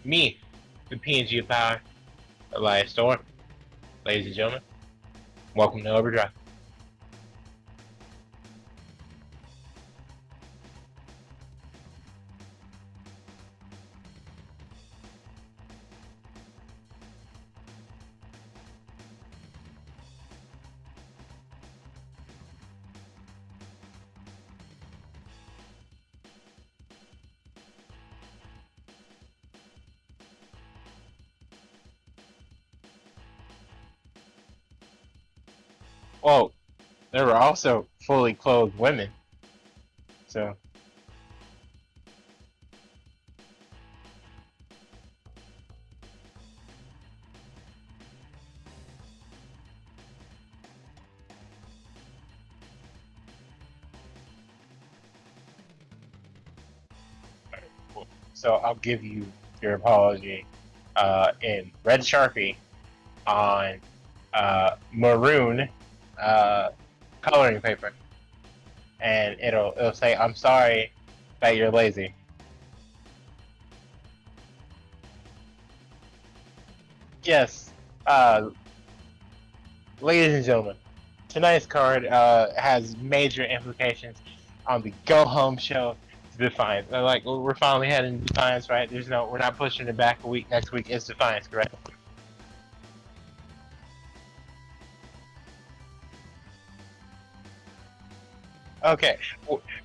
Me, the PNG of Power, Elias Storm. Ladies and gentlemen, welcome to Overdrive. Well, there were also fully clothed women, so I'll give you your apology in red Sharpie on maroon coloring paper, and it'll say, "I'm sorry that you're lazy." Yes, ladies and gentlemen, tonight's card has major implications on the Go Home show to Defiance. Like, we're finally heading to Defiance, right? We're not pushing it back a week. Next week is Defiance, correct? Okay.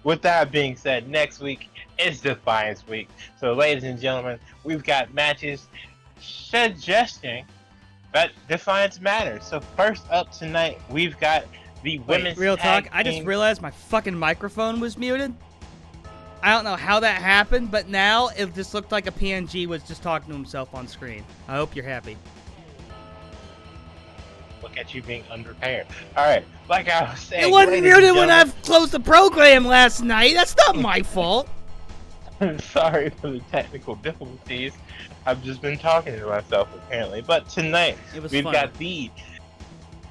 With that being said, next week is Defiance week. So, ladies and gentlemen, we've got matches suggesting that Defiance matters. So, first up tonight, we've got the women's real tag talk. I just team. realized my fucking microphone was muted. I don't know how that happened, but now it just looked like a PNG was just talking to himself on screen. I hope you're happy. Look at you being unprepared. All right, like I was saying, It wasn't ladies and muted when I gentlemen, closed the program last night. That's not my fault. I'm sorry for the technical difficulties. I've just been talking to myself apparently. But tonight we've got the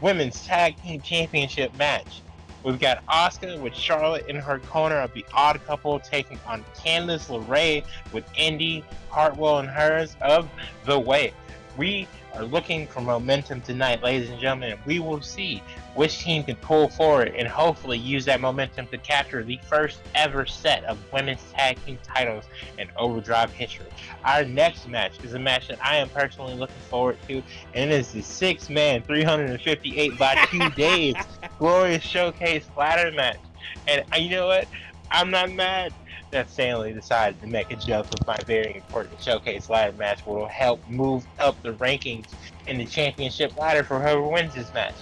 women's tag team championship match. We've got Asuka with Charlotte in her corner of the Odd Couple taking on Candice LeRae with Indy Hartwell and hers of The Way. We are looking for momentum tonight, ladies and gentlemen, and we will see which team can pull forward and hopefully use that momentum to capture the first ever set of women's tag team titles in Overdrive history. Our next match is a match that I am personally looking forward to, and it is the 6-man 358 by 2 days Glorious Showcase ladder match. And you know what? I'm not mad that Stanley decided to make a joke with my very important Showcase ladder match, which will help move up the rankings in the championship ladder for whoever wins this match.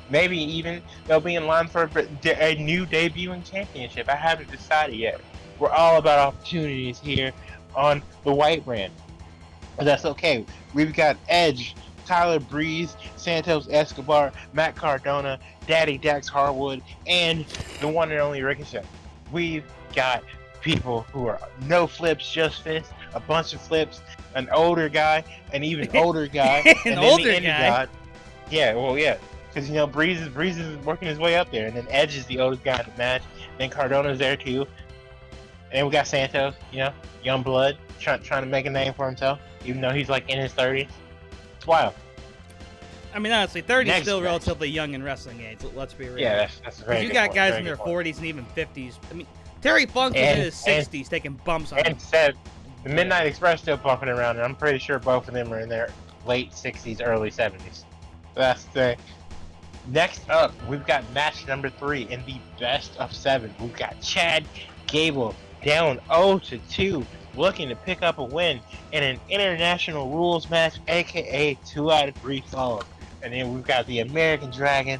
Maybe even they'll be in line for a new debuting championship. I haven't decided yet. We're all about opportunities here on the white brand. But that's okay. We've got Edge, Tyler Breeze, Santos Escobar, Matt Cardona, Daddy Dax Harwood, and the one and only Ricochet. We've got people who are no flips, just fists, a bunch of flips, an older guy, an even older guy, and then older the guy. Yeah, well, yeah. Because, Breeze is working his way up there, and then Edge is the oldest guy in the match. Then Cardona's there too. And then we got Santos, young blood, trying to make a name for himself, even though he's like in his 30s. It's wild. I mean, honestly, 30 is still relatively young in wrestling age. Let's be real. Yeah, that's very good. You got guys in their 40s and even 50s. I mean, Terry Funk was in his 60s taking bumps on him. And said the Midnight Express still bumping around, and I'm pretty sure both of them are in their late 60s, early 70s. That's the. Next up, we've got match number 3 in the best of 7. We've got Chad Gable down 0-2, looking to pick up a win in an international rules match, aka 2 out of 3 falls. And then we've got the American Dragon,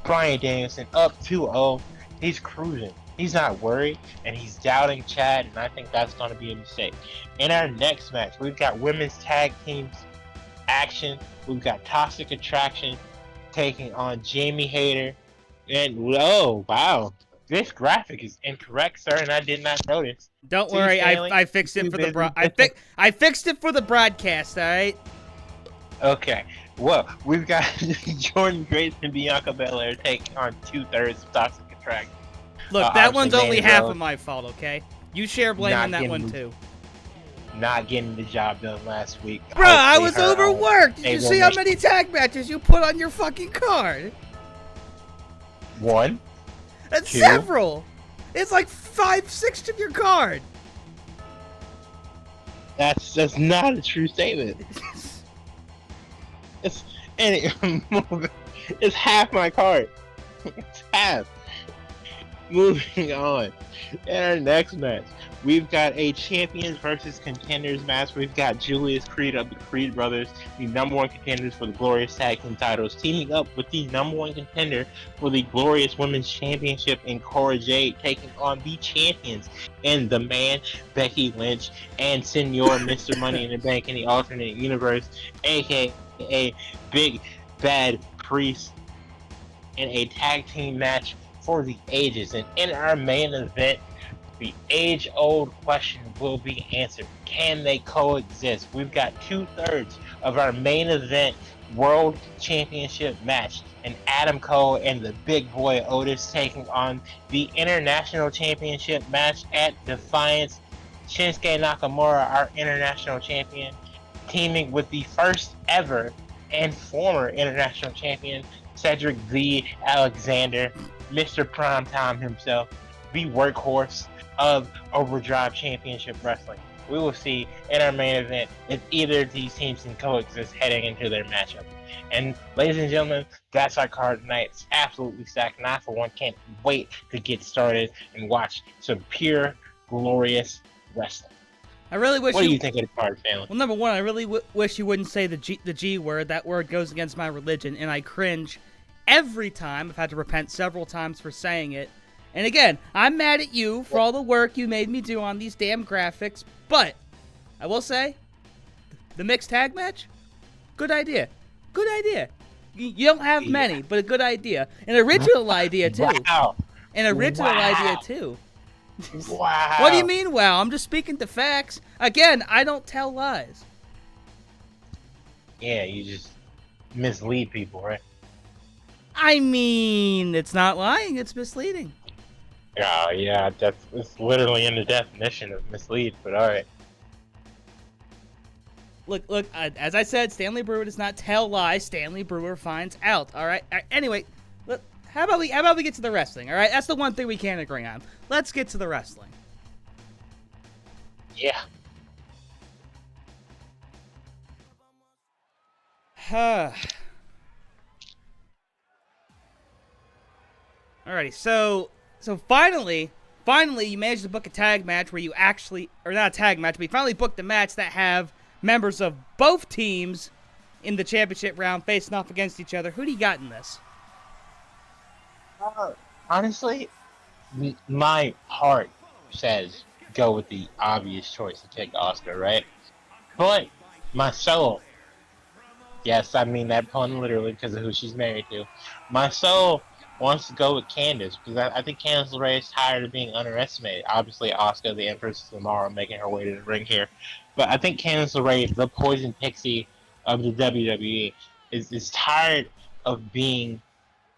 Bryan Danielson, up 2-0. He's cruising. He's not worried, and he's doubting Chad, and I think that's going to be a mistake. In our next match, we've got women's tag teams action. We've got Toxic Attraction taking on Jamie Hayter, and oh wow, this graphic is incorrect, sir, and I did not notice. Don't worry, I fixed it for the I fixed it for the broadcast. All right. Okay. Well, we've got Jordan Grace and Bianca Belair taking on 2/3 of Toxic Attraction. Look, that one's only half of my fault. Okay, you share blame on that one too. not getting the job done last week. Bro, I was overworked. Did you see how many tag matches you put on your fucking card? 1. That's 2. Several. It's like 5/6 of your card. That's not a true statement. It's half my card. It's half. Moving on. In our next match, we've got a champions versus contenders match. We've got Julius Creed of the Creed brothers, the #1 contenders for the glorious tag team titles, teaming up with the #1 contender for the glorious women's championship in Cora Jade, taking on the champions and the man Becky Lynch and Senor Mr. Money in the Bank in the alternate universe, aka Big Bad Priest, in a tag team match for the ages. And in our main event, the age-old question will be answered. Can they coexist? We've got 2/3 of our main event World Championship match, and Adam Cole and the big boy Otis taking on the International Championship match at Defiance. Shinsuke Nakamura, our International Champion, teaming with the first ever and former International Champion, Cedric the Alexander, Mr. Primetime himself, the workhorse of Overdrive Championship Wrestling. We will see in our main event if either of these teams can coexist heading into their matchup. And ladies and gentlemen, that's our card tonight. It's absolutely stacked, and I for one can't wait to get started and watch some pure, glorious wrestling. I really wish. What do you think of the card, family? Well, number one, I really wish you wouldn't say the G word. That word goes against my religion, and I cringe every time. I've had to repent several times for saying it. And again, I'm mad at you for all the work you made me do on these damn graphics, but I will say, the mixed tag match, good idea. Good idea. You don't have many, but a good idea. An original idea, too. Wow. An original idea, too. Wow. What do you mean, wow? I'm just speaking the facts. Again, I don't tell lies. Yeah, you just mislead people, right? I mean, it's not lying, it's misleading. Oh, yeah, it's literally in the definition of mislead, but alright. Look, as I said, Stanley Brewer does not tell lies. Stanley Brewer finds out, alright? Anyway, look, how about we get to the wrestling, alright? That's the one thing we can't agree on. Let's get to the wrestling. Yeah. Alrighty, so finally you managed to book a tag match where you actually, or not a tag match, but you finally booked a match that have members of both teams in the championship round facing off against each other. Who do you got in this? Honestly, my heart says go with the obvious choice to take Asuka, right? But my soul, yes, I mean that pun literally because of who she's married to, my soul wants to go with Candice because I think Candice LeRae is tired of being underestimated. Obviously, Asuka, the Empress of Tomorrow, making her way to the ring here. But I think Candice LeRae, the poison pixie of the WWE, is tired of being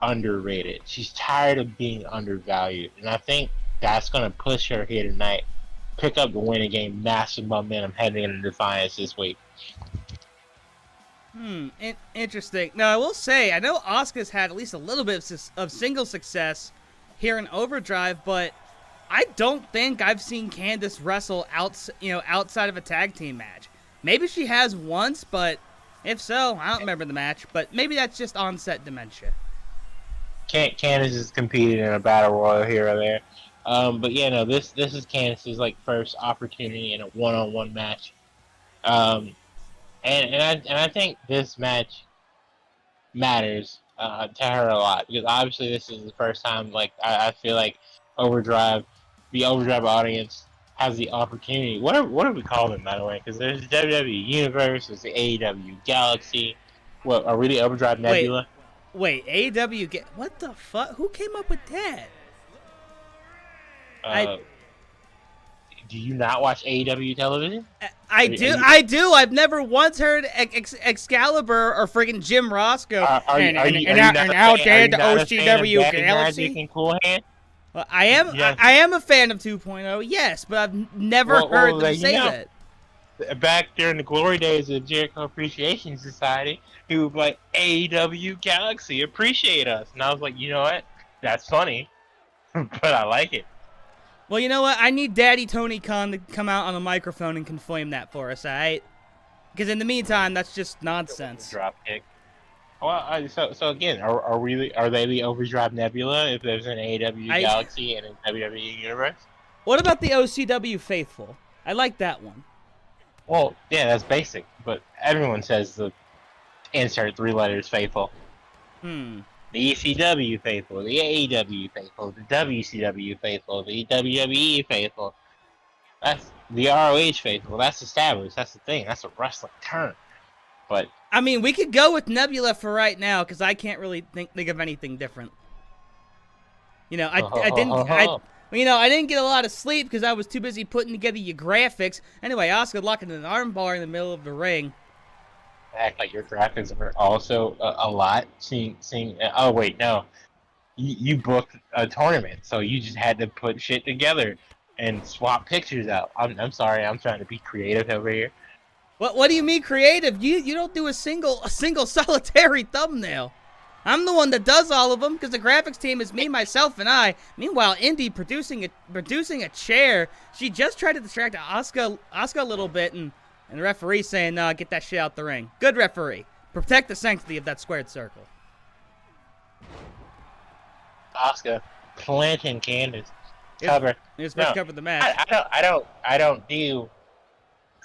underrated. She's tired of being undervalued. And I think that's going to push her here tonight. Pick up the win and gain massive momentum heading into Defiance this week. Interesting. Now, I will say, I know Asuka's had at least a little bit of single success here in Overdrive, but I don't think I've seen Candice wrestle outside of a tag team match. Maybe she has once, but if so, I don't remember the match, but maybe that's just on-set dementia. Candice is competing in a battle royal here or there. But yeah, no, this is Candice's first opportunity in a one-on-one match. And I think this match matters to her a lot because obviously this is the first time I feel like the Overdrive audience has the opportunity. What do we call them, by the way? Because there's the WWE Universe, there's the AEW Galaxy. What are we, the Overdrive Nebula? Wait, AEW what the fuck? Who came up with that? Do you not watch AEW television? I do. I've never once heard Excalibur or freaking Jim Roscoe. And out there, the OCW Galaxy. Cool Hand? Well, I am a fan of 2.0, yes, but I've never heard them say that. back during the glory days of Jericho Appreciation Society, he would be like, AEW Galaxy, appreciate us. And I was like, you know what? That's funny, but I like it. Well, you know what? I need Daddy Tony Khan to come out on the microphone and confirm that for us, alright? Because in the meantime, that's just nonsense. Dropkick. Well, so again, are they the Overdrive Nebula if there's an AEW Galaxy and an WWE Universe? What about the OCW Faithful? I like that one. Well, yeah, that's basic, but everyone says the insert 3 letters Faithful. The ECW Faithful, the AEW Faithful, the WCW Faithful, the WWE Faithful. That's the ROH Faithful. That's established. That's the thing. That's a wrestling term. But I mean, we could go with Nebula for right now because I can't really think of anything different. You know, I didn't get a lot of sleep because I was too busy putting together your graphics. Anyway, Asuka locking an armbar in the middle of the ring. Act like your graphics are also a lot. Oh wait, no, you booked a tournament, so you just had to put shit together and swap pictures out. I'm sorry, I'm trying to be creative over here. What do you mean creative? You don't do a single solitary thumbnail. I'm the one that does all of them because the graphics team is me, myself, and I. Meanwhile, Indy producing a chair. She just tried to distract Asuka a little bit, and the referee saying, "No, get that shit out the ring." Good referee. Protect the sanctity of that squared circle. Asuka planting Candace. Cover. You're supposed to cover the match. I don't do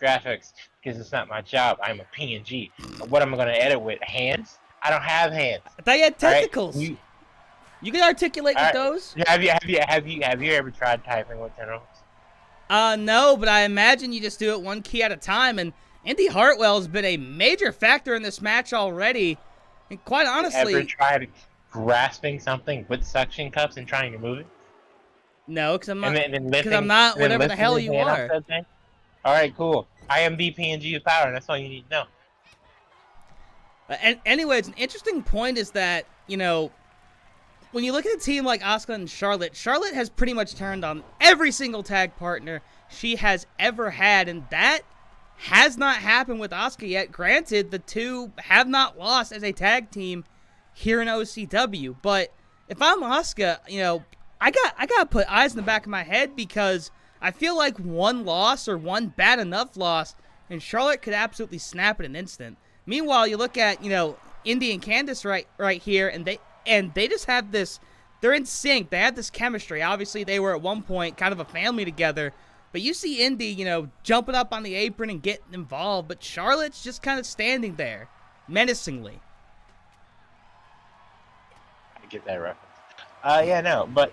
graphics because it's not my job. I'm a PNG. What am I going to edit with? Hands? I don't have hands. I thought you had tentacles. Right? You can articulate with those. Have you ever tried typing with tentacles? No, but I imagine you just do it one key at a time. And Indy Hartwell has been a major factor in this match already. And quite honestly, ever tried grasping something with suction cups and trying to move it? No, because I'm not whatever the hell you are. All right, cool. I am the PNG of power. That's all you need to know. And anyways, an interesting point is that, you know, when you look at a team like Asuka and Charlotte has pretty much turned on every single tag partner she has ever had, and that has not happened with Asuka yet. Granted, the two have not lost as a tag team here in OCW, but if I'm Asuka, you know, I gotta put eyes in the back of my head because I feel like one loss or one bad enough loss, and Charlotte could absolutely snap in an instant. Meanwhile, you look at, you know, Indy and Candice right here, and they just have this. They're in sync. They have this chemistry. Obviously, they were at one point kind of a family together. But you see Indy, you know, jumping up on the apron and getting involved. But Charlotte's just kind of standing there, menacingly. I get that reference. Yeah, no, but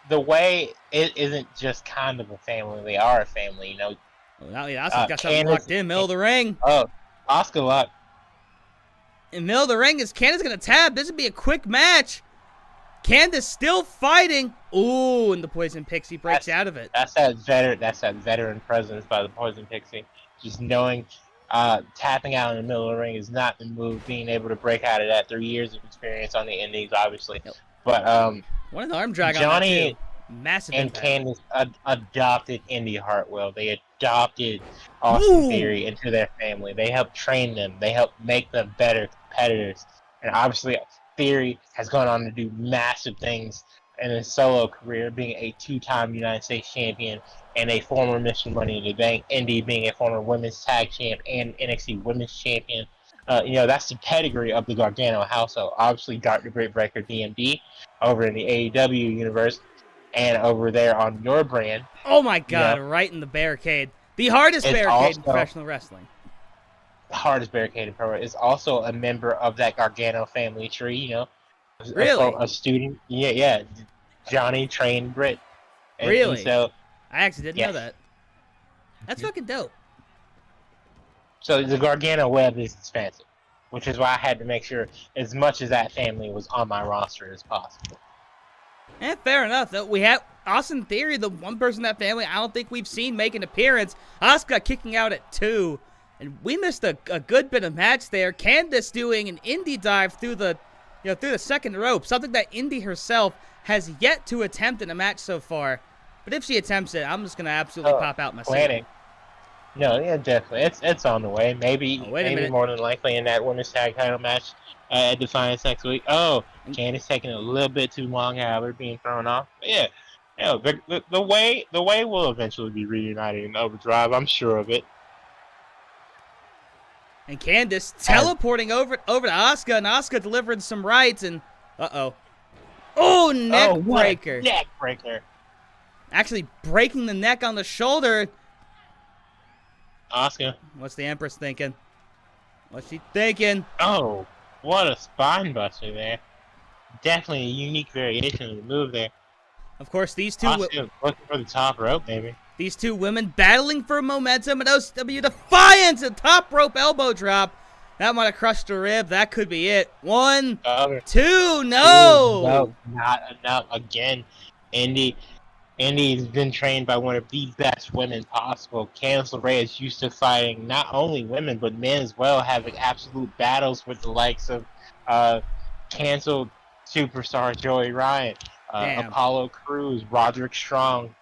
the way it isn't just kind of a family. They are a family, you know. Well, Asuka's got something locked in, middle of the ring. Oh, Asuka lock. In the middle of the ring, is Candice going to tap? This would be a quick match. Candice still fighting. Ooh, and the Poison Pixie breaks out of it. That's that veteran presence by the Poison Pixie. Just knowing tapping out in the middle of the ring is not the move. Being able to break out of that, 3 years of experience on the indies, obviously. Yep. But one of the arm drag Johnny on that too. Massive and impact. Candice adopted Indy Hartwell. They adopted Austin Theory into their family. They helped train them. They helped make them better competitors. And obviously, Theory has gone on to do massive things in his solo career, being a 2-time United States champion and a former Mr. Money in the Bank. Indy being a former women's tag champ and NXT women's champion. You know, that's the pedigree of the Gargano household. Obviously, Dr. Britt Breaker DMD over in the AEW universe. And over there on your brand. Oh my God, right in the barricade. The hardest barricade in professional wrestling. The hardest barricade in pro wrestling is also a member of that Gargano family tree, you know. Really? A student. Yeah. Johnny trained Britt. Really? And so, I actually didn't know that. That's fucking dope. So the Gargano web is expansive, which is why I had to make sure as much as that family was on my roster as possible. Yeah, fair enough. We have Austin Theory, the one person in that family I don't think we've seen make an appearance. Asuka kicking out at 2. And we missed a good bit of match there. Candice doing an Indy dive through the second rope, something that Indy herself has yet to attempt in a match so far. But if she attempts it, I'm just going to absolutely pop out my seat. No, yeah, definitely. It's on the way. Maybe Oh, wait a maybe minute. more than likely in that women's tag title match at Defiance next week. Oh, Candice taking a little bit too long, however, being thrown off. But yeah, the way will eventually be reunited in Overdrive. I'm sure of it. And Candice teleporting over to Asuka, and Asuka delivering some rights, and oh, neck breaker. Neck breaker. Actually breaking the neck on the shoulder. Asuka. What's the Empress thinking? What's she thinking? Oh, what a spine buster there. Definitely a unique variation of the move there. Of course, these two Asuka looking for the top rope, maybe. These two women battling for momentum, and OCW Defiance, a top rope elbow drop. That might have crushed a rib. That could be it. 1, 2, no! No, not enough. Again, Indy's been trained by one of the best women possible. Candice LeRae is used to fighting not only women, but men as well, having absolute battles with the likes of canceled superstar Joey Ryan, Apollo Crews, Roderick Strong,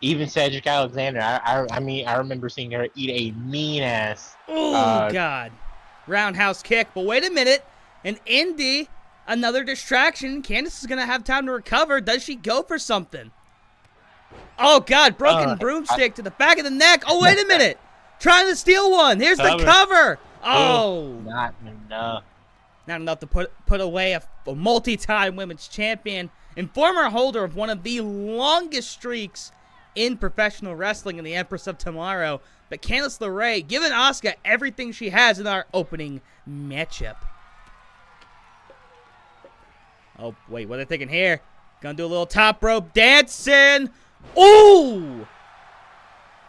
even Cedric Alexander. I remember seeing her eat a mean-ass. Oh, God. Roundhouse kick. But wait a minute. And Indy, another distraction. Candice is going to have time to recover. Does she go for something? Oh, God. Broken broomstick to the back of the neck. Oh, wait a minute. Trying to steal one. Here's the cover. Oh. Not enough. Not enough to put away a multi-time women's champion and former holder of one of the longest streaks in professional wrestling in the Empress of Tomorrow. But Candice LeRae giving Asuka everything she has in our opening matchup. Oh, wait, what are they thinking here? Gonna do a little top rope dancing. Ooh!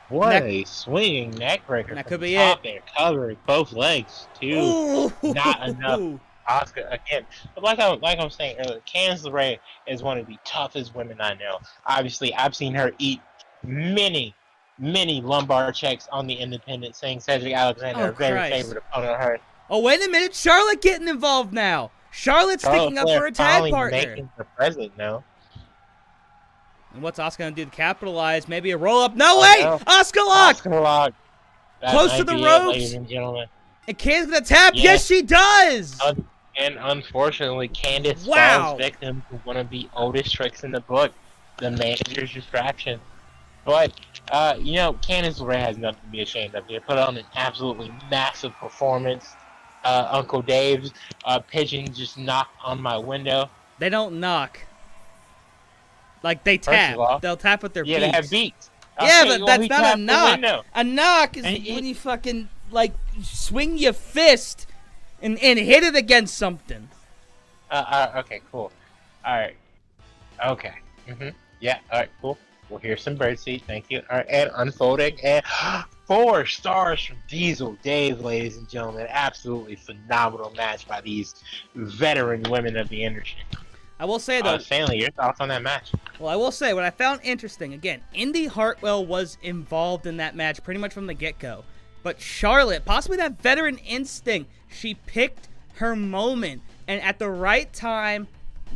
What a swinging neck breaker. That could be it. There, covering both legs, too. Ooh. Not enough. Asuka again. But like I was saying earlier, Candice LeRae is one of the toughest women I know. Obviously, I've seen her eat many lumbar checks on the independent, saying Cedric Alexander, a very favorite opponent of hers. Oh, wait a minute. Charlotte getting involved now. Charlotte's sticking up for a tag partner. Making her present now. And what's Asuka going to do to capitalize? Maybe a roll-up. No, wait! No. Asuka lock! Asuka lock. Close to the ropes. Ladies and gentlemen. And Candice going to tap. Yes, she does! And unfortunately, Candice falls victim to one of the oldest tricks in the book, the manager's distraction. But, Candice LeRae has nothing to be ashamed of. They put on an absolutely massive performance. Uncle Dave's pigeon just knocked on my window. They don't knock. Like, they tap. They'll tap with their beaks. Yeah, they have beaks. But that's not a knock. A knock is when you fucking, swing your fist and hit it against something. Okay, cool. Alright. Okay. Yeah, alright, cool. Well, here's some birdseed. Thank you. Alright, and unfolding. And 4 stars from Diesel Dave, ladies and gentlemen. Absolutely phenomenal match by these veteran women of the industry. I will say, though... Stanley, your thoughts on that match? Well, I will say, what I found interesting, again, Indy Hartwell was involved in that match pretty much from the get-go. But Charlotte, possibly that veteran instinct, she picked her moment, and at the right time,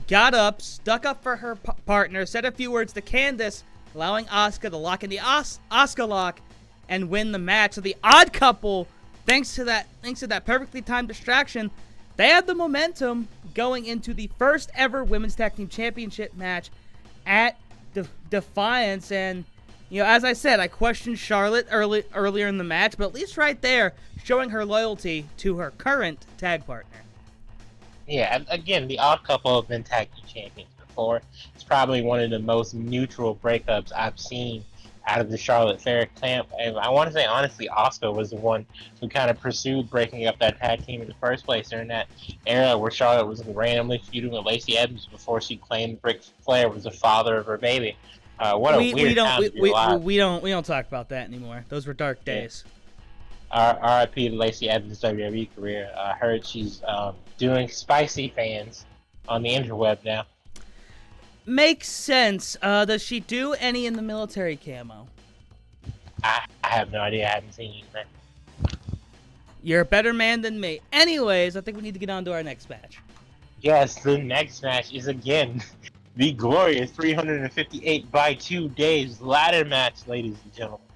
got up, stuck up for her partner, said a few words to Candice, allowing Asuka to lock in the Asuka lock and win the match. So the Odd Couple, thanks to that perfectly timed distraction, they had the momentum going into the first ever Women's Tag Team Championship match at Defiance. And, as I said, I questioned Charlotte earlier in the match, but at least right there, showing her loyalty to her current tag partner. Yeah, again, the Odd Couple have been tag team champions before. It's probably one of the most neutral breakups I've seen out of the Charlotte Flair camp. And I want to say, honestly, Asuka was the one who kind of pursued breaking up that tag team in the first place during that era where Charlotte was randomly feuding with Lacey Evans before she claimed Ric Flair was the father of her baby. What a weird time to be alive. We don't talk about that anymore. Those were dark days. R.I.P. to Lacey Evans' WWE career. I heard she's doing spicy fans on the interweb now. Makes sense. Does she do any in the military camo? I have no idea. I haven't seen anything. You're a better man than me. Anyways, I think we need to get on to our next match. Yes, the next match is, again, the glorious 358 by 2 days ladder match, ladies and gentlemen.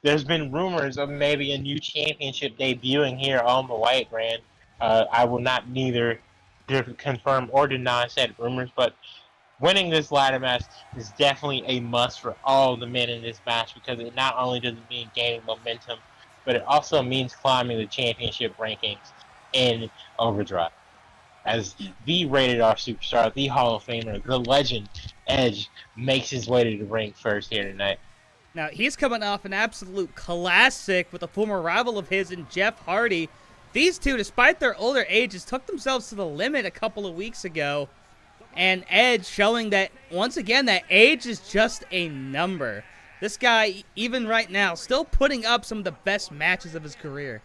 There's been rumors of maybe a new championship debuting here on the White brand. I will not neither confirm or deny said rumors, but winning this ladder match is definitely a must for all the men in this match because it not only does it mean gaining momentum, but it also means climbing the championship rankings in Overdrive. As the rated R superstar, the Hall of Famer, the legend, Edge makes his way to the ring first here tonight. Now, he's coming off an absolute classic with a former rival of his in Jeff Hardy. These two, despite their older ages, took themselves to the limit a couple of weeks ago. And Edge showing that, once again, that age is just a number. This guy, even right now, still putting up some of the best matches of his career.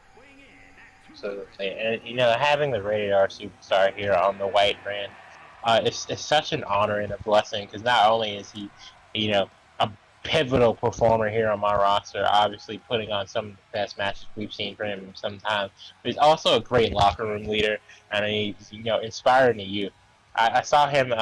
Absolutely. And, having the rated R superstar here on the White brand, it's such an honor and a blessing because not only is he, a pivotal performer here on my roster, obviously putting on some of the best matches we've seen from him in some time, but he's also a great locker room leader, and he's, inspiring to you. I saw him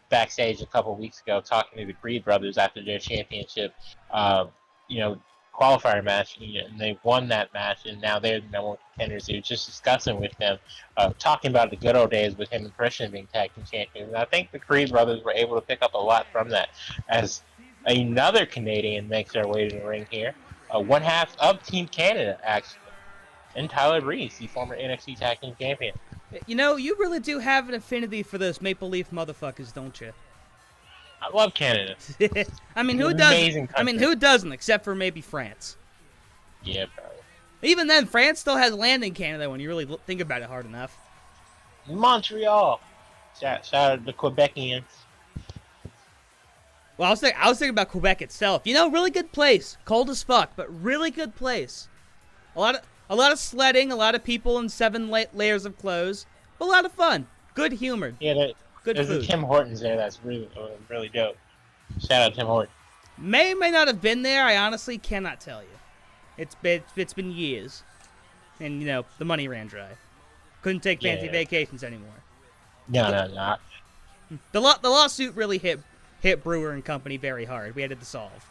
backstage a couple weeks ago talking to the Creed brothers after their championship, qualifier match, and they won that match, and now they're the number one contenders. He was just discussing with them, talking about the good old days with him and Christian being tag team champions. And I think the Creed brothers were able to pick up a lot from that. As another Canadian makes their way to the ring here, one half of Team Canada, actually, and Tyler Breeze, the former NXT Tag Team Champion. You really do have an affinity for those Maple Leaf motherfuckers, don't you? I love Canada. I mean, who doesn't? I mean, who doesn't? Except for maybe France. Yeah, probably. Even then, France still has land in Canada when you really think about it hard enough. Montreal. Shout out to the Quebecians. Well, I was thinking about Quebec itself. Really good place. Cold as fuck, but really good place. A lot of sledding, a lot of people in 7 layers of clothes, but a lot of fun. Good humored. Yeah, good there's food. a Tim Hortons there that's really, really dope. Shout out Tim Hortons. May or may not have been there. I honestly cannot tell you. It's been years, and the money ran dry. Couldn't take fancy vacations anymore. No. The lawsuit really hit Brewer and Company very hard. We had to solve.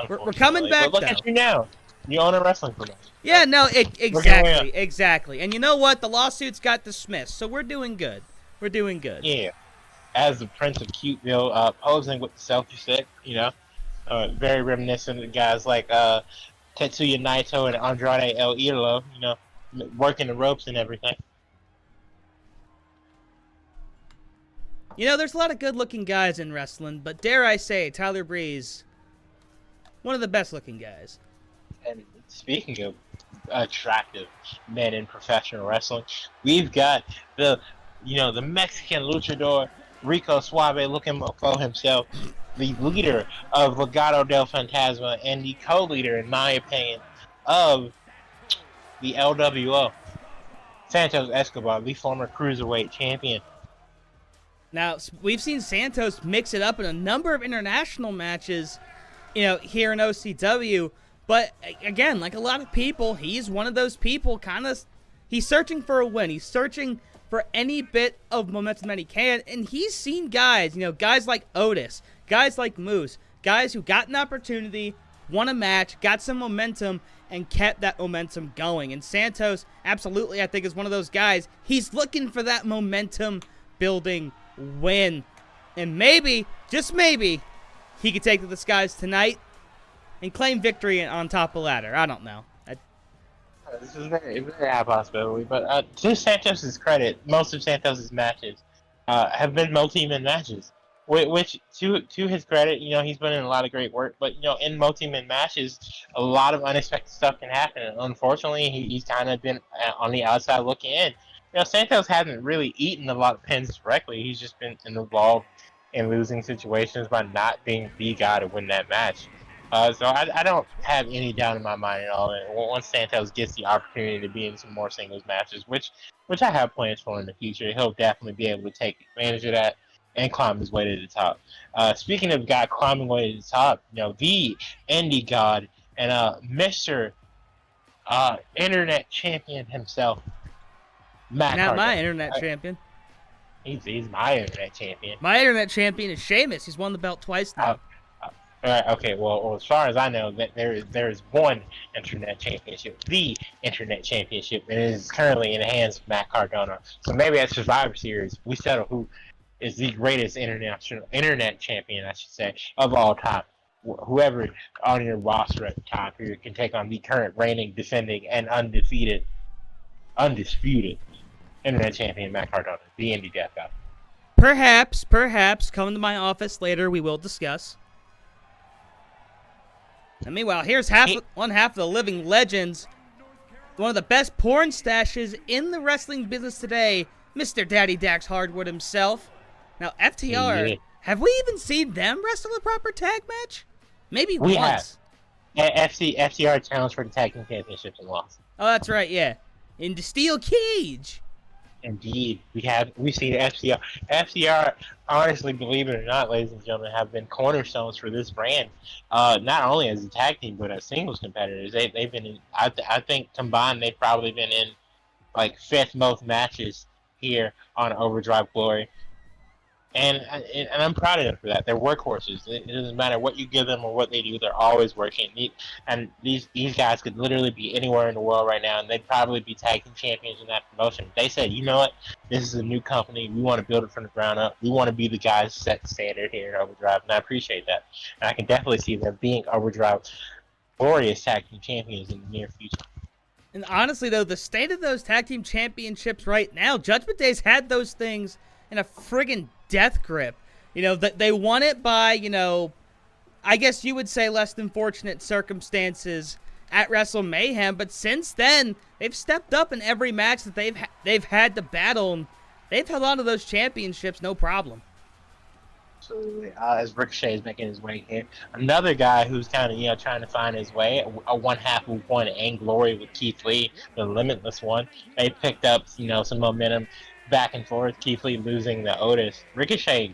We're coming back. But look at you now. You own a wrestling promotion. Yeah, no, exactly. And you know what? The lawsuits got dismissed, so we're doing good. Yeah. As the Prince of Cuteville, posing with the selfie stick, very reminiscent of guys like Tetsuya Naito and Andrade El Idolo, working the ropes and everything. There's a lot of good-looking guys in wrestling, but dare I say, Tyler Breeze, one of the best-looking guys. And speaking of attractive men in professional wrestling, we've got the Mexican luchador Rico Suave looking for himself, the leader of Legado del Fantasma and the co-leader, in my opinion, of the LWO, Santos Escobar, the former Cruiserweight champion. Now, we've seen Santos mix it up in a number of international matches, here in OCW. But, again, like a lot of people, he's one of those people he's searching for a win. He's searching for any bit of momentum that he can. And he's seen guys, guys like Otis, guys like Moose, guys who got an opportunity, won a match, got some momentum, and kept that momentum going. And Santos, absolutely, I think, is one of those guys. He's looking for that momentum-building win. And maybe, just maybe, he could take to the skies tonight and claim victory on top of the ladder. I don't know. This is very, very high possibility. But to Santos' credit, most of Santos' matches have been multi-man matches. Which, to his credit, he's been in a lot of great work. But, in multi-man matches, a lot of unexpected stuff can happen. And unfortunately, he's kind of been on the outside looking in. Santos hasn't really eaten a lot of pins directly. He's just been involved in losing situations by not being the guy to win that match. So I don't have any doubt in my mind at all that once Santos gets the opportunity to be in some more singles matches, which I have plans for in the future, he'll definitely be able to take advantage of that and climb his way to the top. Speaking of guy climbing way to the top, the indie god and Mr. Internet champion himself, Matt Not Hardy. my internet champion. He's my internet champion. My internet champion is Sheamus. He's won the belt twice now. Okay. Well, as far as I know, that there is one internet championship, the internet championship, and it is currently in the hands of Matt Cardona. So maybe at Survivor Series, we settle who is the greatest internet champion, I should say, of all time. Whoever on your roster at the time here can take on the current reigning, defending, and undisputed internet champion Matt Cardona, the Indie Death Guy. Perhaps, come to my office later. We will discuss. And meanwhile, here's one half of the Living Legends. One of the best porn stashes in the wrestling business today, Mr. Daddy Dax Hardwood himself. Now, FTR, have we even seen them wrestle a proper tag match? Maybe we once. Have. FTR challenged for the tag team championships and lost. Oh, that's right, yeah. In the steel cage. Indeed, we've seen FTR. FTR, honestly, believe it or not, ladies and gentlemen, have been cornerstones for this brand. Not only as a tag team, but as singles competitors. They've been in. I think combined, they've probably been in like fifth most matches here on Overdrive Glory. And I'm proud of them for that. They're workhorses. It doesn't matter what you give them or what they do. They're always working. And these guys could literally be anywhere in the world right now, and they'd probably be tag team champions in that promotion. They said, you know what? This is a new company. We want to build it from the ground up. We want to be the guys who set the standard here in Overdrive, and I appreciate that. And I can definitely see them being Overdrive glorious tag team champions in the near future. And honestly, though, the state of those tag team championships right now, Judgment Day's had those things in a friggin' death grip. You know, that they won it by, you know, I guess you would say less than fortunate circumstances at Wrestle Mayhem, but since then, they've stepped up in every match that they've had to battle, and they've held on to those championships no problem. Absolutely. As Ricochet is making his way here, another guy who's kind of trying to find his way, a one half of one and glory with Keith Lee, the Limitless One. They picked up some momentum back and forth. Keith Lee losing to Otis. Ricochet,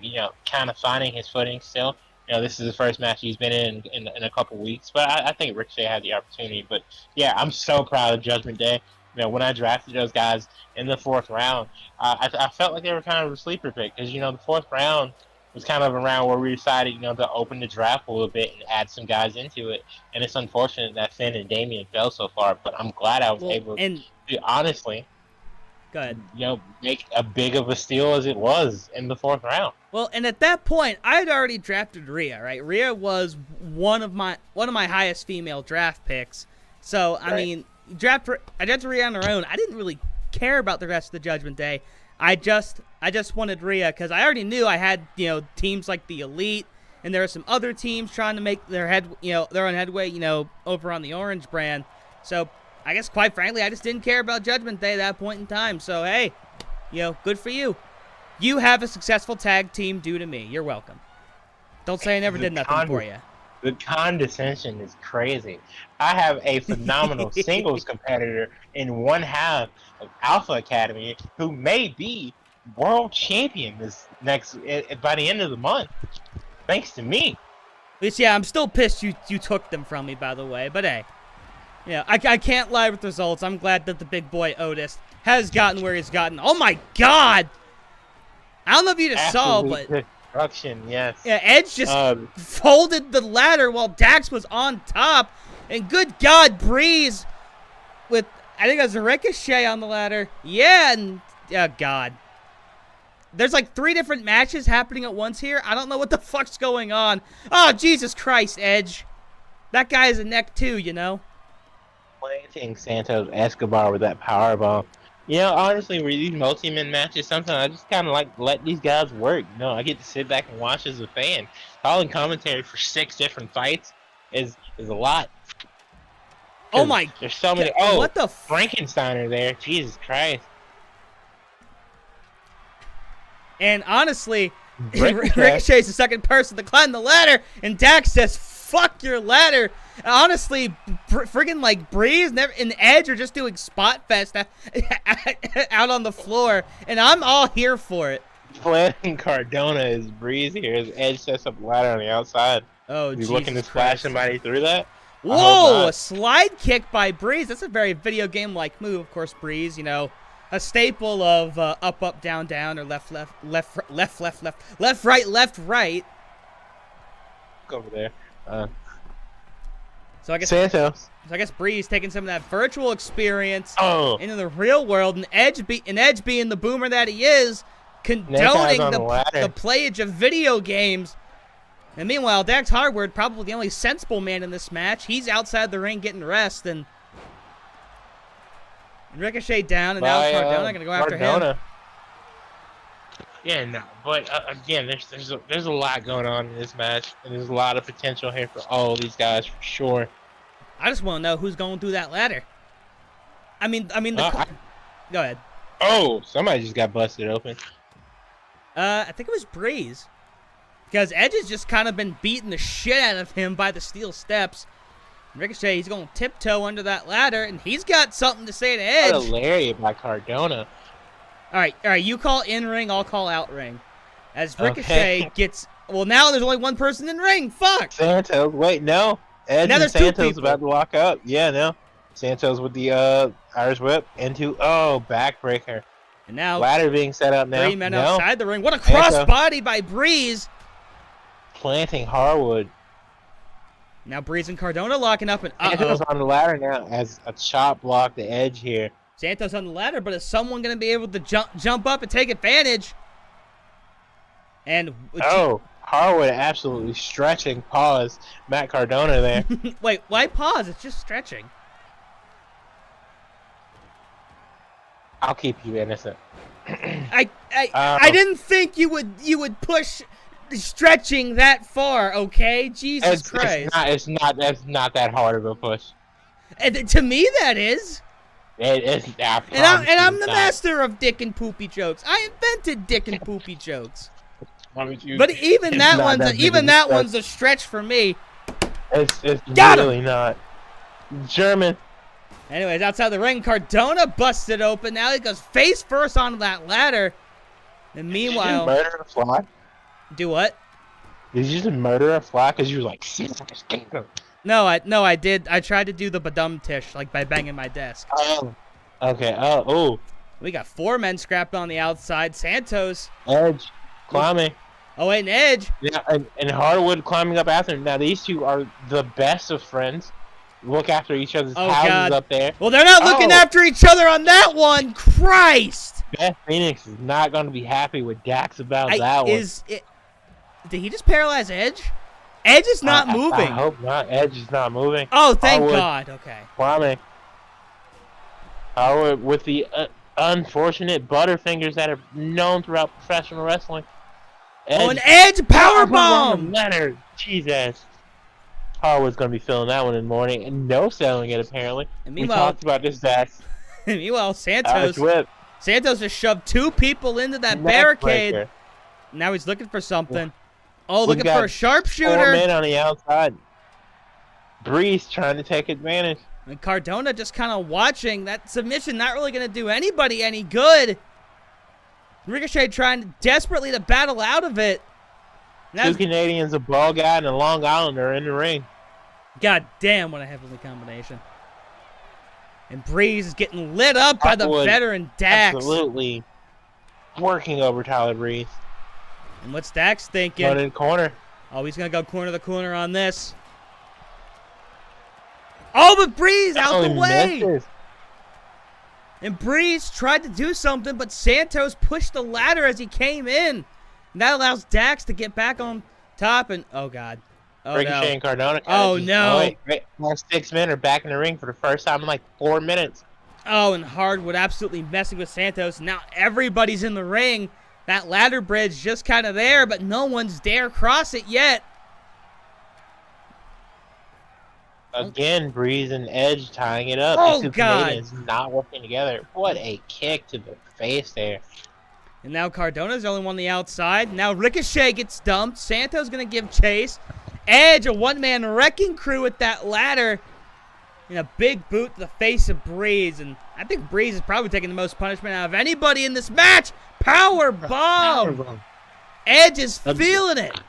kind of finding his footing still. This is the first match he's been in a couple weeks, but I think Ricochet had the opportunity. But yeah, I'm so proud of Judgment Day. When I drafted those guys in the fourth round, I felt like they were kind of a sleeper pick because the fourth round was kind of around where we decided to open the draft a little bit and add some guys into it. And it's unfortunate that Finn and Damian fell so far, but I'm glad I was able to honestly. Go ahead. Make a big of a steal as it was in the fourth round. Well, and at that point, I had already drafted Rhea, right? Rhea was one of my highest female draft picks. So, I mean, I drafted Rhea on her own. I didn't really care about the rest of the Judgment Day. I just wanted Rhea because I already knew I had, teams like the Elite, and there are some other teams trying to make their own headway, over on the Orange brand. So, I guess, quite frankly, I just didn't care about Judgment Day at that point in time. So, hey, good for you. You have a successful tag team due to me. You're welcome. Don't say I never did nothing for you. The condescension is crazy. I have a phenomenal singles competitor in one half of Alpha Academy who may be world champion by the end of the month. Thanks to me. But yeah, I'm still pissed you took them from me, by the way. But hey. Yeah, I can't lie with results. I'm glad that the big boy Otis has gotten where he's gotten. Oh my God! I don't know if you just saw, but destruction, yes. Yeah, Edge just folded the ladder while Dax was on top, and good God, Breeze with I think it was a Ricochet on the ladder. Yeah, and oh God, there's like 3 different matches happening at once here. I don't know what the fuck's going on. Oh Jesus Christ, Edge, that guy is a neck too, Planting Santos Escobar with that powerbomb. Honestly, with these multi-man matches, sometimes I just kind of like let these guys work. I get to sit back and watch as a fan. Calling commentary for 6 different fights is a lot. Oh my! There's so many. Oh, what the Frankensteiner there? Jesus Christ! And honestly, Ricochet's the second person to climb the ladder, and Dax says, "Fuck your ladder." Honestly, friggin' like Breeze and Edge are just doing spot fest out on the floor, and I'm all here for it. Planting Cardona is Breeze here as Edge sets up the ladder on the outside. Oh, he's looking to splash somebody through that. Whoa! A slide kick by Breeze. That's a very video game-like move. Of course, Breeze, a staple of up, up, down, down, or left, right. Look over there. So I guess Santos. So I guess Breeze taking some of that virtual experience Oh. into the real world, and Edge being the boomer that he is, condoning the playage of video games. And meanwhile, Dax Harwood, probably the only sensible man in this match, he's outside the ring getting rest, and Ricochet down, and now Cardona gonna go after him. Yeah, no, but again, there's a lot going on in this match, and there's a lot of potential here for all of these guys for sure. I just want to know who's going through that ladder. Go ahead. Oh, somebody just got busted open. I think it was Breeze, because Edge has just kind of been beating the shit out of him by the steel steps. Ricochet, he's going to tiptoe under that ladder, and he's got something to say to Edge. What a lariat by Cardona. All right, you call in-ring, I'll call out-ring. As Ricochet gets... Well, now there's only one person in ring. Fuck! Santos, wait, no. Edge and Santos about to lock up. Yeah, no. Santos with the Irish whip into... Oh, backbreaker. And now... Ladder being set up now. 3 men outside the ring. What a crossbody by Breeze! Planting Harwood. Now Breeze and Cardona locking up, and Santos on the ladder now as a chop block the Edge here. Santos on the ladder, but is someone going to be able to jump up and take advantage? And Harwood absolutely stretching pause Matt Cardona there. Wait, why pause? It's just stretching. I'll keep you innocent. I didn't think you would push stretching that far, okay? Jesus Christ. It's not that hard of a push. And to me, that is. It is. And I'm the master of dick and poopy jokes. I invented dick and poopy jokes. But even that one's a stretch for me. It's really not. German. Anyways, outside the ring, Cardona busted open. Now he goes face first onto that ladder. And meanwhile, did you murder a fly? Do what? Did you just murder a fly because you were like, No, I did. I tried to do the badum tish, like by banging my desk. Oh, okay. Oh. We got 4 men scrapped on the outside. Santos. Edge climbing. Oh, wait, and Edge. Yeah, and Harwood climbing up after him. Now, these two are the best of friends. Look after each other's houses up there. Well, they're not looking after each other on that one. Christ. Beth Phoenix is not going to be happy with Dax about that one. Did he just paralyze Edge? Edge is not moving. I hope not. Edge is not moving. Oh, thank God. Okay. Climbing. Harwood with the unfortunate butterfingers that are known throughout professional wrestling. And Edge powerbomb! Leonard, Jesus. Harwood's going to be feeling that one in the morning, and no selling it apparently. And we talked about this, Dax. Meanwhile, Santos just shoved 2 people into that barricade. Now he's looking for something. Oh, looking for a sharpshooter. 4 men on the outside. Breeze trying to take advantage. And Cardona just kind of watching. That submission not really going to do anybody any good. Ricochet trying desperately to battle out of it. 2 Canadians, a ball guy, and a Long Islander in the ring. God damn, what a heavenly combination. And Breeze is getting lit up by the veteran Dax. Absolutely working over Tyler Breeze. And what's Dax thinking? Going in corner. Oh, he's going to go corner to corner on this. Oh, but Breeze out the way. Misses. And Breeze tried to do something, but Santos pushed the ladder as he came in. And that allows Dax to get back on top. And, oh, God. Oh, Ricochet and Cardona. Oh, no. All 6 men are back in the ring for the first time in like 4 minutes. Oh, and Harwood absolutely messing with Santos. Now everybody's in the ring. That ladder bridge just kind of there, but no one's dare cross it yet. Again, Breeze and Edge tying it up. Oh, These 2 God. Canadians not working together. What a kick to the face there. And now Cardona's the only one on the outside. Now Ricochet gets dumped. Santos going to give chase. Edge, a one-man wrecking crew with that ladder. And a big boot to the face of Breeze. And I think Breeze is probably taking the most punishment out of anybody in this match. Power bomb. Edge is feeling it.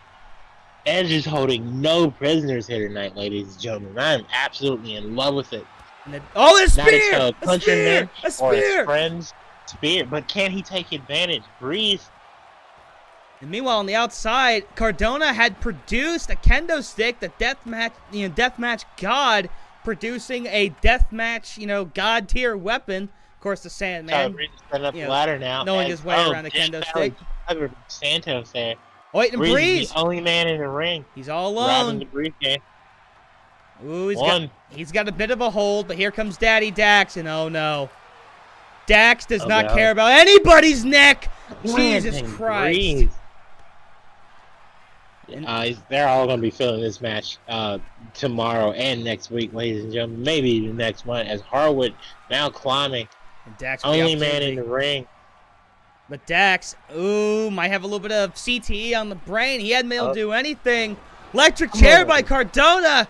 Edge is holding no prisoners here tonight, ladies and gentlemen. I'm absolutely in love with it. A spear! Or his friend's spear. But can he take advantage? Breeze And meanwhile, on the outside, Cardona had produced a kendo stick, the deathmatch god, producing a deathmatch, god tier weapon. Of course, the Sandman. Breeze is setting up the ladder now. Knowing his way around the kendo stick. Santos there. Oh, wait, and Breeze is the only man in the ring. He's all alone. The briefcase. Ooh, he's got a bit of a hold, but here comes Daddy Dax, and oh no. Dax does not care about anybody's neck. Jesus Christ. Breeze. They're all going to be feeling this match tomorrow and next week, ladies and gentlemen. Maybe even next month, as Harwood now climbing. And Dax only man in the ring. But Dax, might have a little bit of CTE on the brain. He hadn't been able to do anything. Electric chair by Cardona.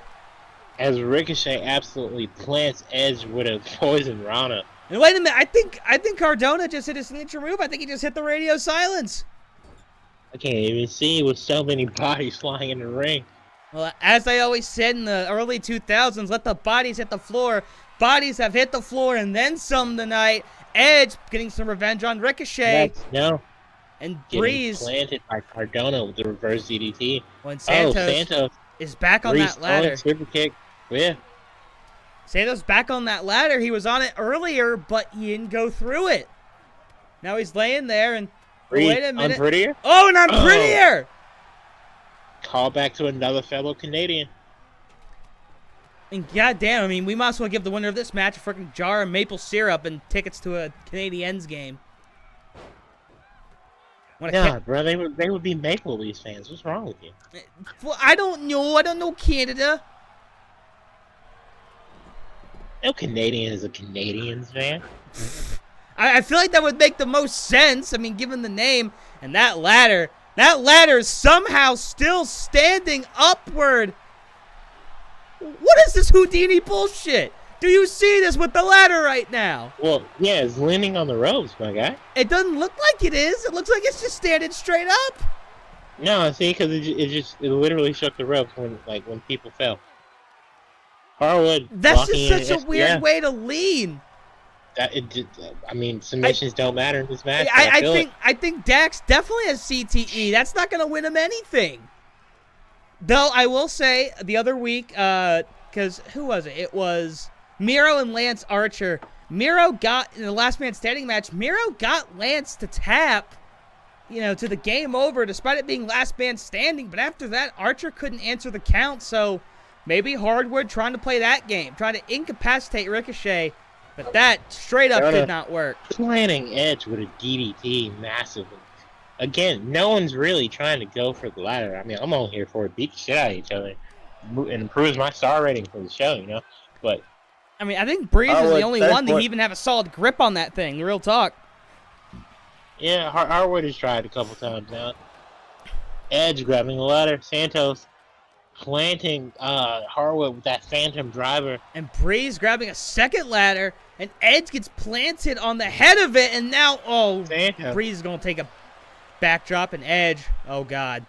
As Ricochet absolutely plants Edge with a poison Rana. And wait a minute, I think Cardona just hit his signature move. I think he just hit the radio silence. I can't even see with so many bodies flying in the ring. Well, as I always said in the early 2000s, let the bodies hit the floor. Bodies have hit the floor and then some tonight. Edge getting some revenge on Ricochet. No. And Breeze planted by Cardona with the reverse DDT. When Santos is back on that ladder. Super kick. Yeah. Santos back on that ladder. He was on it earlier, but he didn't go through it. Now he's laying there and wait a minute. I'm prettier? Oh, and I'm prettier! Call back to another fellow Canadian. And goddamn, I mean, we might as well give the winner of this match a freaking jar of maple syrup and tickets to a Canadiens game. Yeah, bro, they would be Maple Leafs fans. What's wrong with you? Well, I don't know. I don't know Canada. No Canadian is a Canadiens fan. I feel like that would make the most sense. I mean, given the name and that ladder is somehow still standing upward. What is this Houdini bullshit? Do you see this with the ladder right now? Well, yeah, it's leaning on the ropes, my guy. It doesn't look like it is. It looks like it's just standing straight up. No, see, because it literally shook the ropes when people fell. Harwood. That's just such a weird way to lean. Submissions don't matter in this match. I think Dax definitely has CTE. That's not going to win him anything. Though I will say the other week, because who was it? It was Miro and Lance Archer. Miro got, in the last man standing match, Miro got Lance to tap, to the game over despite it being last man standing. But after that, Archer couldn't answer the count. So maybe Hardwood trying to play that game, trying to incapacitate Ricochet. But that straight up did not work. Planting Edge with a DDT massively. Again, no one's really trying to go for the ladder. I mean, I'm all here for it. Beat the shit out of each other. And improves my star rating for the show, But I mean, I think Breeze is the only one to even have a solid grip on that thing. Real talk. Yeah, Harwood has tried a couple times now. Edge grabbing the ladder. Santos planting Harwood with that phantom driver. And Breeze grabbing a second ladder. And Edge gets planted on the head of it. And now, Santos. Breeze is going to take a backdrop. And Edge, oh, God.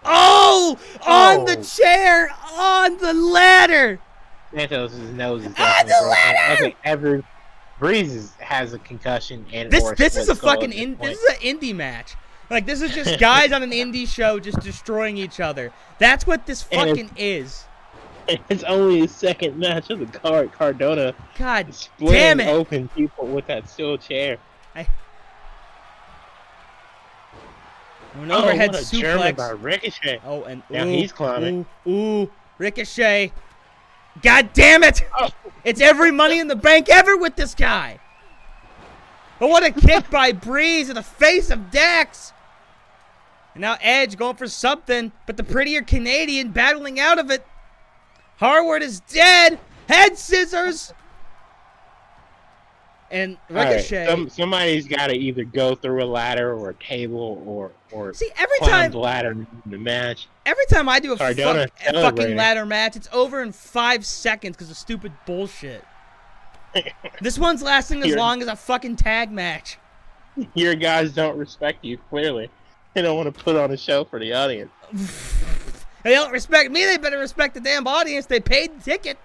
Oh! On the chair! On the ladder! Santos' nose is on the ladder! Okay, Breeze has a concussion. And this is a fucking this is an indie match. Like, this is just guys on an indie show just destroying each other. That's what this fucking is. It's only his second match of the card. Cardona. God damn it! Open people with that steel chair. An overhead what a suplex. German by Ricochet. Oh, and now he's climbing. Ooh, Ricochet. God damn it! Oh. It's every Money in the Bank ever with this guy. But what a kick by Breeze in the face of Dax. And now Edge going for something, but the prettier Canadian battling out of it. Harwood is dead. Head scissors. And Ricochet. Right. Somebody's got to either go through a ladder or a table or see, every climb time the ladder in the match. Every time I do a fucking ladder match, it's over in 5 seconds because of stupid bullshit. This one's lasting as long as a fucking tag match. Your guys don't respect you, clearly. They don't want to put on a show for the audience. They don't respect me, they better respect the damn audience. They paid the ticket.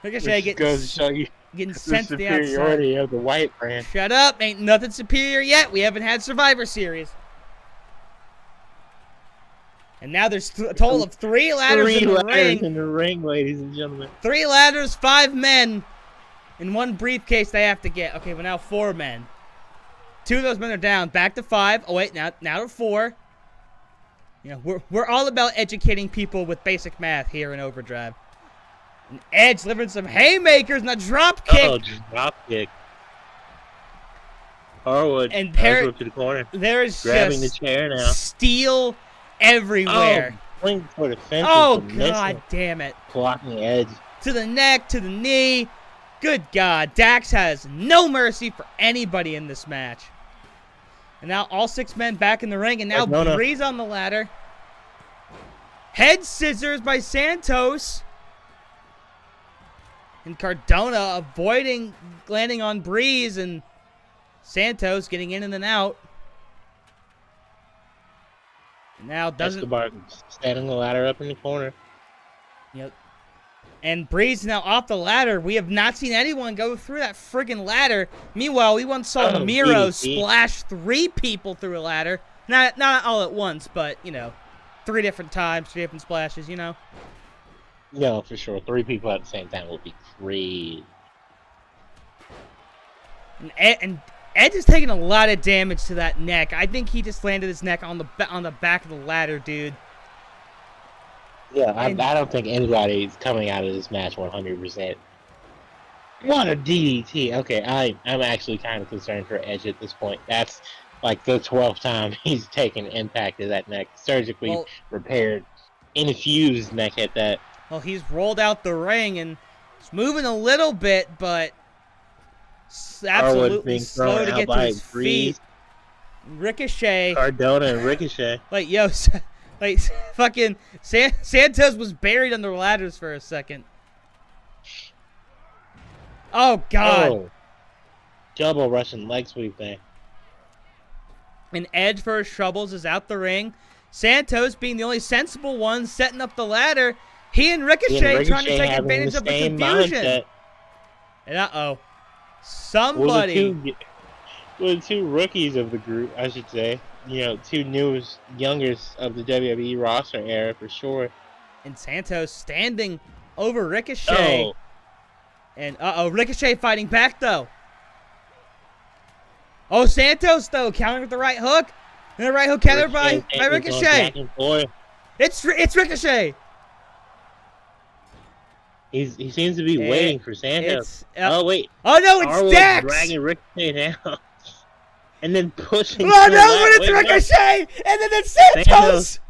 Ricochet goes to show you getting sent to the outside. Superiority of the white brand. Shut up! Ain't nothing superior yet. We haven't had Survivor Series. And now there's a total of 3 ladders in the ring. 3 ladders in the ring, ladies and gentlemen. 3 ladders, 5 men, and 1 briefcase they have to get. Okay, but now 4 men. 2 of those men are down. Back to 5. Oh wait, now to 4. You know, we're all about educating people with basic math here in Overdrive. And Edge delivering some haymakers and a drop kick. Oh, drop kick. Harwood. And to the corner. There's grabbing just the chair now. Steel everywhere. Playing for the fence. Oh god damn it! Blocking Edge. To the neck, to the knee. Good God, Dax has no mercy for anybody in this match. And now all 6 men back in the ring, and now Breeze on the ladder. Head scissors by Santos. And Cardona avoiding landing on Breeze, and Santos getting in and then out. And now doesn't... Escobar standing the ladder up in the corner. Yep. And Breeze now off the ladder. We have not seen anyone go through that friggin' ladder. Meanwhile, we once saw Miro splash 3 people through a ladder. Not all at once, but, you know, 3 different times, 3 different splashes, you know? No, for sure. 3 people at the same time would be crazy. And Edge is taking a lot of damage to that neck. I think he just landed his neck on the back of the ladder, dude. Yeah, I don't think anybody's coming out of this match 100%. What a DDT. Okay, I'm actually kind of concerned for Edge at this point. That's like the 12th time he's taken impact to that neck. Surgically repaired, infused neck at that. Well, he's rolled out the ring and it's moving a little bit, but absolutely slow to get to his feet. Ricochet. Cardona and Ricochet. Like, yo, like, fucking Santos was buried under ladders for a second. Oh, God. Oh. Double Russian leg sweep there. And Edge for his troubles is out the ring. Santos, being the only sensible one, setting up the ladder. He and Ricochet trying to take advantage of the confusion. Mindset. And uh-oh. Somebody. Well, the 2 rookies of the group, I should say. You know, 2 newest, youngest of the WWE roster era for sure. And Santos standing over Ricochet. Oh. And Ricochet fighting back though. Oh, Santos though countering with the right hook. And the right hook countered by Ricochet. It's Ricochet. He seems to be waiting for Santos. Oh wait. Oh no, it's Dax. Dragging Ricochet down. And then pushing. Oh no, but it's Ricochet! And then it's Santos!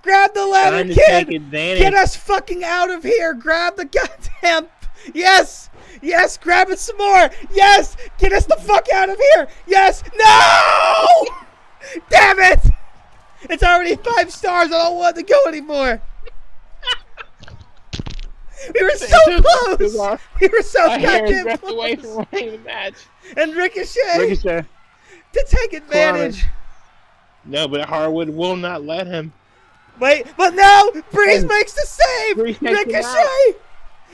Grab the ladder, kid! Get us fucking out of here! Grab the goddamn... Yes! Yes, grab it some more! Yes! Get us the fuck out of here! Yes! No! Damn it! It's already 5 stars. I don't want to go anymore. We were so close! We were so goddamn close! Away from winning the match. And Ricochet! To take advantage. No, but Harwood will not let him. Wait, but no! Breeze makes the save! Ricochet!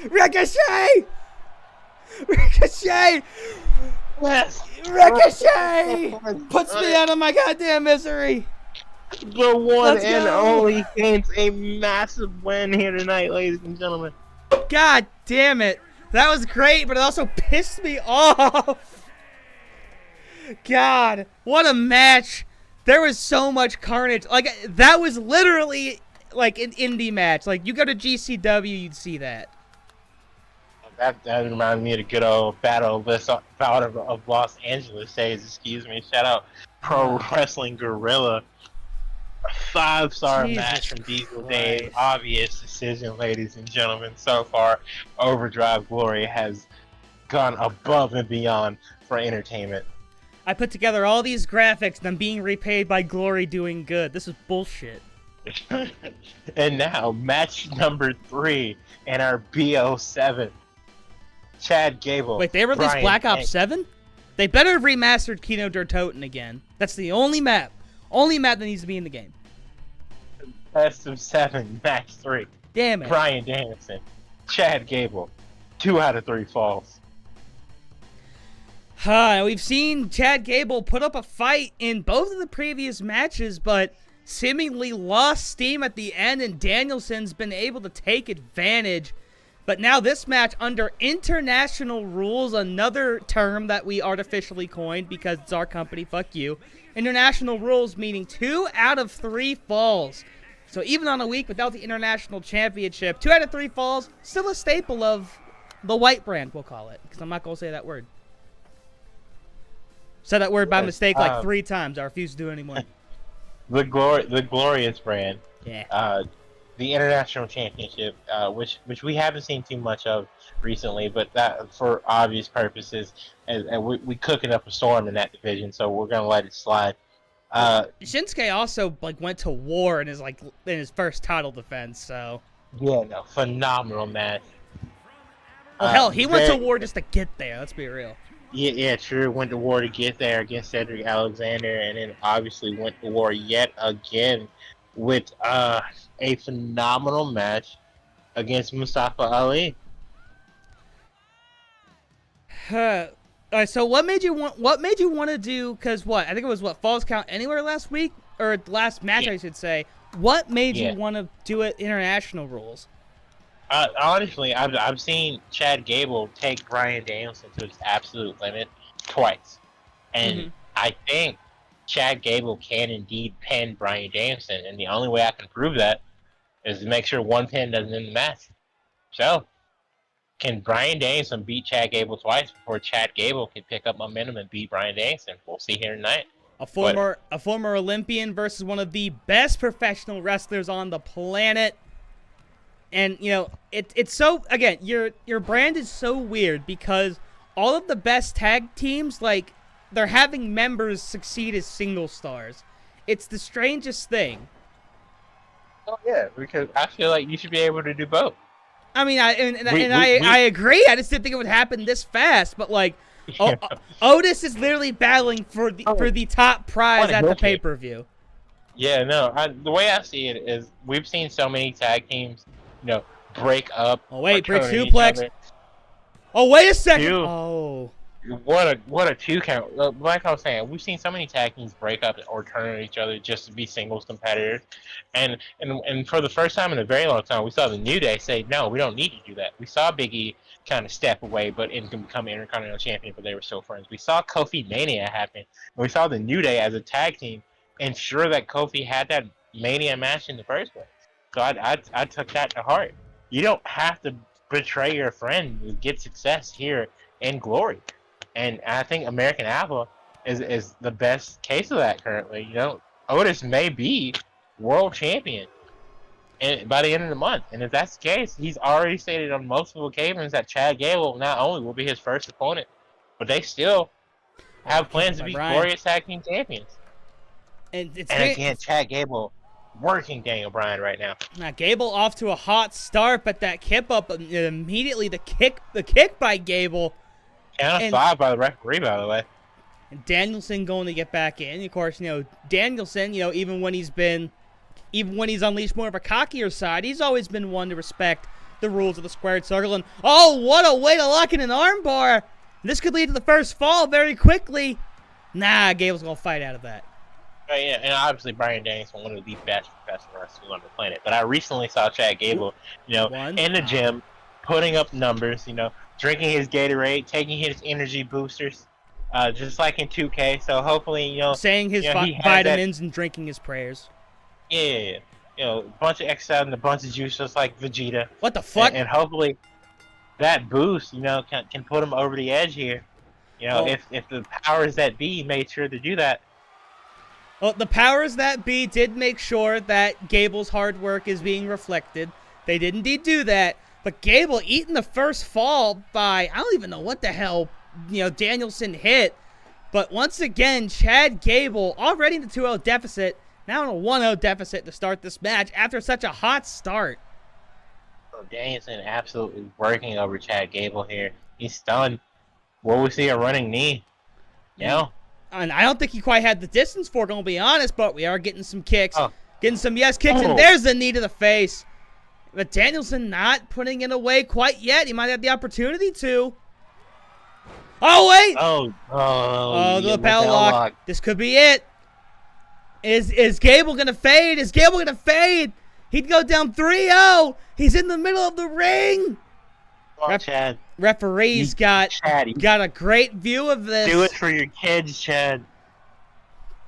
Ricochet! Ricochet! Yes! Ricochet! Puts me out of my goddamn misery! The one and only gains a massive win here tonight, ladies and gentlemen. God damn it. That was great, but it also pissed me off. God, what a match. There was so much carnage. Like, that was literally like an indie match. Like, you go to GCW, you'd see that. That reminded me of the good old battle of Los Angeles days. Excuse me. Shout out Pro Wrestling Guerrilla. A 5-star match from Diesel Dave. Obvious decision, ladies and gentlemen. So far, Overdrive Glory has gone above and beyond for entertainment. I put together all these graphics and I'm being repaid by Glory doing good. This is bullshit. And now, match number 3 in our BO7. Chad Gable. Wait, they released Black Ops 7? They better have remastered Kino der Toten again. That's the only map. Only map that needs to be in the game. Best of 7, match 3. Damn it. Bryan Danielson. Chad Gable. 2 out of 3 falls. We've seen Chad Gable put up a fight in both of the previous matches, but seemingly lost steam at the end, and Danielson's been able to take advantage. But now this match under international rules, another term that we artificially coined because it's our company, fuck you. International rules meaning 2 out of 3 falls. So even on a week without the international championship, 2 out of 3 falls, still a staple of the white brand, we'll call it, because I'm not going to say that word. Said that word by mistake like 3 times. I refuse to do it anymore. The glorious brand. Yeah. The international championship, which we haven't seen too much of recently, but that for obvious purposes, and we cooking up a storm in that division, so we're gonna let it slide. Shinsuke also went to war in his first title defense, so. Yeah, no, phenomenal match. Well, hell, he went to war just to get there. Let's be real. Yeah, true. Went to war to get there against Cedric Alexander, and then obviously went to war yet again with a phenomenal match against Mustafa Ali. All right, so what made you want to do? Because I think it was Falls Count Anywhere last week, or last match, I should say. What made you want to do it international rules? Honestly, I've seen Chad Gable take Bryan Danielson to his absolute limit twice, and I think Chad Gable can indeed pin Bryan Danielson, and the only way I can prove that is to make sure one pin doesn't end the match. So, can Bryan Danielson beat Chad Gable twice before Chad Gable can pick up momentum and beat Bryan Danielson? We'll see here tonight. A former Olympian versus one of the best professional wrestlers on the planet. And, it's so, again, your brand is so weird because all of the best tag teams, they're having members succeed as single stars. It's the strangest thing. Oh, yeah, because I feel like you should be able to do both. I mean, I agree. I just didn't think it would happen this fast, but, Otis is literally battling for the top prize at the pay-per-view. Yeah, no, the way I see it is we've seen so many tag teams, break up. Oh wait, break suplex. Oh wait a second. Oh, what a 2 count. Like I was saying, we've seen so many tag teams break up or turn on each other just to be singles competitors, and for the first time in a very long time, we saw the New Day say, no, we don't need to do that. We saw Big E kind of step away, but and become Intercontinental Champion, but they were still friends. We saw Kofi Mania happen, and we saw the New Day as a tag team ensure that Kofi had that Mania match in the first place. So I took that to heart. You don't have to betray your friend to get success here in Glory. And I think American Alpha is the best case of that currently. Otis may be world champion by the end of the month. And if that's the case, he's already stated on multiple occasions that Chad Gable not only will be his first opponent, but they still have plans to be glorious tag team champions. And again, Chad Gable working Daniel Bryan right now. Now Gable off to a hot start, but that kip up immediately, the kick by Gable. Count of 5 by the referee, by the way. And Danielson going to get back in. Of course, Danielson, even when he's unleashed more of a cockier side, he's always been one to respect the rules of the squared circle. And what a way to lock in an armbar! This could lead to the first fall very quickly. Nah, Gable's gonna fight out of that. Yeah, and obviously Bryan Danielson, one of the best professional wrestlers on the planet. But I recently saw Chad Gable, in the gym, putting up numbers, drinking his Gatorade, taking his energy boosters, just like in 2K. So hopefully, saying his vitamins and drinking his prayers. Yeah. A bunch of exercise and a bunch of juice, just like Vegeta. What the fuck? And hopefully that boost, can put him over the edge here. If the powers that be made sure to do that. Well, the powers that be did make sure that Gable's hard work is being reflected. They did indeed do that. But Gable eating the first fall by, I don't even know what the hell, Danielson hit. But once again, Chad Gable already in the 2-0 deficit, now in a 1-0 deficit to start this match after such a hot start. Danielson absolutely working over Chad Gable here. He's stunned. Will we see a running knee? And I don't think he quite had the distance for it, gonna be honest, but we are getting some kicks. Getting some kicks, and there's the knee to the face. But Danielson not putting it away quite yet. He might have the opportunity to. Oh, wait! Oh, the lapel lock. This could be it. Is Gable going to fade? Is Gable going to fade? He'd go down 3-0. He's in the middle of the ring. Chad. Referee's got a great view of this. Do it for your kids, Chad.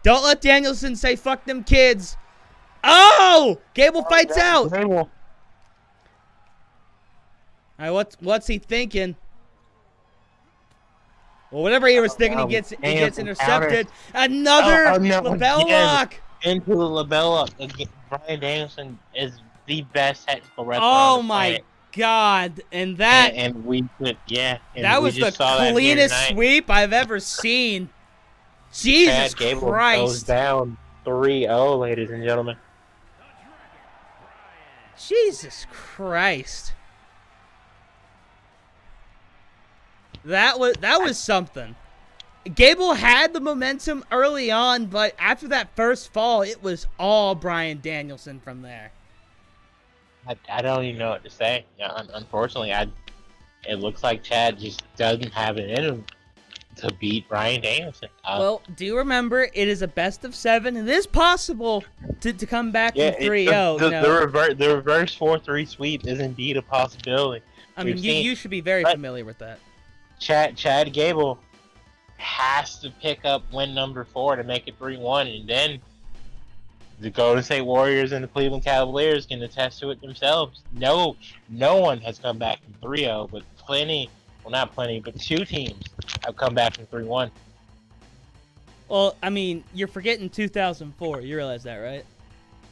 Don't let Danielson say fuck them kids. Oh! Gable fights out. Gable. All right, what's he thinking? Well, whatever he was thinking, he gets intercepted. Another label lock. Into the label lock. Bryan Danielson is the best technical wrestler. Oh my God! And that that was the cleanest sweep I've ever seen. Jesus Gable Christ! Goes down 3-0, ladies and gentlemen. Jesus Christ! That was something. Gable had the momentum early on, but after that first fall, it was all Bryan Danielson from there. I don't even know what to say. Yeah, unfortunately, it looks like Chad just doesn't have it in him to beat Bryan Danielson. Well, do you remember, it is a best of 7. It is possible to come back from 3-0. The reverse 4-3 sweep is indeed a possibility. I mean, you should be very familiar with that. Chad Gable has to pick up win number 4 to make it 3-1, and then the Golden State Warriors and the Cleveland Cavaliers can attest to it themselves. No one has come back from 3-0, but not plenty, but 2 teams have come back from 3-1. Well, I mean, you're forgetting 2004. You realize that, right?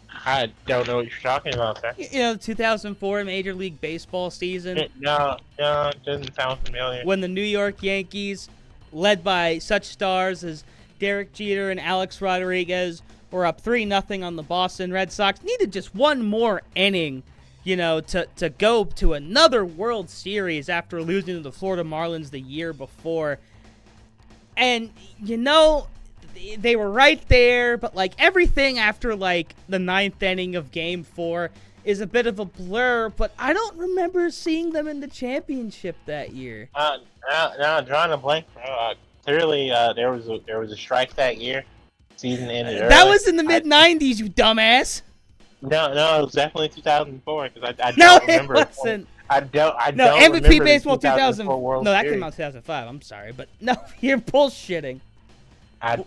I don't know what you're talking about, sir. You know, 2004 Major League Baseball season. No, it doesn't sound familiar. When the New York Yankees, led by such stars as Derek Jeter and Alex Rodriguez, were up 3-0 on the Boston Red Sox, needed just one more inning, to go to another World Series after losing to the Florida Marlins the year before. And, they were right there, but, everything after, the 9th inning of Game 4 is a bit of a blur, but I don't remember seeing them in the championship that year. No, drawing a blank, bro. Clearly, there was a strike that year. Season ended early. That was in the mid-90s, you dumbass. No, it was definitely 2004, because I don't remember. It wasn't. I don't MVP Baseball 2004 No, that came out in 2005. I'm sorry, but no, you're bullshitting. I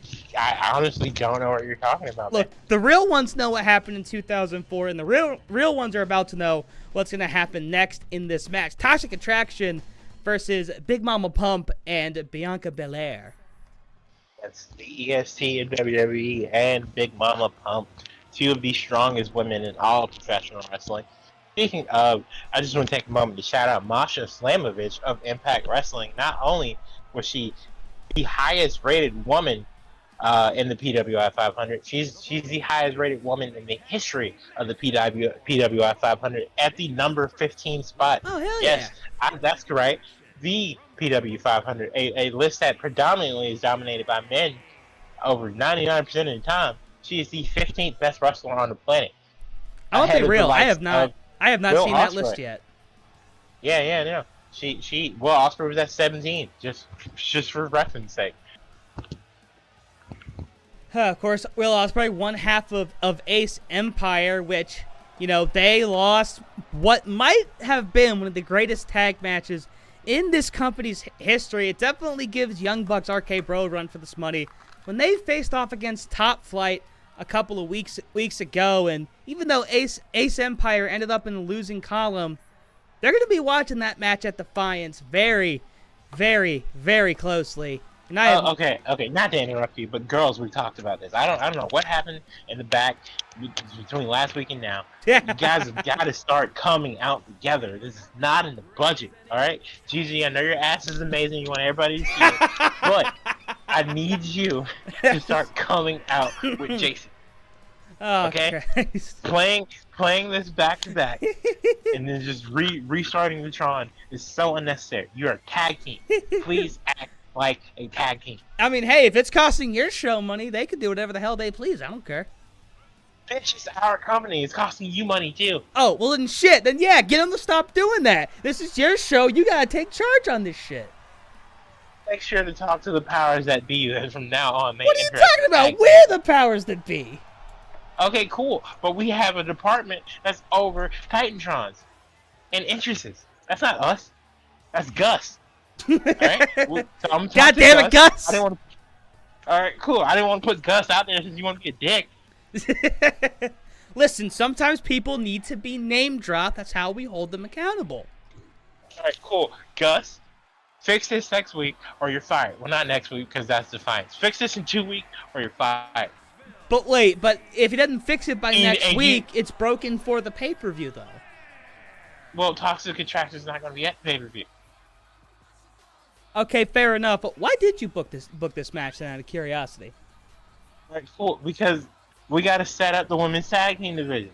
honestly don't know what you're talking about. Look, the real ones know what happened in 2004, and the real ones are about to know what's going to happen next in this match. Toxic Attraction versus Big Mama Pump and Bianca Belair. That's the EST in WWE and Big Mama Pump, 2 of the strongest women in all professional wrestling. Speaking of, I just want to take a moment to shout out Masha Slamovich of Impact Wrestling. Not only was she the highest rated woman in the PWI 500. She's the highest rated woman in the history of the PWI 500 at the number 15 spot. Oh, hell yes, that's correct. The PW 500, a list that predominantly is dominated by men over 99% of the time. She is the 15th best wrestler on the planet. I won't be real. I have not seen that list yet. Yeah. Osprey was at 17, just for reference sake. Of course, Will Ospreay, one half of Ace Empire, which, they lost what might have been one of the greatest tag matches in this company's history. It definitely gives Young Bucks RK Bro a run for this money. When they faced off against Top Flight a couple of weeks ago, and even though Ace Empire ended up in the losing column, they're going to be watching that match at Defiance very, very, very closely. And okay, not to interrupt you, but girls, we talked about this. I don't know what happened in the back between last week and now. You guys have got to start coming out together. This is not in the budget, all right? Gigi, I know your ass is amazing. You want everybody to see it, but I need you to start coming out with Jason. Oh, okay, Christ. playing this back to back, and then just restarting the Tron is so unnecessary. You're a tag team. Please act like a tag team. I mean, hey, if it's costing your show money, they can do whatever the hell they please. I don't care. Bitch, it's our company. It's costing you money too. Oh, well then shit. Then yeah, get them to stop doing that. This is your show. You gotta take charge on this shit. Make sure to talk to the powers that be. That from now on, what are you talking about? We're the powers that be. Okay, cool. But we have a department that's over Titantrons and interests. That's not us. That's Gus. Alright? So I'm God damn it, Gus! Alright, cool. I didn't want to put Gus out there since you want to get dick. Listen, sometimes people need to be name dropped. That's how we hold them accountable. Alright, cool. Gus, fix this next week or you're fired. Well, not next week because that's Defiance. Fix this in 2 weeks or you're fired. But wait, if he doesn't fix it by next week, it's broken for the pay-per-view, though. Well, Toxic Attraction's not going to be at the pay-per-view. Okay, fair enough. But why did you book this match then, out of curiosity? Alright, cool. Because we got to set up the women's tag team division.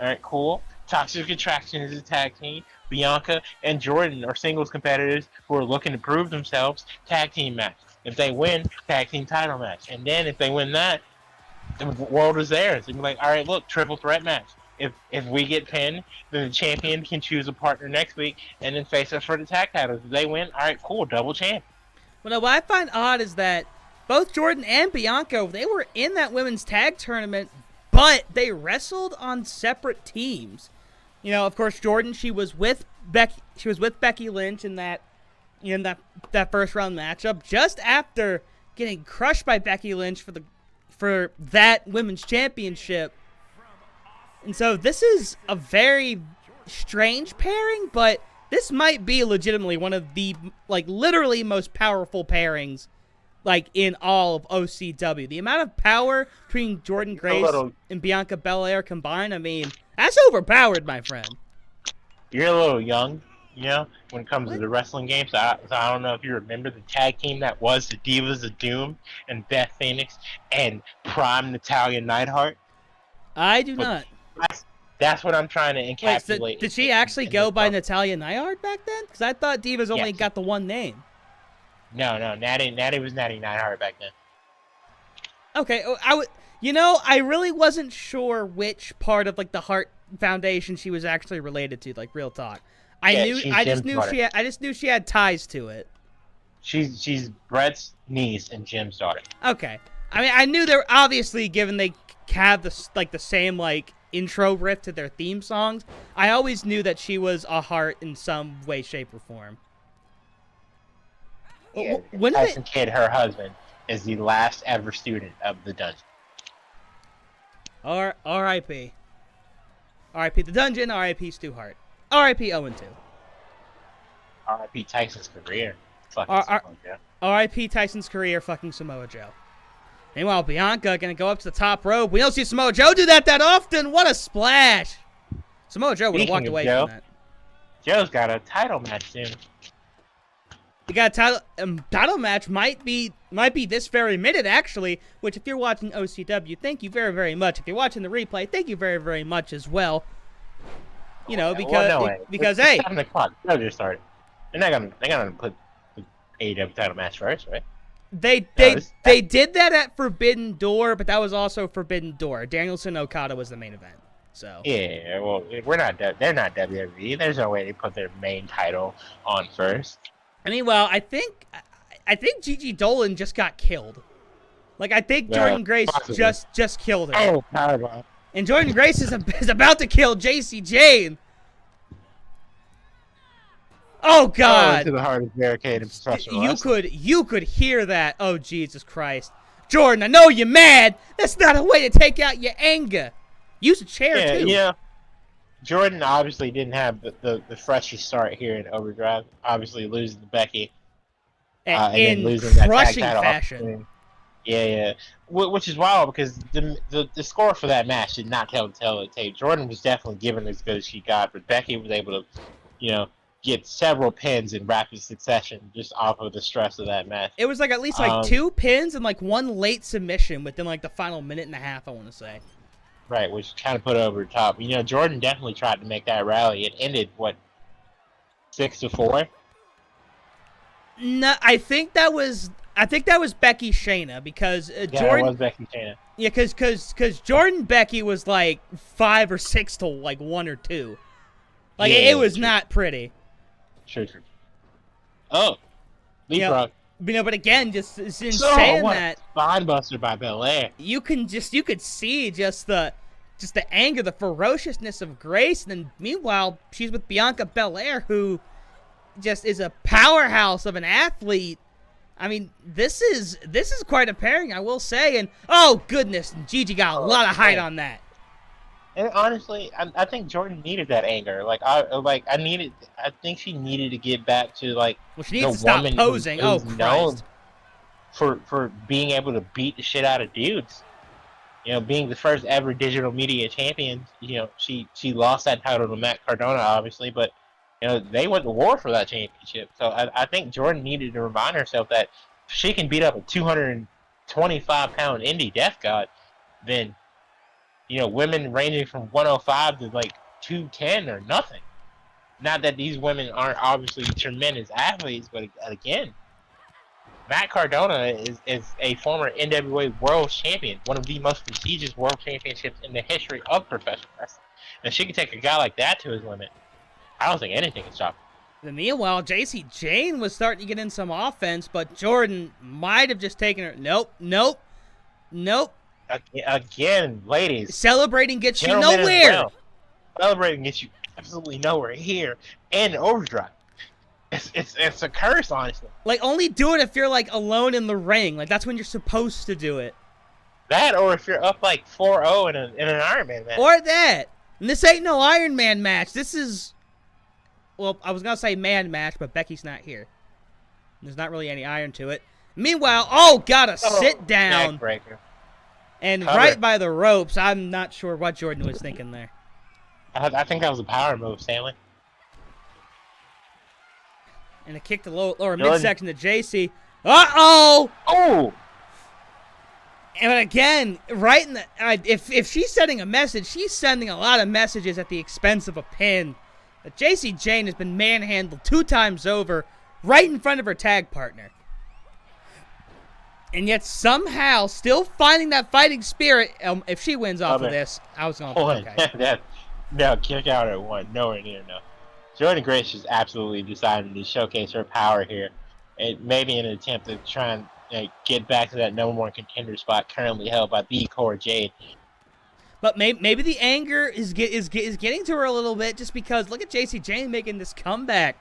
Alright, cool. Toxic Attraction is a tag team. Bianca and Jordan are singles competitors who are looking to prove themselves. Tag team match. If they win, tag team title match. And then if they win that, the world is theirs. And be like, alright, look, triple threat match. If we get pinned, then the champion can choose a partner next week and then face us for the tag titles. If they win, alright, cool, double champ. Well, now, what I find odd is that both Jordan and Bianca, they were in that women's tag tournament, but they wrestled on separate teams. You know, of course, Jordan, she was with Becky Lynch in that first round matchup, just after getting crushed by Becky Lynch for that women's championship. And so this is a very strange pairing, but this might be legitimately one of the, literally most powerful pairings, in all of OCW. The amount of power between Jordan Grace and Bianca Belair combined, I mean, that's overpowered, my friend. You're a little young, when it comes to the wrestling game, so I don't know if you remember the tag team that was the Divas of Doom and Beth Phoenix and Prime Natalia Neidhart. I do not. That's what I'm trying to encapsulate. Wait, so did she actually go by Natalia Neidhart back then? Because I thought Divas only got the one name. No, Natty was Natty Neidhart back then. Okay, I really wasn't sure which part of the Hart Foundation she was actually related to. Real talk. I just knew she had ties to it. She's Brett's niece and Jim's daughter. Okay, I mean I knew they're obviously given they have the same intro riff to their theme songs. I always knew that she was a Hart in some way, shape, or form. Yeah, Tyson Kidd, her husband, is the last ever student of the dungeon. R.I.P. R.I.P. the dungeon. R.I.P. Stu Hart. R.I.P. 0-2. R.I.P. Tyson's career. R.I.P. Tyson's career. Fucking Samoa Joe. Meanwhile, Bianca gonna go up to the top rope. We don't see Samoa Joe do that often. What a splash! Samoa Joe would have walked away from that. Joe's got a title match soon. You got a title match might be this very minute, actually, which if you're watching OCW, thank you very, very much. If you're watching the replay, thank you very, very much as well. Because hey, 7 o'clock. Joe just started. They're gonna put the AEW title match first, right? They did that at Forbidden Door, but that was also Forbidden Door. Danielson Okada was the main event. So yeah, well, they're not WWE. There's no way they put their main title on first. I mean, well, I think Gigi Dolan just got killed. I think Jordan Grace just killed her. Oh, powerbomb. And Jordan Grace is about to kill JC Jane. Oh God! Into the hardest barricade in professional wrestling. You could hear that. Oh Jesus Christ, Jordan! I know you're mad. That's not a way to take out your anger. Use a chair too. Yeah. Jordan obviously didn't have the freshest start here in Overdrive. Obviously losing to Becky. And then losing crushing that fashion. Yeah. Which is wild because the score for that match did not tell the tape. Jordan was definitely giving as good as she got, but Becky was able to, get several pins in rapid succession just off of the stress of that match. It was at least 2 pins and one late submission within the final minute and a half, I want to say. Right, which kind of put it over the top. Jordan definitely tried to make that rally. It ended 6-4. No, I think that was Becky Shayna because Jordan. It was Becky Shayna. Yeah, because Jordan Becky was 5 or 6 to 1 or 2. It was not pretty. True. Oh, leapfrog. but again, just in saying that, spine buster by Belair. You could see just the anger, the ferociousness of Grace, and then meanwhile she's with Bianca Belair, who just is a powerhouse of an athlete. I mean, this is quite a pairing, I will say. And oh goodness, Gigi got a lot of height on that. And honestly, I think Jordan needed that anger. I think she needed to get back to she needs to stop posing. Who's known for being able to beat the shit out of dudes. Being the first ever digital media champion. She lost that title to Matt Cardona, obviously, but they went to war for that championship. So I think Jordan needed to remind herself that if she can beat up a 225-pound indie death god, then women ranging from 105 to 210 or nothing. Not that these women aren't obviously tremendous athletes, but again, Matt Cardona is a former NWA World Champion, one of the most prestigious World Championships in the history of professional wrestling. And she can take a guy like that to his limit. I don't think anything can stop her. Meanwhile, JC Jane was starting to get in some offense, but Jordan might have just taken her. Nope. Again, ladies. Celebrating gets you nowhere. Well. Celebrating gets you absolutely nowhere here and Overdrive. It's a curse, honestly. Only do it if you're alone in the ring. That's when you're supposed to do it. That, or if you're up 4-0 in an Iron Man match. Or that. And this ain't no Iron Man match. This is, well, I was gonna say man match, but Becky's not here. There's not really any iron to it. Meanwhile, gotta sit down. Neckbreaker. And right by the ropes. I'm not sure what Jordan was thinking there. I think that was a power move, Stanley. And a kick to lower midsection to JC. Uh-oh! Oh! And again, right in the... if she's sending a message, she's sending a lot of messages at the expense of a pin. But JC Jane has been manhandled 2 times over right in front of her tag partner. And yet somehow still finding that fighting spirit. If she wins off of this, I was going to... Okay. No, kick out at 1. Nowhere near enough. Jordan Grace just absolutely decided to showcase her power here. It may be an attempt to try and get back to that #1 contender spot currently held by the Core Jade. But maybe the anger is getting to her a little bit, just because look at JC Jane making this comeback.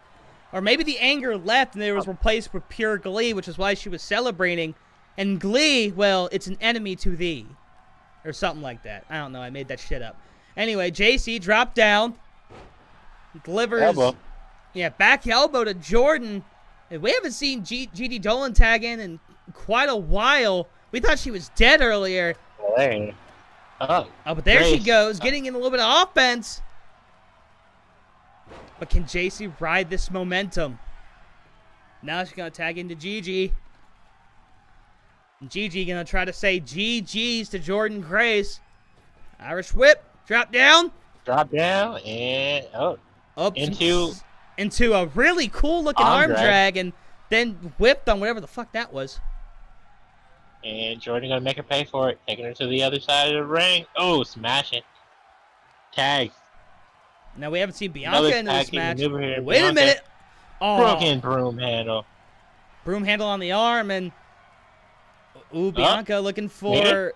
Or maybe the anger left and it was replaced with pure glee, which is why she was celebrating. And glee, well, it's an enemy to thee. Or something like that. I don't know, I made that shit up. Anyway, JC dropped down. Delivers elbow. Yeah, back elbow to Jordan. And we haven't seen GD Dolan tag in quite a while. We thought she was dead earlier. But there she goes, getting in a little bit of offense. But can JC ride this momentum? Now she's going to tag into Gigi. And Gigi going to try to say GG's to Jordan Grace. Irish whip. Drop down. And up into a really cool looking arm drag, and then whipped on whatever the fuck that was. And Jordan gonna make her pay for it, taking her to the other side of the ring. Oh, smashing. Tag. Now we haven't seen Bianca in this match. Wait a minute. Broken broom handle. Broom handle on the arm, and Bianca looking for.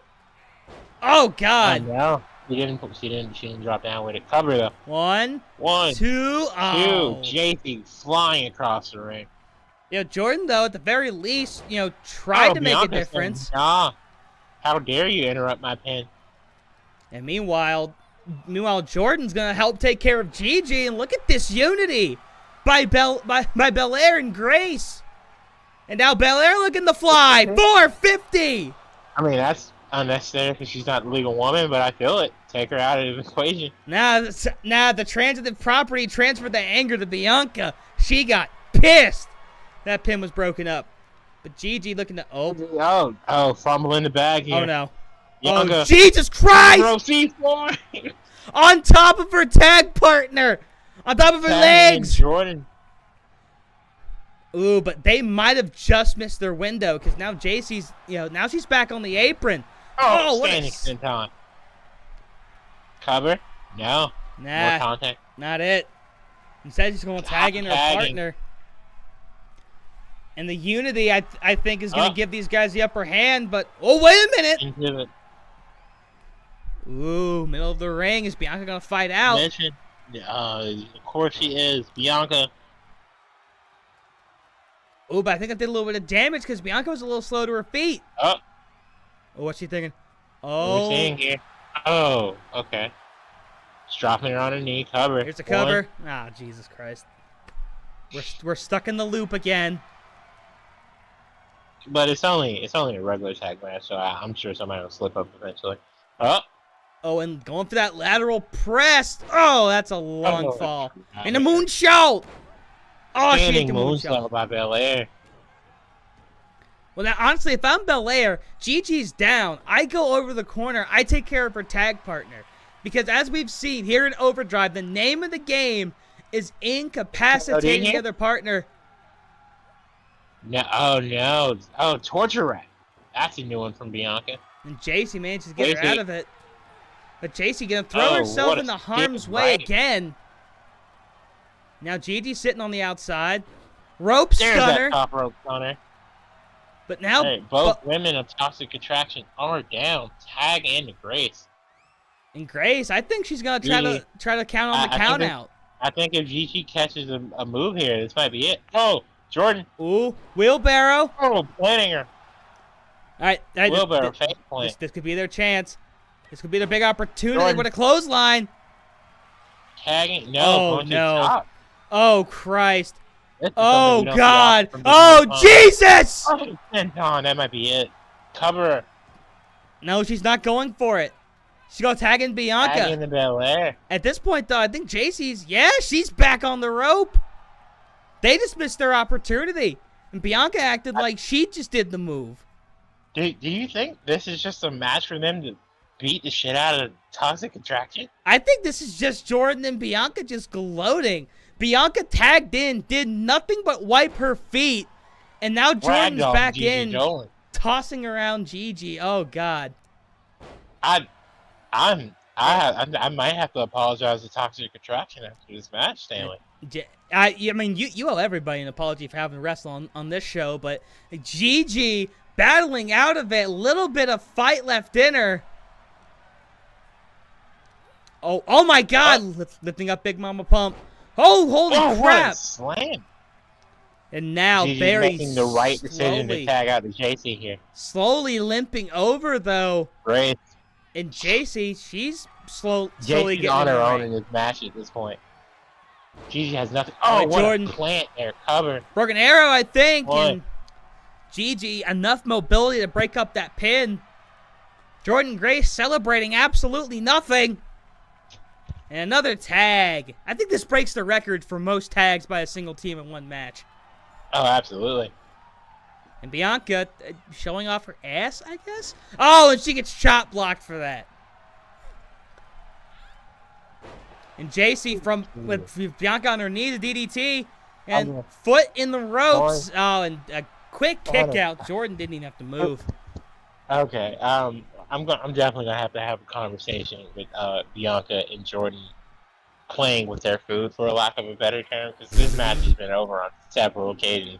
Oh God. No. She didn't drop down with it. Cover though. One, 2, JC flying across the ring. Jordan though, at the very least, tried to make a difference. Nah. How dare you interrupt my pin? And meanwhile, Jordan's gonna help take care of Gigi, and look at this unity by Belair and Grace. And now Belair looking to fly 450. I mean, that's unnecessary because she's not a legal woman, but I feel it. Take her out of the equation. Now the transitive property transferred the anger to Bianca. She got pissed. That pin was broken up. But Gigi looking to fumble in the bag here. Oh no. Bianca. Oh Jesus Christ! On top of her tag partner. On top of her legs. Jordan. Ooh, but they might have just missed their window because now JC's, now she's back on the apron. Standing senton. Cover? No. Nah. More contact. Not it. Instead, she's going to tag in her partner. And the unity, I think, is going to give these guys the upper hand. But, oh, wait a minute. Ooh, middle of the ring. Is Bianca going to fight out? Of course she is. Bianca. Ooh, but I think I did a little bit of damage because Bianca was a little slow to her feet. Oh, what's she thinking? Oh. What are we seeing here? Oh, okay. Just dropping her on her knee. Cover. Here's the cover. Ah, Jesus Christ. We're stuck in the loop again. But it's only a regular tag match, so I'm sure somebody will slip up eventually. Oh, and going for that lateral press. Oh, that's a long fall. And a moonsault. Oh, she ate the moonsault by Belair. Well, now, honestly, if I'm Belair, Gigi's down. I go over the corner. I take care of her tag partner. Because as we've seen here in Overdrive, the name of the game is incapacitating the other partner. No, oh, no. Oh, torture rack. That's a new one from Bianca. And JC manages to get her out of it. But JC going to throw herself in the harm's way again. Now Gigi's sitting on the outside. Rope stunner. There's that top rope stunner. But now both women of Toxic Attraction are down. Tag and Grace. And Grace, I think she's gonna try to count on the count out. I think if Gigi catches a move here, this might be it. Oh, Jordan. Ooh, wheelbarrow. Oh, planting her. All right, wheelbarrow face plant. This could be their chance. This could be their big opportunity with a clothesline. Tagging. No. Oh no. Top. Oh Christ. Oh God! Oh Jesus! Oh, that might be it. Cover her. No, she's not going for it. She's going to tag in Bianca. Tagging the Belair. At this point, though, I think JC's, she's back on the rope. They just missed their opportunity. And Bianca acted like she just did the move. Do you think this is just a match for them to beat the shit out of Toxic Attraction? I think this is just Jordan and Bianca just gloating. Bianca tagged in, did nothing but wipe her feet, and now Jordan's back in, tossing around Gigi. Oh God. I might have to apologize to Toxic Attraction after this match, Stanley. I mean, you owe everybody an apology for having to wrestle on this show, but Gigi battling out of it, little bit of fight left in her. Oh my God! Lifting up Big Mama Pump. Oh, holy crap! What a slam! And now Gigi's very making the right decision to tag out to JC here. Slowly limping over though. Great. And JC, she's slowly JC's getting on her own in this match at this point. Gigi has nothing. Oh, what Jordan. A plant there, cover. Broken arrow, I think. And Gigi, enough mobility to break up that pin. Jordan Grace celebrating absolutely nothing. And another tag. I think this breaks the record for most tags by a single team in one match. Oh, absolutely. And Bianca showing off her ass, I guess? Oh, and she gets chop blocked for that. And JC with Bianca on her knee, the DDT, and foot in the ropes. Oh, and a quick kick out. Jordan didn't even have to move. Okay. I'm definitely gonna have a conversation with Bianca and Jordan playing with their food, for a lack of a better term, because this match has been over on several occasions,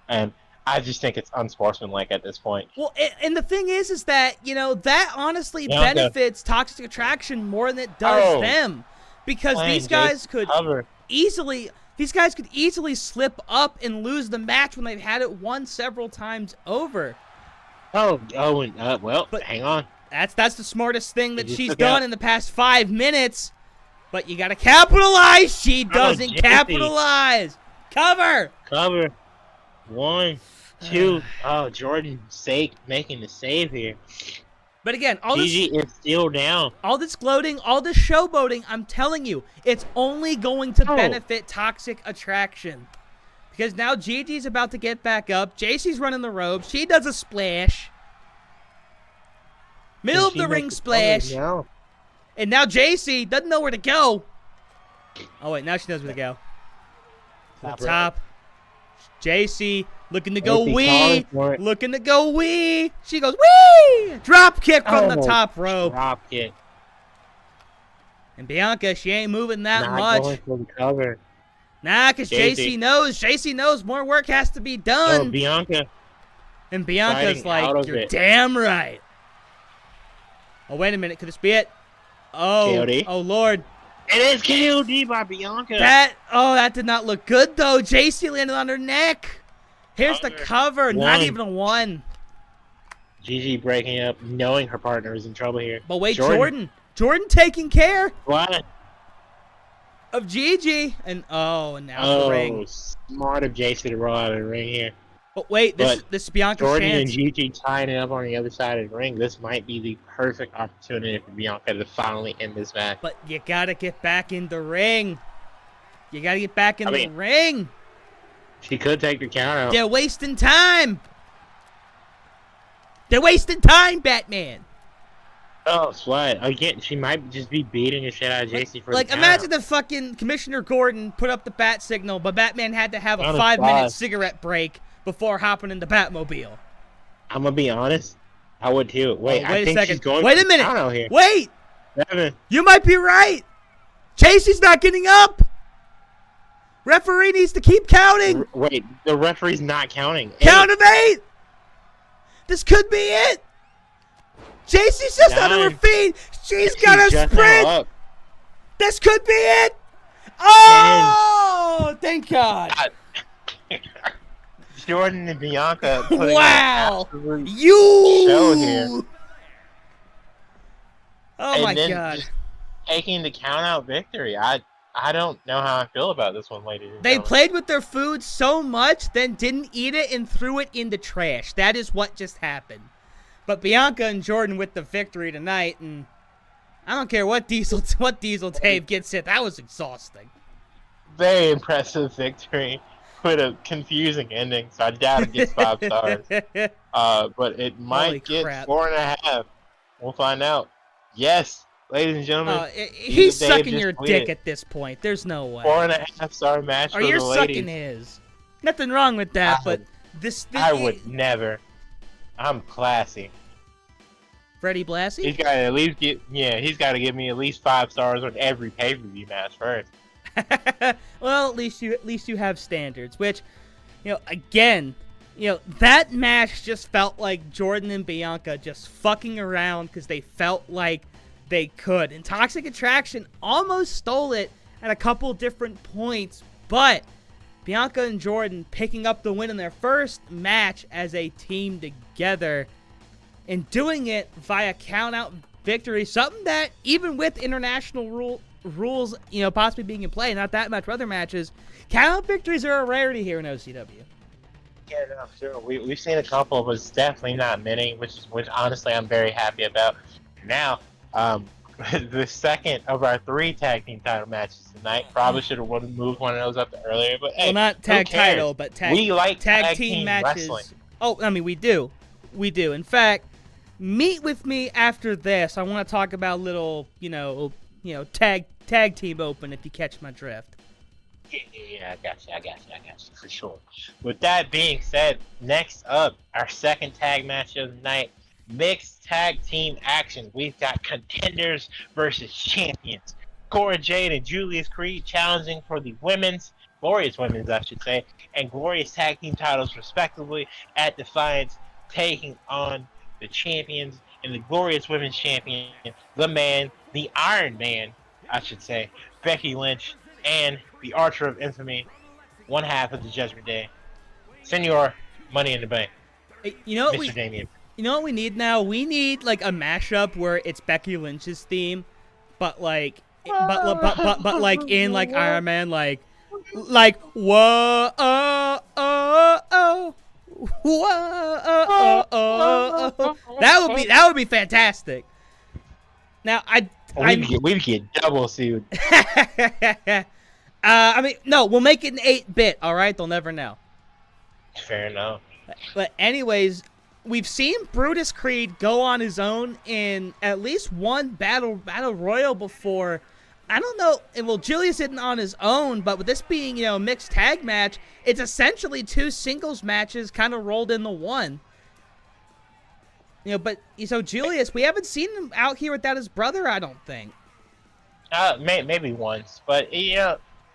and I just think it's unsportsmanlike at this point. Well, and the thing is that that honestly benefits Toxic Attraction more than it does them, because these guys could easily slip up and lose the match when they've had it won several times over. Well, hang on. That's the smartest thing that she's done in the past 5 minutes. But you gotta capitalize. She doesn't capitalize. Cover. 1, 2. Oh, Jordan making the save here. But again, Gigi is still down. All this gloating, all this showboating, I'm telling you, it's only going to benefit Toxic Attraction. Because now Gigi's about to get back up. JC's running the ropes. She does a splash. Middle of the ring splash. And now JC doesn't know where to go. Oh, wait. Now she knows where to go. To the top. JC looking to go wee. Looking to go wee. She goes wee. Drop kick from the top rope. Drop kick. And Bianca, she ain't moving that much. Going for the cover. Nah, because JC knows. JC knows more work has to be done. Oh, Bianca. And Bianca's like, you're damn right. Oh, wait a minute. Could this be it? Oh, KOD? Oh, Lord. It is KOD by Bianca. That did not look good, though. JC landed on her neck. Here's the cover. Not even a 1. Gigi breaking up, knowing her partner is in trouble here. But wait, Jordan taking care. What? Of Gigi. And now the ring. Smart of JC to roll out of the ring here. But wait, this is Bianca's Jordan chance. And Gigi tying it up on the other side of the ring. This might be the perfect opportunity for Bianca to finally end this match. But you gotta get back in the ring. You gotta get back in the ring. She could take the count out. They're wasting time. They're wasting time, Batman. Oh, sweat. Again, she might just be beating the shit out of JC for the count. Imagine the fucking Commissioner Gordon put up the bat signal, but Batman had to have a 5-minute cigarette break before hopping in the Batmobile. I'm gonna be honest. I would too. Wait a second. She's going wait a minute. Out here. Wait. 7. You might be right. JC's not getting up. Referee needs to keep counting. Wait, the referee's not counting. Count of 8. This could be it. JC's just 9. under her feet. She's got a sprint. This could be it. Oh, 10. Thank God. Jordan and Bianca. Wow. Show here. Oh my God. Just taking the count out victory. I don't know how I feel about this one, ladies and gentlemen. They played with their food so much, then didn't eat it and threw it in the trash. That is what just happened. But Bianca and Jordan with the victory tonight, and I don't care what Diesel Dave gets it. That was exhausting. Very impressive victory with a confusing ending, so I doubt it gets 5 stars. But it might get 4.5. We'll find out. Yes. Ladies and gentlemen, he's sucking your dick at this point. There's no way. 4.5 star match for the ladies. Or you're sucking his. Nothing wrong with that, but this I would never. I'm classy. Freddie Blassie? He's got to at least he's got to give me at least 5 stars on every pay-per-view match first. Well, at least you have standards, which, again, that match just felt like Jordan and Bianca just fucking around because they felt like they could. And Toxic Attraction almost stole it at a couple different points, but Bianca and Jordan picking up the win in their first match as a team together and doing it via count-out victory, something that even with international rules, possibly being in play, not that much for other matches, count-out victories are a rarity here in OCW. Yeah, no, sure. We've seen a couple, but it's definitely not many, which honestly I'm very happy about. Now, the second of our 3 tag team title matches tonight. Probably should have moved one of those up earlier, but hey, well, not tag title, but we like tag team matches. Wrestling. Oh, I mean, we do. In fact, meet with me after this. I want to talk about little, tag team open. If you catch my drift. Yeah, I got you for sure. With that being said, next up, our second tag match of the night. Mixed tag team action. We've got contenders versus champions. Cora Jade and Julius Creed challenging for the glorious women's, I should say, and glorious tag team titles respectively at Defiance, taking on the champions and the glorious women's champion, the man, the Iron Man, I should say, Becky Lynch, and the Archer of Infamy, one half of the Judgment Day, Senor Money in the Bank. Hey, Mr. Damien. You know what we need now? We need like a mashup where it's Becky Lynch's theme, but like in like Iron Man, like whoa whoa. That would be fantastic. Now we'd get double sued. I mean, no, we'll make it an 8-bit. All right, they'll never know. Fair enough. But anyways. We've seen Brutus Creed go on his own in at least one battle royal before. I don't know. Well, Julius isn't on his own, but with this being, a mixed tag match, it's essentially 2 singles matches kind of rolled into one. But Julius, we haven't seen him out here without his brother, I don't think. Maybe once, but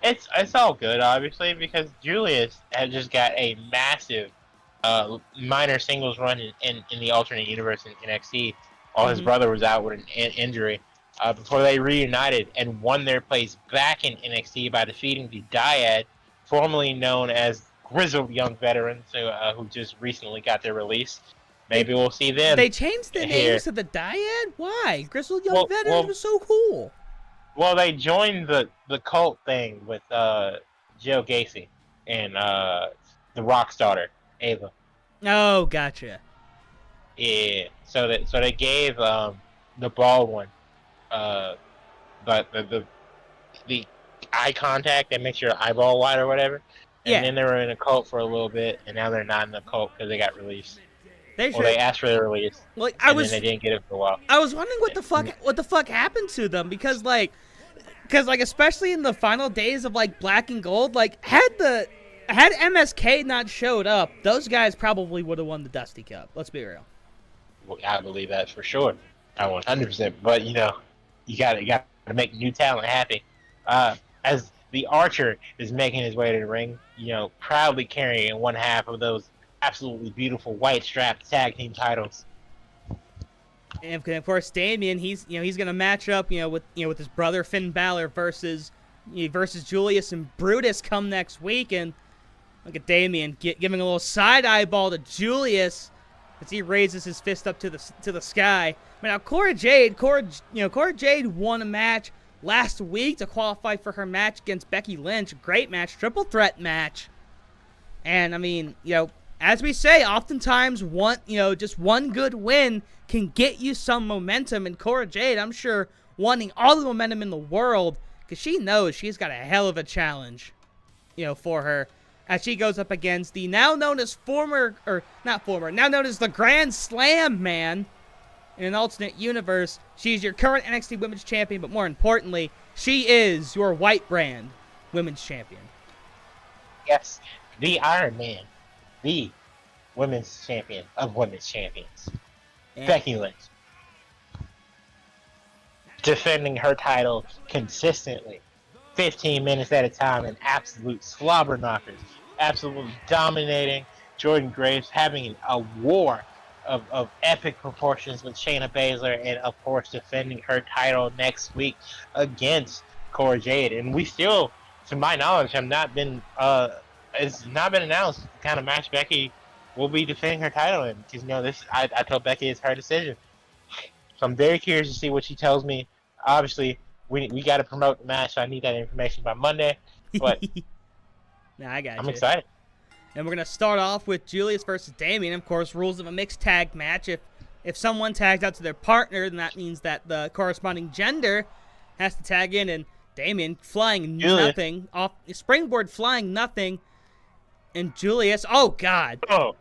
It's all good, obviously, because Julius had just got a massive minor singles run in the alternate universe in NXT while his brother was out with an injury before they reunited and won their place back in NXT by defeating the Dyad, formerly known as Grizzled Young Veterans, who just recently got their release. Maybe we'll see them. They changed the names to the Dyad? Why? Grizzled Young Veterans was so cool. Well, they joined the cult thing with Joe Gacy and the Rock's daughter, Ava. Oh, gotcha. Yeah. So they gave the bald one but the eye contact that makes your eyeball wide or whatever. And then they were in a cult for a little bit, and now they're not in the cult because they got released. They asked for their release. Like then they didn't get it for a while. I was wondering what the fuck happened to them because especially in the final days of like Black and Gold, like had MSK not showed up, those guys probably would have won the Dusty Cup. Let's be real. Well, I believe that for sure. I 100%. But you got to make new talent happy. As the Archer is making his way to the ring, proudly carrying one half of those absolutely beautiful white strapped tag team titles. And of course, Damian, he's gonna match up, with his brother Finn Balor versus Julius and Brutus come next week, and look at Damian giving a little side eyeball to Julius as he raises his fist up to the sky. Now Cora Jade won a match last week to qualify for her match against Becky Lynch. Great match, triple threat match, and I mean, as we say, oftentimes just one good win can get you some momentum. And Cora Jade, I'm sure, wanting all the momentum in the world because she knows she's got a hell of a challenge, for her as she goes up against the now known as the Grand Slam man in an alternate universe. She's your current NXT Women's Champion, but more importantly, she is your white brand Women's Champion. Yes, the Iron Man. The women's champion of women's champions. Yeah. Becky Lynch. Defending her title consistently. 15 minutes at a time in absolute slobber knockers. Absolutely dominating. Jordynne Grace having a war of epic proportions with Shayna Baszler, and of course defending her title next week against Cora Jade. And we still, to my knowledge, have not been it's not been announced the kind of match Becky will be defending her title in. Because I told Becky it's her decision. So I'm very curious to see what she tells me. Obviously, we got to promote the match, so I need that information by Monday. But I'm excited. And we're gonna start off with Julius versus Damian. Of course, rules of a mixed tag match. If someone tags out to their partner, then that means that the corresponding gender has to tag in. And Damian flying nothing off springboard, flying nothing. And Julius, oh god! Oh,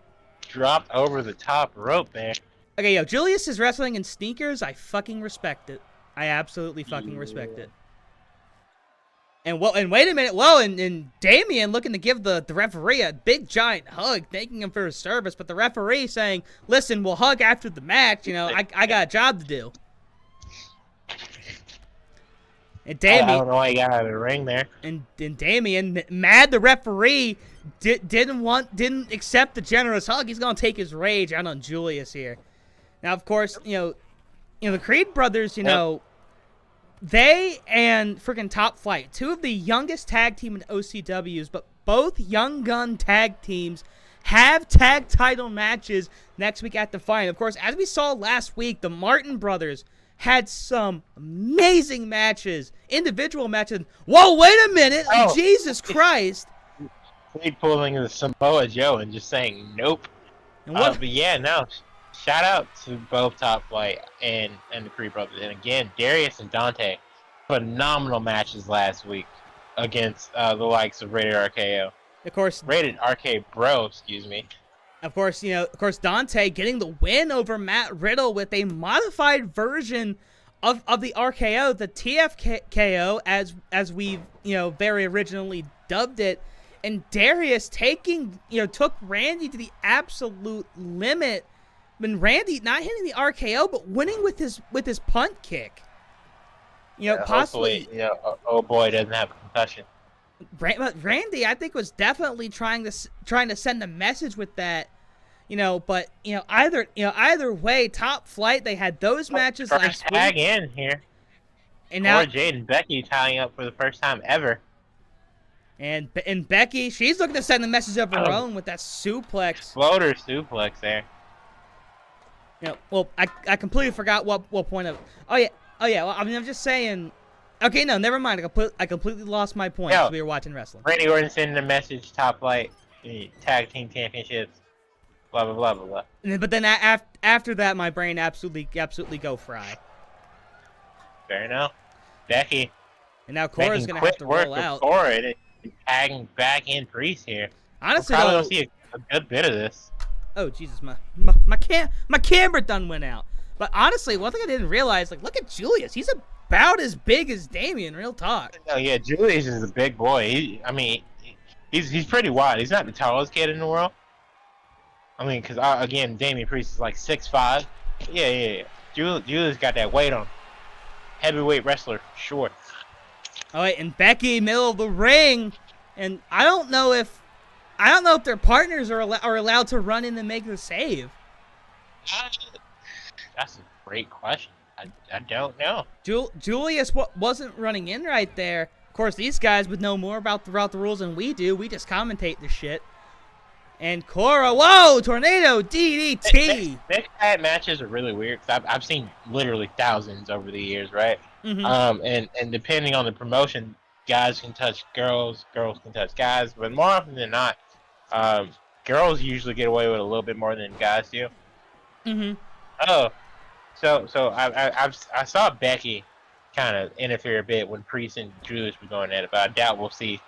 dropped over the top rope there. Okay, Julius is wrestling in sneakers. I fucking respect it. I absolutely fucking respect it. And wait a minute. Whoa, and Damian looking to give the referee a big giant hug, thanking him for his service. But the referee saying, "Listen, we'll hug after the match. I got a job to do." And Damian, I don't know why he got out of the ring there. And Damian, mad the referee didn't accept the generous hug. He's gonna take his rage out on Julius here. Now, of course, the Creed brothers, they and freaking Top Flight, two of the youngest tag team in OCWs, but both Young Gun tag teams have tag title matches next week at Defiant. Of course, as we saw last week, the Martin brothers had some amazing matches, individual matches. Whoa, wait a minute! Oh. Jesus Christ! Creed pulling the Samoa Joe and just saying nope. And what? But yeah, no. Shout out to both Top Flight and the Creed brothers. And again, Darius and Dante, phenomenal matches last week against the likes of Rated RKO. Of course, Rated RK Bro, excuse me. Of course, Dante getting the win over Matt Riddle with a modified version of the RKO, the TFKO, as we very originally dubbed it. And Darius took Randy to the absolute limit. When Randy not hitting the RKO, but winning with his punt kick. Possibly. Hopefully, oh boy doesn't have a concussion. Randy, I think, was definitely trying to send a message with that, But either way, Top Flight, they had those matches first tag in here, and now Jade and Becky tying up for the first time ever. And Becky, she's looking to send a message of her own with that suplex. Floater suplex there. Well, I completely forgot what point of. Oh yeah. Well, I mean, I'm just saying. Okay, no, never mind. I completely lost my point as we were watching wrestling. Randy Orton sending a message, Top Flight, tag team championships, blah blah blah blah blah. But then after that, my brain absolutely go fry. Fair enough. Becky. And now Cora's gonna have to roll out. Cora and tagging back in Priest here. Honestly, we'll probably see a good bit of this. Oh Jesus, my camera done went out. But honestly, one thing I didn't realize, look at Julius. He's about as big as Damien. Real talk. Oh yeah, Julius is a big boy. He's pretty wide. He's not the tallest kid in the world. I mean, because again, Damien Priest is like 6'5". Yeah. Julius got that weight on. Heavyweight wrestler, sure. Oh wait, and Becky, middle of the ring, and I don't know if their partners are allowed to run in and make the save. That's a great question. I don't know. Julius wasn't running in right there. Of course, these guys would know more about the rules than we do. We just commentate the shit. And Cora, whoa, tornado DDT. Mixed tag matches are really weird. I've seen literally thousands over the years, right? Mm-hmm. And depending on the promotion, guys can touch girls, girls can touch guys, but more often than not, girls usually get away with a little bit more than guys do. Mm-hmm. Oh, so I saw Becky kind of interfere a bit when Priest and Julius were going at it, but I doubt we'll see.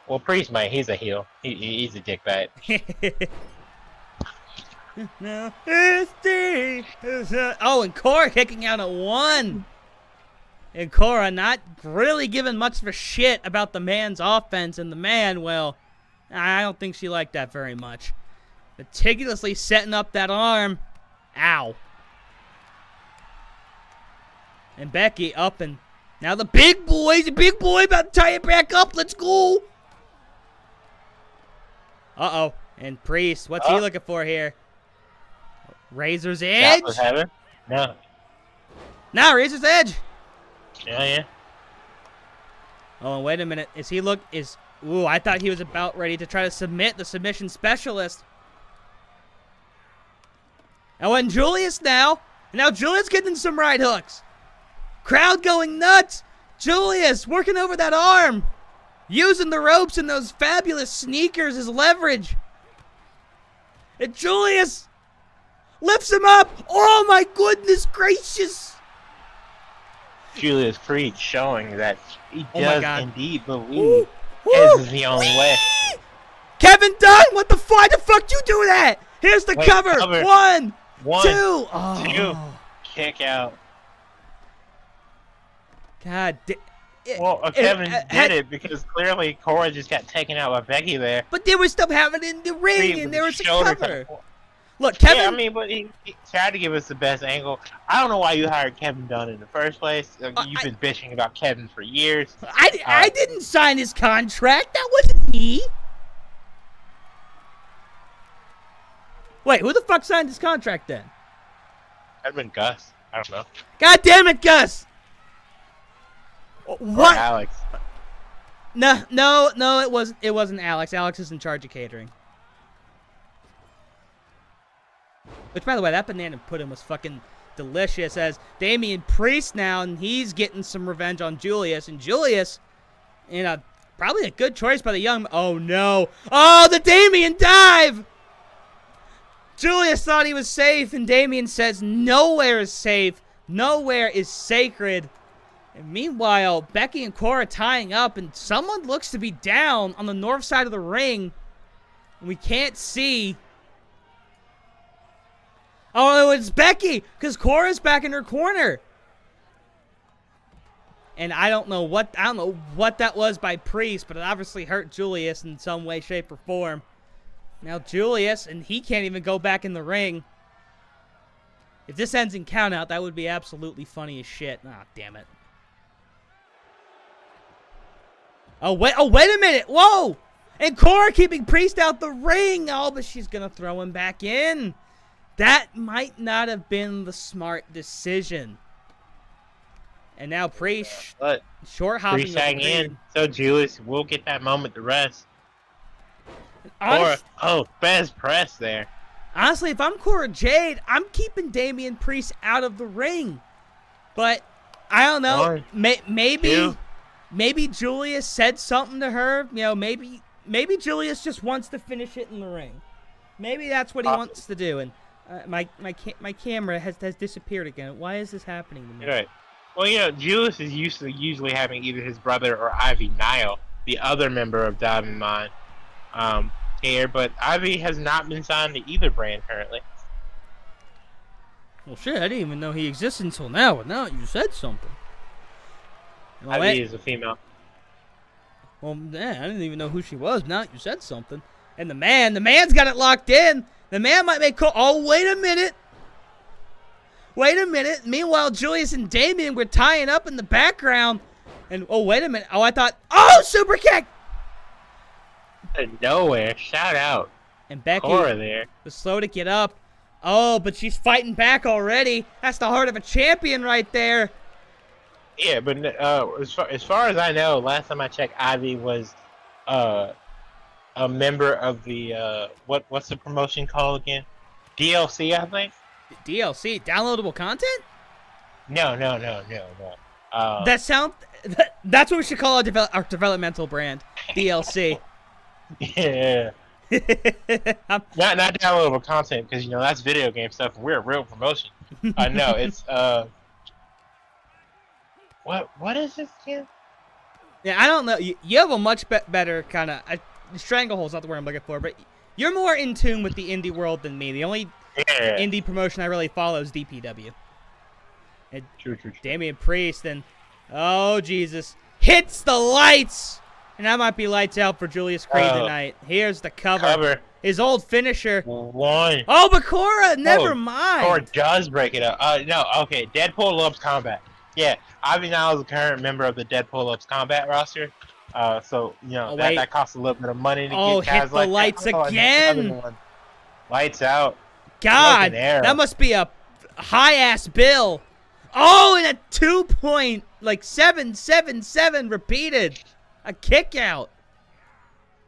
Well, Priest might. He's a heel. He's a dickbag. No, oh, and Cora kicking out at 1. And Cora not really giving much of a shit about the man's offense, and the man, well, I don't think she liked that very much. Meticulously setting up that arm. Ow. And Becky up, and now the big boy about to tie it back up. Let's go. Uh-oh. And Priest, what's he looking for here? Razor's Edge? No. No, Razor's Edge. Yeah. Oh, and wait a minute. Ooh, I thought he was about ready to try to submit the submission specialist. Oh, and Julius now. Now Julius getting some right hooks. Crowd going nuts. Julius working over that arm. Using the ropes and those fabulous sneakers as leverage. And Julius lifts him up. Oh my goodness gracious. Julius Priest showing that he does indeed believe his is the only way. Kevin Dunn, what the fuck? The fuck you do that? Here's the cover. 1, 2. Two. Kick out. God damn. Well, Kevin did it because clearly Cora just got taken out by Becky there. But they were still having it in the ring, and there was a cover. Look, Kevin. Yeah, I mean, but he tried to give us the best angle. I don't know why you hired Kevin Dunn in the first place. You've been bitching about Kevin for years. I didn't sign his contract. That wasn't me. Wait, who the fuck signed his contract then? That'd been Gus. I don't know. God damn it, Gus! What? Or Alex. No, it wasn't Alex. Alex is in charge of catering. Which, by the way, that banana pudding was fucking delicious. As Damien Priest now, and he's getting some revenge on Julius. And Julius, probably a good choice by the young. Oh no! Oh, the Damien dive! Julius thought he was safe, and Damien says nowhere is safe. Nowhere is sacred. And meanwhile, Becky and Cora tying up, and someone looks to be down on the north side of the ring. And we can't see. Oh, it's Becky, because Cora's back in her corner. And I don't know what that was by Priest, but it obviously hurt Julius in some way, shape, or form. Now Julius, and he can't even go back in the ring. If this ends in countout, that would be absolutely funny as shit. Ah, damn it. Oh, wait a minute. Whoa. And Cora keeping Priest out the ring. Oh, but she's going to throw him back in. That might not have been the smart decision. And now Priest short hopping. Priest tagging in, so Julius will get that moment to rest. Best press there. Honestly, if I'm Cora Jade, I'm keeping Damian Priest out of the ring. But I don't know. Maybe Julius said something to her. You know, maybe Julius just wants to finish it in the ring. Maybe that's what he wants to do. And my camera has disappeared again. Why is this happening to me? Right. Well, you know, Julius is usually having either his brother or Ivy Nile, the other member of Diamond Mine, here, but Ivy has not been signed to either brand currently. Well, shit, I didn't even know he existed until now, but now you said something. Well, Ivy is a female. Well, yeah, I didn't even know who she was. Now you said something. And the man's got it locked in. The man might make call. Oh, wait a minute. Meanwhile, Julius and Damian were tying up in the background. And, oh, wait a minute. Oh, I thought, oh, super kick. Out of nowhere. Shout out. And Becky Cora there. was slow to get up. Oh, but she's fighting back already. That's the heart of a champion right there. Yeah, but as far as I know, last time I checked, Ivy was a member of the what's the promotion called again? DLC, I think. DLC, downloadable content? No. That's what we should call our developmental brand, DLC. Yeah. Not downloadable content, because you know that's video game stuff, and we're a real promotion. No, it's what is this again? Yeah, I don't know. You have a much better kind of stranglehold's not the word I'm looking for, but you're more in tune with the indie world than me. The only indie promotion I really follow is DPW. And True. Damian Priest and oh Jesus hits the lights. And that might be lights out for Julius Creed tonight. Here's the cover. His old finisher. One. Oh, but Cora, never mind. Cora does break it up. No, okay. Deadpool loves combat. Yeah, Ivy now is a current member of the Deadpool loves combat roster. So, you know, that costs a little bit of money to get guys hit the lights again. Lights out. God, that must be a high-ass bill. Oh, and a 2.777 repeated. A kick out.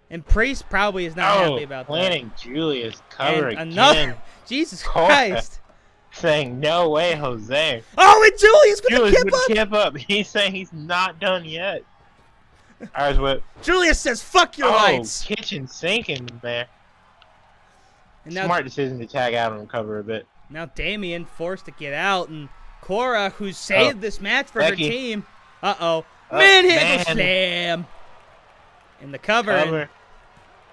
And Priest probably is not happy about that. Planning Julius cover and again. Jesus Christ. Saying, no way, Jose. Oh, and Julius with the kip up. He's saying he's not done yet. Ours whip. Julius says, fuck your lights. Kitchen sinking, man. And now, smart decision to tag out on cover a bit. Now Damian forced to get out, and Cora, who saved this match for her team. Uh-oh. Manhandle slam. In the cover. And,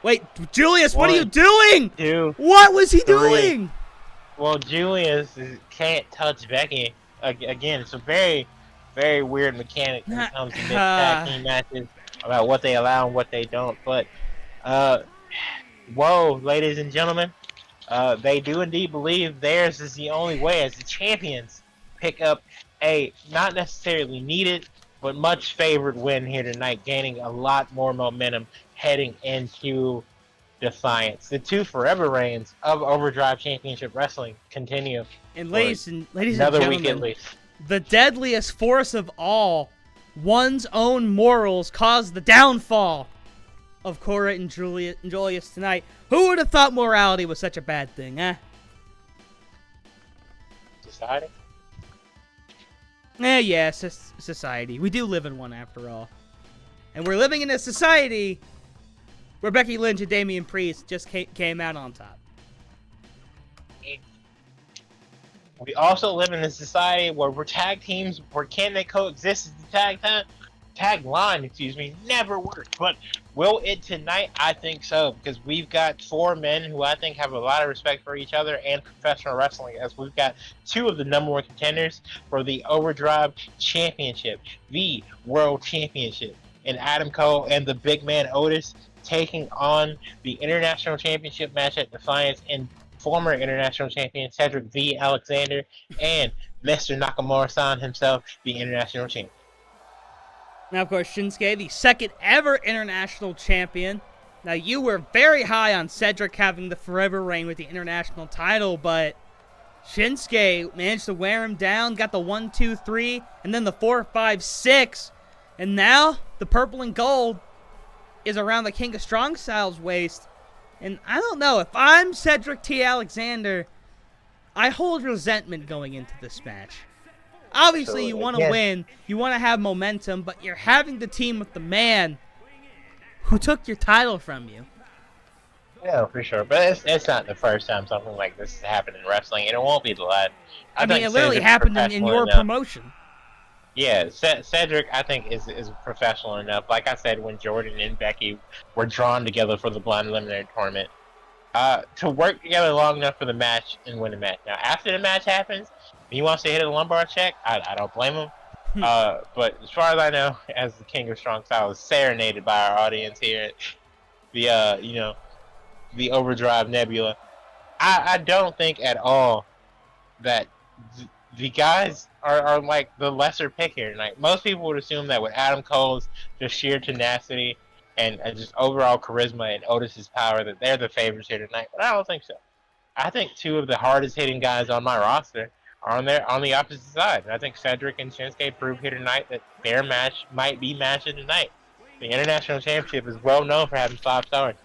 wait, Julius, what are you doing? What was he doing? Well, Julius can't touch Becky. Again, it's a very, very weird mechanic when it comes to mixed tag team matches about what they allow and what they don't. But, whoa, ladies and gentlemen, they do indeed believe theirs is the only way as the champions pick up a not necessarily needed but much favored win here tonight, gaining a lot more momentum heading into Defiance. The two forever reigns of Overdrive Championship Wrestling continue. And ladies and gentlemen, another week at least. The deadliest force of all, one's own morals, caused the downfall of Cora and Julius tonight. Who would have thought morality was such a bad thing, eh? Society? Yeah, society. We do live in one after all. And we're living in a society where Becky Lynch and Damian Priest just came out on top. We also live in a society where tag teams, where can they coexist as the tag line, never worked. But will it tonight? I think so, because we've got four men who I think have a lot of respect for each other and professional wrestling, as we've got two of the #1 contenders for the Overdrive Championship, the World Championship, and Adam Cole and the big man Otis taking on the International Championship match at Defiance and former International Champion Cedric V. Alexander and Mr. Nakamura-san himself, the International Champion. Now, of course, Shinsuke, the second ever international champion. Now, you were very high on Cedric having the forever reign with the international title, but Shinsuke managed to wear him down, got the 1, 2, 3, and then the 4, 5, 6. And now, the purple and gold is around the King of Strong Style's waist. And I don't know, if I'm Cedric T. Alexander, I hold resentment going into this match. Obviously, you want to win, you want to have momentum, but you're having to team with the man who took your title from you. Yeah, for sure. But it's not the first time something like this has happened in wrestling, and it won't be the last. I mean, it literally happened in your promotion. Yeah, Cedric, I think, is professional enough. Like I said, when Jordan and Becky were drawn together for the Blind Eliminator tournament, to work together long enough for the match and win the match. Now, after the match happens, he wants to hit a lumbar check. I don't blame him. But as far as I know, as the King of Strong Style is serenaded by our audience here at the the Overdrive Nebula, I don't think at all that the guys are like the lesser pick here tonight. Most people would assume that with Adam Cole's just sheer tenacity and just overall charisma and Otis's power that they're the favorites here tonight, but I don't think so. I think two of the hardest hitting guys on my roster are on the opposite side. And I think Cedric and Shinsuke proved here tonight that their match might be match of the night. The International Championship is well known for having 5 stars.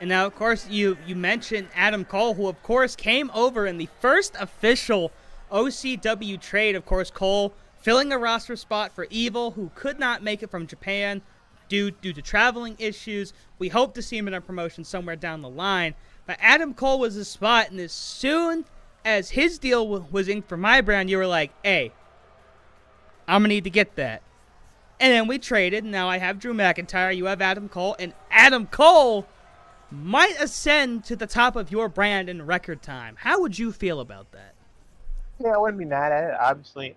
And now, of course, you mentioned Adam Cole, who, of course, came over in the first official OCW trade. Of course, Cole filling a roster spot for Evil, who could not make it from Japan due to traveling issues. We hope to see him in a promotion somewhere down the line. But Adam Cole was the spot, and as soon as his deal was inked for my brand, you were like, hey, I'm going to need to get that. And then we traded. Now I have Drew McIntyre, you have Adam Cole, and Adam Cole might ascend to the top of your brand in record time. How would you feel about that? Yeah, I wouldn't be mad at it, obviously.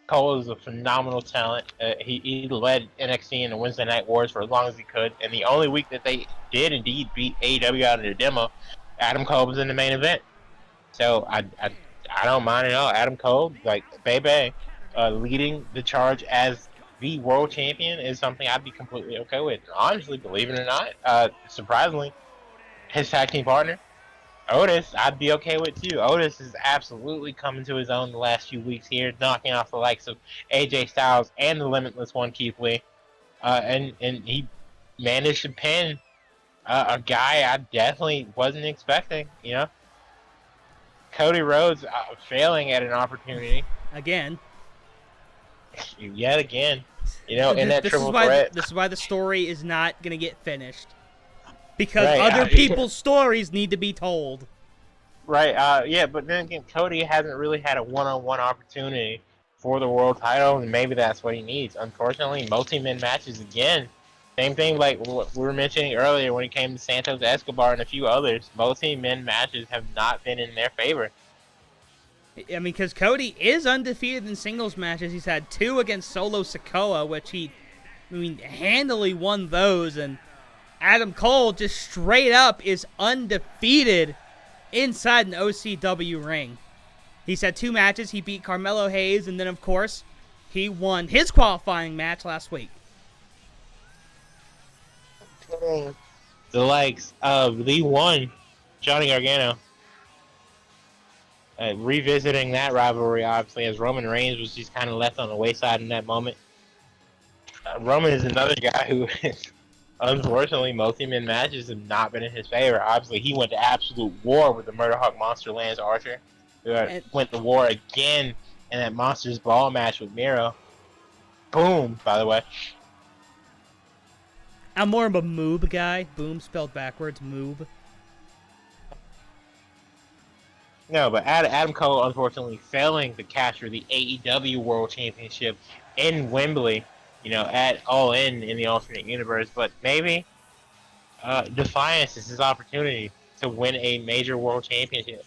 Cole is a phenomenal talent. He led NXT in the Wednesday Night Wars for as long as he could, and the only week that they did indeed beat AEW out of their demo, Adam Cole was in the main event. So I don't mind at all. Adam Cole, like Bebe, leading the charge as the world champion is something I'd be completely okay with. Honestly, believe it or not, surprisingly, his tag team partner, Otis, I'd be okay with too. Otis is absolutely coming to his own the last few weeks here, knocking off the likes of AJ Styles and the Limitless One, Keith Lee. And he managed to pin a guy I definitely wasn't expecting, you know? Cody Rhodes failing at an opportunity. Again. Yet again. You know, in that triple threat. This is why the story is not going to get finished. Because other people's stories need to be told. Right, yeah, but then again, Cody hasn't really had a one-on-one opportunity for the world title, and maybe that's what he needs. Unfortunately, multi-men matches again. Same thing like what we were mentioning earlier when it came to Santos Escobar and a few others. Multi-men matches have not been in their favor. I mean, because Cody is undefeated in singles matches. He's had 2 against Solo Sikoa, which he, handily won those. And Adam Cole just straight up is undefeated inside an OCW ring. He's had 2 matches. He beat Carmelo Hayes, and then, of course, he won his qualifying match last week. The likes of the one, Johnny Gargano. Revisiting that rivalry, obviously, as Roman Reigns was just kind of left on the wayside in that moment. Roman is another guy who, unfortunately, multi-man matches have not been in his favor. Obviously, he went to absolute war with the Murderhawk Monster Lance Archer, who went to war again in that Monsters Ball match with Miro. Boom, by the way. I'm more of a moob guy. Boom spelled backwards, moob. No, but Adam Cole, unfortunately, failing to capture the AEW World Championship in Wembley, at All In the alternate universe. But maybe Defiance is his opportunity to win a major world championship.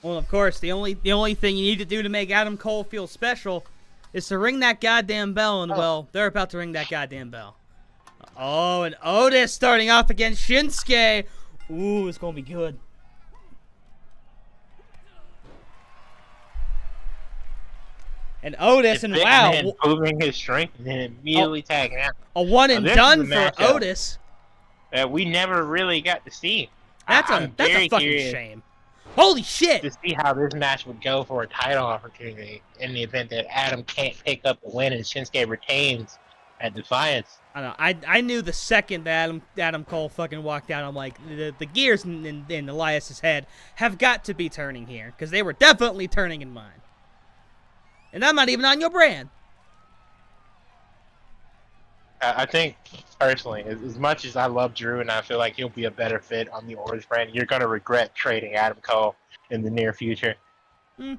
Well, of course, the only thing you need to do to make Adam Cole feel special is to ring that goddamn bell, and, well, they're about to ring that goddamn bell. Oh, and Otis starting off against Shinsuke. Ooh, it's going to be good. And Otis, the and big wow, man proving his strength and then immediately tagging out. A one and done for Otis. That we never really got to see. That's a fucking shame. Holy shit! To see how this match would go for a title opportunity in the event that Adam can't pick up the win and Shinsuke retains at Defiance. I don't know. I knew the second that Adam Cole fucking walked out, I'm like, the gears in Elias's head have got to be turning here, because they were definitely turning in mine. And I'm not even on your brand. I think, personally, as much as I love Drew and I feel like he'll be a better fit on the Orange brand, you're going to regret trading Adam Cole in the near future. I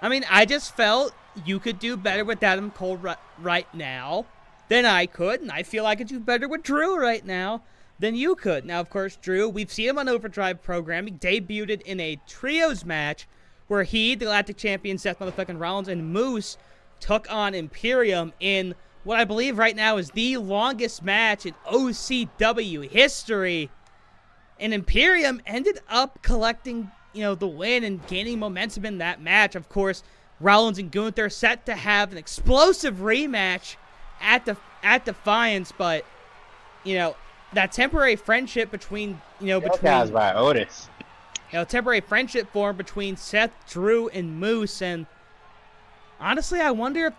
mean, I just felt you could do better with Adam Cole right now than I could, and I feel I could do better with Drew right now than you could. Now, of course, Drew, we've seen him on Overdrive programming, debuted in a trios match where he, the Galactic Champion Seth motherfucking Rollins, and Moose took on Imperium in what I believe right now is the longest match in OCW history. And Imperium ended up collecting, the win and gaining momentum in that match. Of course, Rollins and Gunther set to have an explosive rematch at Defiance, but, that temporary friendship between, guys by Otis. Temporary friendship formed between Seth, Drew, and Moose, and honestly, I wonder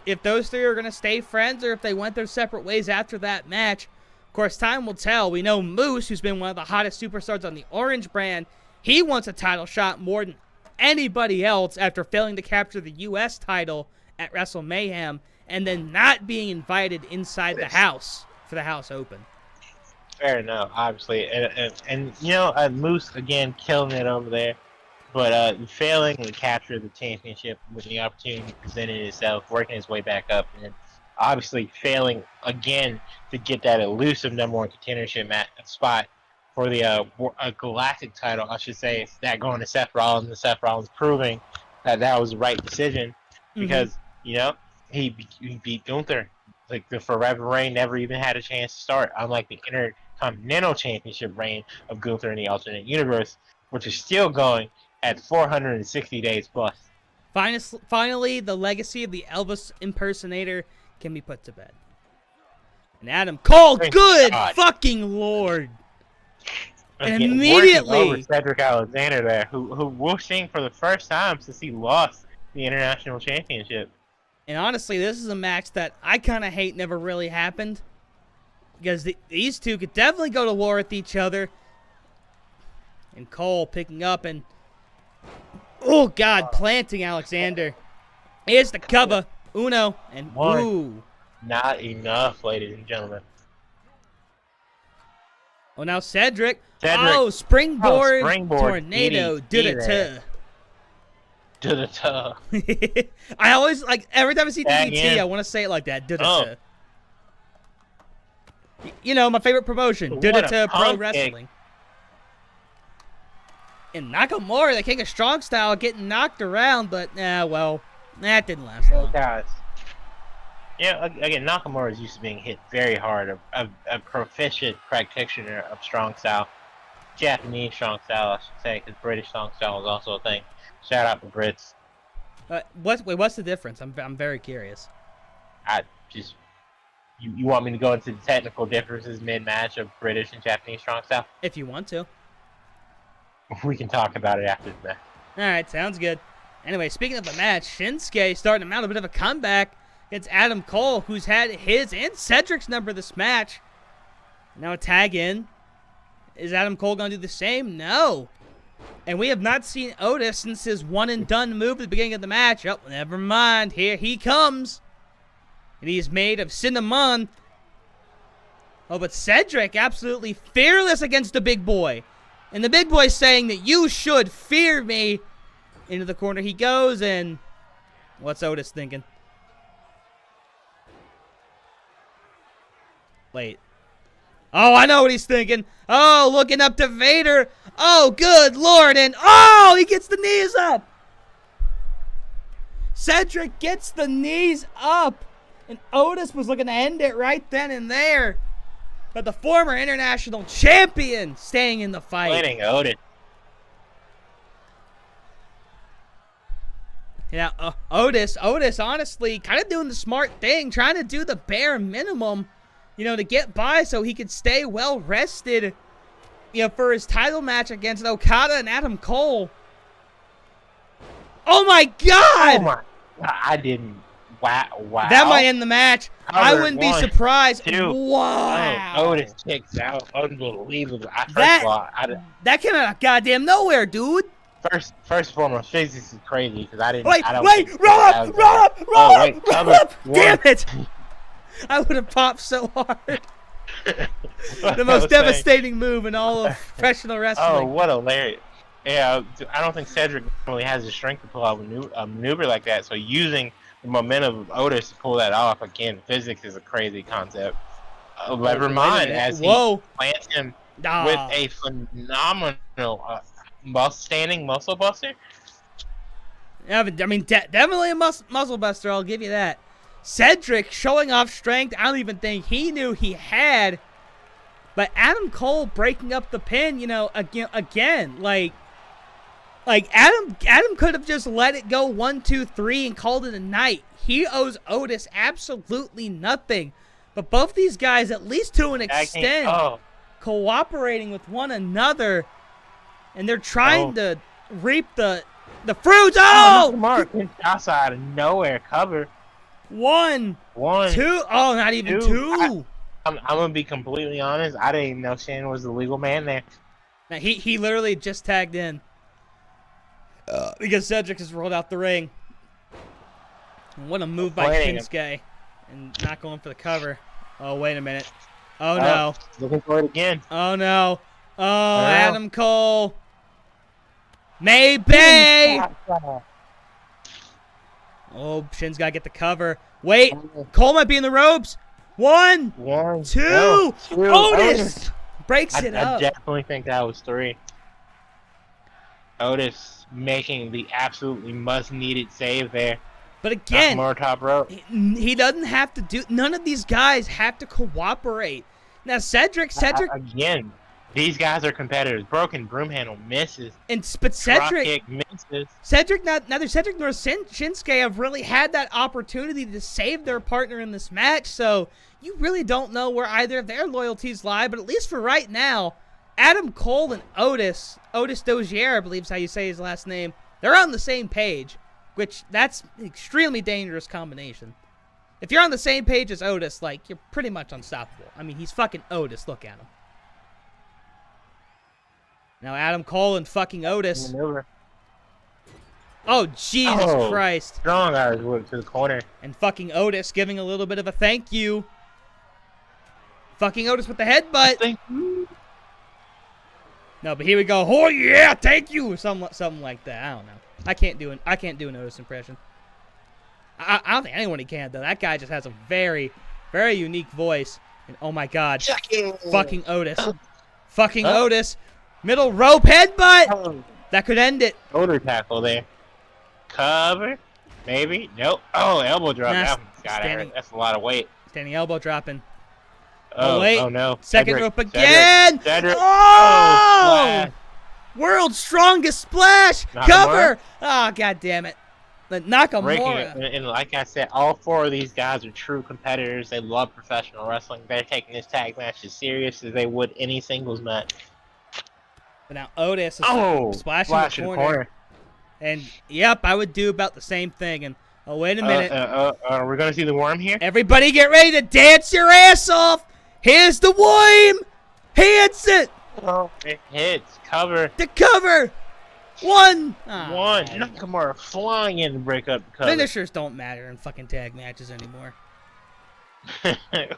if those three are going to stay friends or if they went their separate ways after that match. Of course, time will tell. We know Moose, who's been one of the hottest superstars on the Orange brand, he wants a title shot more than anybody else after failing to capture the U.S. title at Wrestle Mayhem and then not being invited inside the house for the House Open. Fair enough, obviously. And Moose, again, killing it over there. But failing to capture the championship with the opportunity presented itself, working his way back up, and obviously failing again to get that elusive number one contendership spot for the Galactic title, I should say. That going to Seth Rollins, and Seth Rollins proving that was the right decision because, he beat Gunther. Like, the Forever reign never even had a chance to start, unlike the Intercontinental Championship reign of Gunther in the alternate universe, which is still going at 460 days plus. Finally, the legacy of the Elvis impersonator can be put to bed. And Adam Cole, good fucking Lord! And immediately over Cedric Alexander there, who we're seeing for the first time since he lost the International Championship. And honestly, this is a match that I kind of hate never really happened. Because these two could definitely go to war with each other. And Cole picking up and... oh, God, planting Alexander. Here's the cover. Uno and woo. Not enough, ladies and gentlemen. Oh, now Cedric. Oh, springboard tornado. I always, every time I see DDT, I want to say it like that. My favorite promotion. Pro Wrestling. And Nakamura, the King of Strong Style, getting knocked around, but, that didn't last long. Guys. Again, Nakamura is used to being hit very hard. A proficient practitioner of Strong Style. Japanese Strong Style, I should say, because British Strong Style is also a thing. Shout out to Brits. What's the difference? I'm very curious. You want me to go into the technical differences mid-match of British and Japanese Strong Style? If you want to. We can talk about it after the match. Alright, sounds good. Anyway, speaking of the match, Shinsuke starting to mount a bit of a comeback against Adam Cole, who's had his and Cedric's number this match. Now a tag in. Is Adam Cole going to do the same? No. And we have not seen Otis since his one-and-done move at the beginning of the match. Oh, never mind. Here he comes. And he is made of cinnamon. Oh, but Cedric absolutely fearless against the big boy. And the big boy's saying that you should fear me. Into the corner he goes, and what's Otis thinking? Wait. Oh, I know what he's thinking. Oh, looking up to Vader. Oh, good Lord. And, oh, he gets the knees up. Cedric gets the knees up. And Otis was looking to end it right then and there. But the former international champion staying in the fight. Letting Otis. Otis, honestly, kind of doing the smart thing, trying to do the bare minimum, to get by so he could stay well rested, for his title match against Okada and Adam Cole. Oh my God! Oh my! I didn't. Wow. That might end the match. I wouldn't be surprised. Wow. Otis kicks out. Unbelievable. That came out of goddamn nowhere, dude. First and foremost, physics is crazy because I didn't. Roll up! Damn it! I would have popped so hard. The most devastating move in all of professional wrestling. Oh, what hilarious! Yeah, I don't think Cedric really has the strength to pull out a maneuver like that. So using the momentum of Otis to pull that off, again, physics is a crazy concept. Never as he plants him with a phenomenal standing muscle buster. Yeah, but, I mean, definitely a muscle buster, I'll give you that. Cedric showing off strength I don't even think he knew he had. But Adam Cole breaking up the pin, again, like Adam could have just let it go 1, 2, 3 and called it a night. He owes Otis absolutely nothing. But both these guys, at least to an extent, cooperating with one another, and they're trying to reap the fruits. Mark outside of nowhere cover. 1, 2. Oh, not even 2. I'm gonna be completely honest. I didn't even know Shane was the legal man there. Now, he literally just tagged in because Cedric has rolled out the ring. And what a move by Shinsuke, and not going for the cover. Oh, wait a minute. Oh no. Looking for it again. Oh no. Oh, Adam Cole. Maybe. Oh, Shin's got to get the cover. Wait, Cole might be in the ropes. 1, 2. Otis breaks it up. I definitely think that was 3. Otis making the absolutely must-needed save there. But again, more top rope. He doesn't have to do. None of these guys have to cooperate. Now, Cedric. Again, these guys are competitors. Broken broom handle misses. But Cedric kick misses. Neither Cedric nor Shinsuke have really had that opportunity to save their partner in this match. So you really don't know where either of their loyalties lie. But at least for right now, Adam Cole and Otis Dozier, I believe is how you say his last name, they're on the same page. Which, that's an extremely dangerous combination. If you're on the same page as Otis, you're pretty much unstoppable. I mean, he's fucking Otis. Look at him. Now Adam Cole and fucking Otis. Oh, Jesus Christ. Strong arms whip to the corner. And fucking Otis giving a little bit of a thank you. Fucking Otis with the headbutt. Thank you. No, but here we go. Oh, yeah, thank you. Or something like that. I don't know. I can't do an Otis impression. I don't think anyone can, though. That guy just has a very, very unique voice. And oh my God, fucking Otis, fucking Otis, middle rope headbutt. That could end it. Shoulder tackle there. Cover, maybe. Nope. Oh, elbow drop. That's a lot of weight. Standing elbow dropping. Oh wait. Oh no. Second rope again. Cedric. Oh! World's strongest splash! Cover! Oh, God damn it. But Nakamura. And like I said, all 4 of these guys are true competitors. They love professional wrestling. They're taking this tag match as serious as they would any singles match. But now Otis is splashing the corner. And, yep, I would do about the same thing. And, oh, wait a minute. We're going to see the worm here? Everybody get ready to dance your ass off! Here's the worm! He hits it! Oh, it hits. Cover. The cover! 1! Oh, 1. Nakamura flying in to break up the cover. Finishers don't matter in fucking tag matches anymore.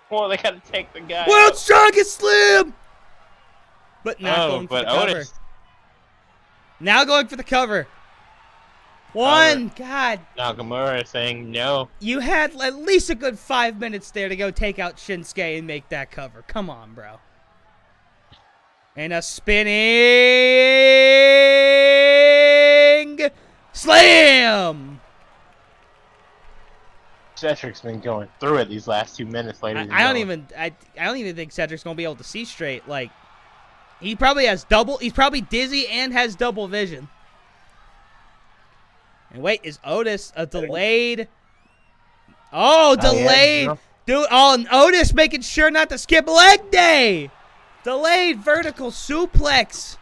Well, they gotta take the guy. World's strongest slam! But not going for the cover. Otis. Now going for the cover. 1. God. Nakamura saying no. You had at least a good 5 minutes there to go take out Shinsuke and make that cover. Come on, bro. And a spinning slam. Cedric's been going through it these last 2 minutes. I don't even think Cedric's gonna be able to see straight. He probably has double. He's probably dizzy and has double vision. And wait, is Otis a delayed? Oh, delayed. Yeah, Dude, and Otis making sure not to skip leg day. Delayed vertical suplex.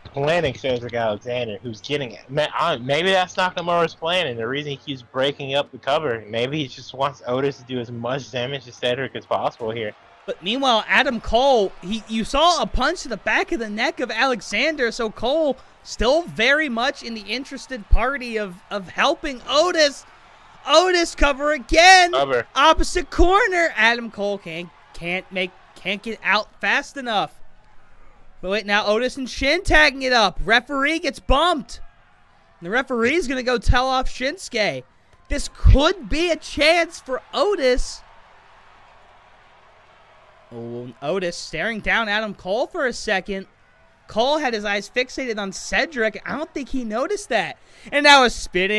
Planning Cedric Alexander, who's getting it. Maybe that's Nakamura's plan, and the reason he keeps breaking up the cover. Maybe he just wants Otis to do as much damage to Cedric as possible here. But meanwhile, Adam Cole, you saw a punch to the back of the neck of Alexander, so Cole still very much in the interested party of helping Otis. Otis cover again. Cover. Opposite corner. Adam Cole can't get out fast enough. But wait, now Otis and Shin tagging it up. Referee gets bumped. The referee's going to go tell off Shinsuke. This could be a chance for Otis. Oh, Otis staring down Adam Cole for a second. Cole had his eyes fixated on Cedric. I don't think he noticed that. And now a spinning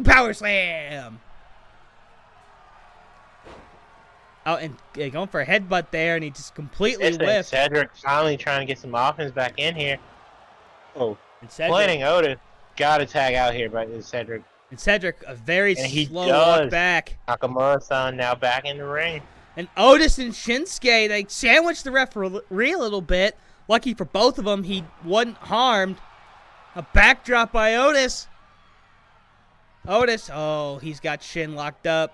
power slam. Oh, and going for a headbutt there, and he just completely whiffed. Cedric finally trying to get some offense back in here. Oh, Planning Otis got to tag out here by Cedric. And Cedric, a very slow walk back. Nakamura-san now back in the ring. And Otis and Shinsuke, they sandwiched the referee a little bit. Lucky for both of them, he wasn't harmed. A backdrop by Otis. Otis, oh, he's got Shin locked up.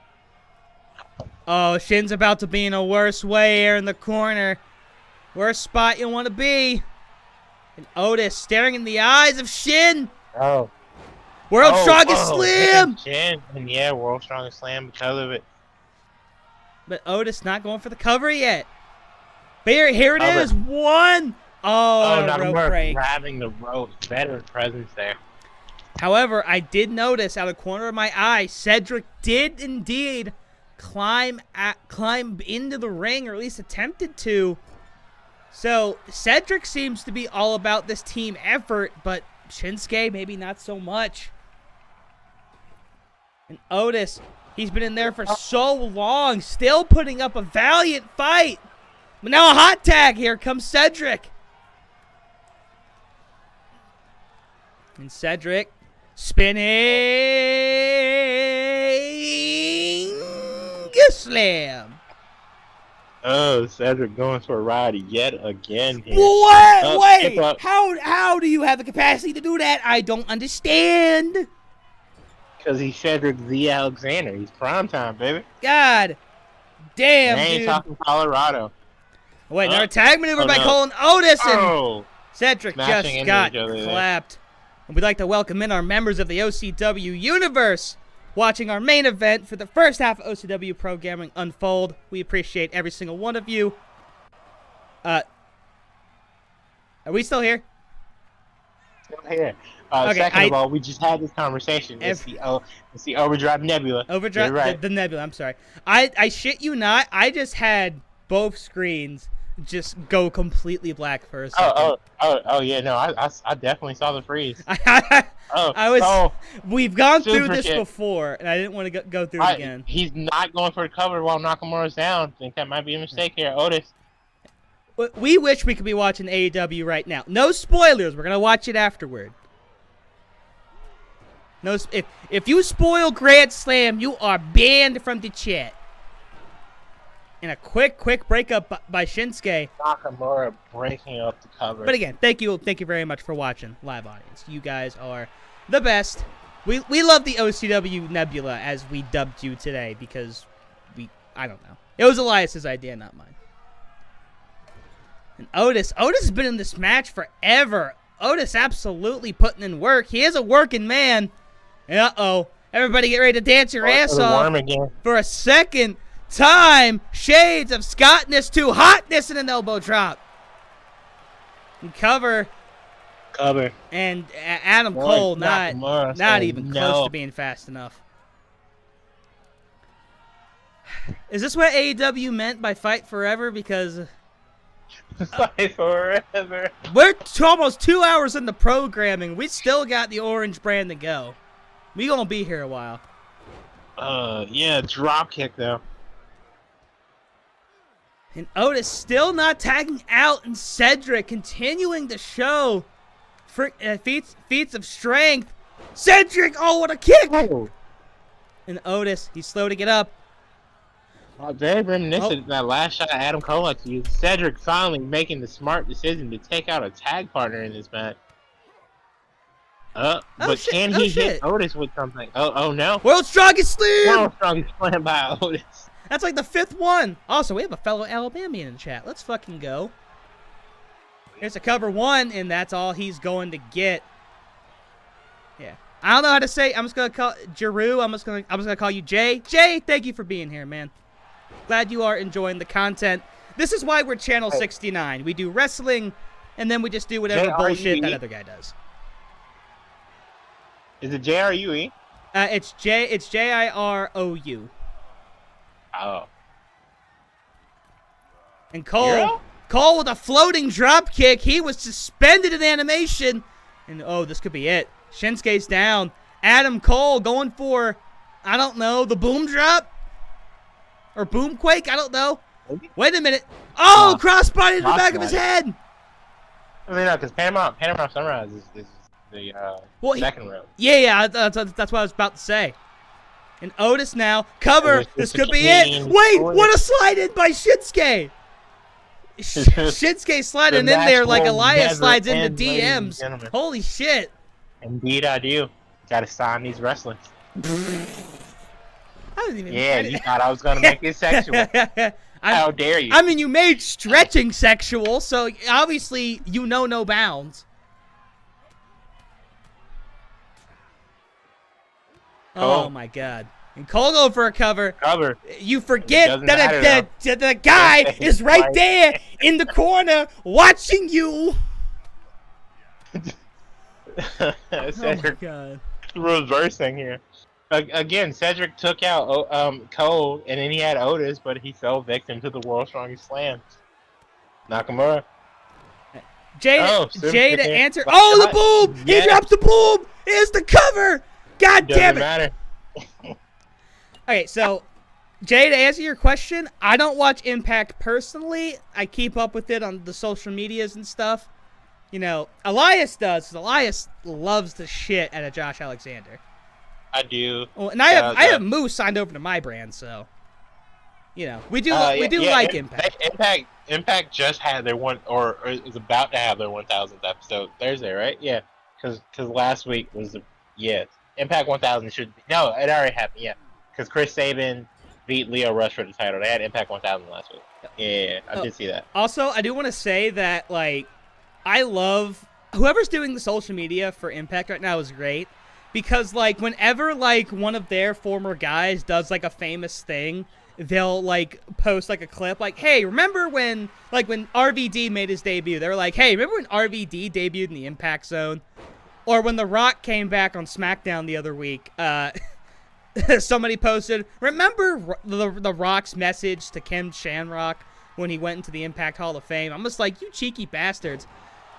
Oh, Shin's about to be in a worse way here in the corner. Worst spot you want to be. And Otis staring in the eyes of Shin. Oh. World's Strongest Slam. Shin, and yeah, World's Strongest Slam because of it. But Otis not going for the cover yet. But here it is. One. Oh, rope break. Grabbing the rope. Better presence there. However, I did notice out of the corner of my eye, Cedric did indeed climb into the ring, or at least attempted to. So Cedric seems to be all about this team effort, but Shinsuke maybe not so much. And Otis, he's been in there for so long, still putting up a valiant fight. But now a hot tag. Here comes Cedric. And Cedric spinning slam. Oh, Cedric going for a ride yet again here. What? Wait. How do you have the capacity to do that? I don't understand. Because he's Cedric the Alexander. He's primetime, baby. God damn, dude. Ain't talking Colorado. Wait, another tag maneuver by Cole and Otis. And Cedric just got clapped. And we'd like to welcome in our members of the OCW universe watching our main event for the first half of OCW programming unfold. We appreciate every single one of you. Are we still here? Still here. Second of all, we just had this conversation. It's the Overdrive Nebula. Overdrive, right. the Nebula, I'm sorry. I shit you not, I just had both screens just go completely black for a second. Oh yeah, no, I definitely saw the freeze. We've gone through this before, and I didn't want to go through it again. He's not going for the cover while Nakamura's down. I think that might be a mistake here. Otis. We wish we could be watching AEW right now. No spoilers. We're going to watch it afterward. No, if you spoil Grand Slam, you are banned from the chat. And a quick breakup by Shinsuke. Nakamura breaking up the cover. But again, thank you very much for watching, live audience. You guys are the best. We love the OCW Nebula, as we dubbed you today, because I don't know. It was Elias's idea, not mine. And Otis has been in this match forever. Otis absolutely putting in work. He is a working man. And everybody get ready to dance your ass off for a second time. Shades of Scottness to hotness and an elbow drop. And cover. And Adam Cole not even close to being fast enough. Is this what AEW meant by fight forever? Because fight forever. We're almost 2 hours in the programming. We still got the orange brand to go. We gonna be here a while. Yeah, drop kick though. And Otis still not tagging out, and Cedric continuing to show feats of strength. Cedric, oh, what a kick! Oh. And Otis, he's slow to get up. Very reminiscent of that last shot Adam Cole had to use. Cedric finally making the smart decision to take out a tag partner in this match. But can he hit Otis with something? Oh no. World's Strongest Slam! World's Strongest Slam by Otis. That's like the 5th one. Also, we have a fellow Alabamian in the chat. Let's fucking go. Here's a cover 1, and that's all he's going to get. Yeah. I don't know how to say. I'm just gonna call Jeru. I'm just gonna call you Jay. Jay, thank you for being here, man. Glad you are enjoying the content. This is why we're Channel 69. We do wrestling, and then we just do whatever bullshit that other guy does. Is it J-R-U-E? It's J-I-R-O-U. Oh. And Cole with a floating drop kick. He was suspended in animation. And, oh, this could be it. Shinsuke's down. Adam Cole going for, I don't know, the boom drop? Or boom quake? I don't know. Wait a minute. Oh, crossbody to the back of his head. I mean, no, because Panama Sunrise is the second row. Yeah, that's what I was about to say. And Otis now. Cover. This could be it. Wait, what a slide in by Shinsuke. Shinsuke sliding in there like Elias slides into DMs. Holy shit. Indeed I do. Gotta sign these wrestlers. You thought I was gonna make it sexual. How dare you? I mean, you made stretching sexual, so obviously you know no bounds. Oh my god. And Cole going for a cover. You forget that the guy is right there in the corner watching you. Oh my god. Reversing here. Again, Cedric took out Cole, and then he had Otis, but he fell victim to the World's Strongest Slam. Nakamura. Jay to answer. Oh, the boom! Yes. He drops the boom! Here's the cover! God damn it! Matter. Okay, so, Jay, to answer your question, I don't watch Impact personally. I keep up with it on the social medias and stuff. You know, Elias does, because Elias loves the shit out of Josh Alexander. I do. Well, and I have Moose signed over to my brand, so you know we do like Impact. Impact just had their or is about to have their 1000th episode Thursday, right? Yeah, because last week was Impact 1000 should be, no, it already happened. Yeah, because Chris Sabin beat Leo Rush for the title. They had Impact 1000 last week. Yeah, I did see that. Also, I do want to say that I love whoever's doing the social media for Impact right now is great. Because, whenever, one of their former guys does, a famous thing, they'll, post, a clip, hey, remember when RVD made his debut? They were like, hey, remember when RVD debuted in the Impact Zone? Or when The Rock came back on SmackDown the other week, somebody posted, remember the Rock's message to Ken Shamrock when he went into the Impact Hall of Fame? I'm just like, you cheeky bastards.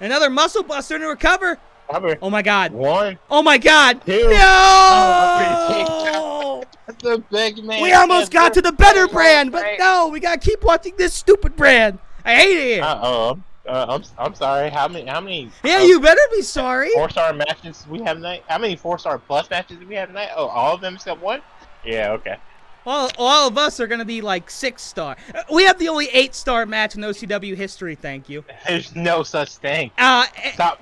Another muscle buster to recover. Oh my god. 1. Oh my god. 2. No! That's a big man. We almost got to the better brand, but no, we gotta keep watching this stupid brand. I hate it. I'm sorry. How many? Yeah, you better be sorry. 4-star matches we have tonight? How many 4-star plus matches do we have tonight? Oh, all of them except 1? Yeah, okay. Well, all of us are gonna be 6-star. We have the only 8-star match in OCW history. Thank you. There's no such thing. Stop.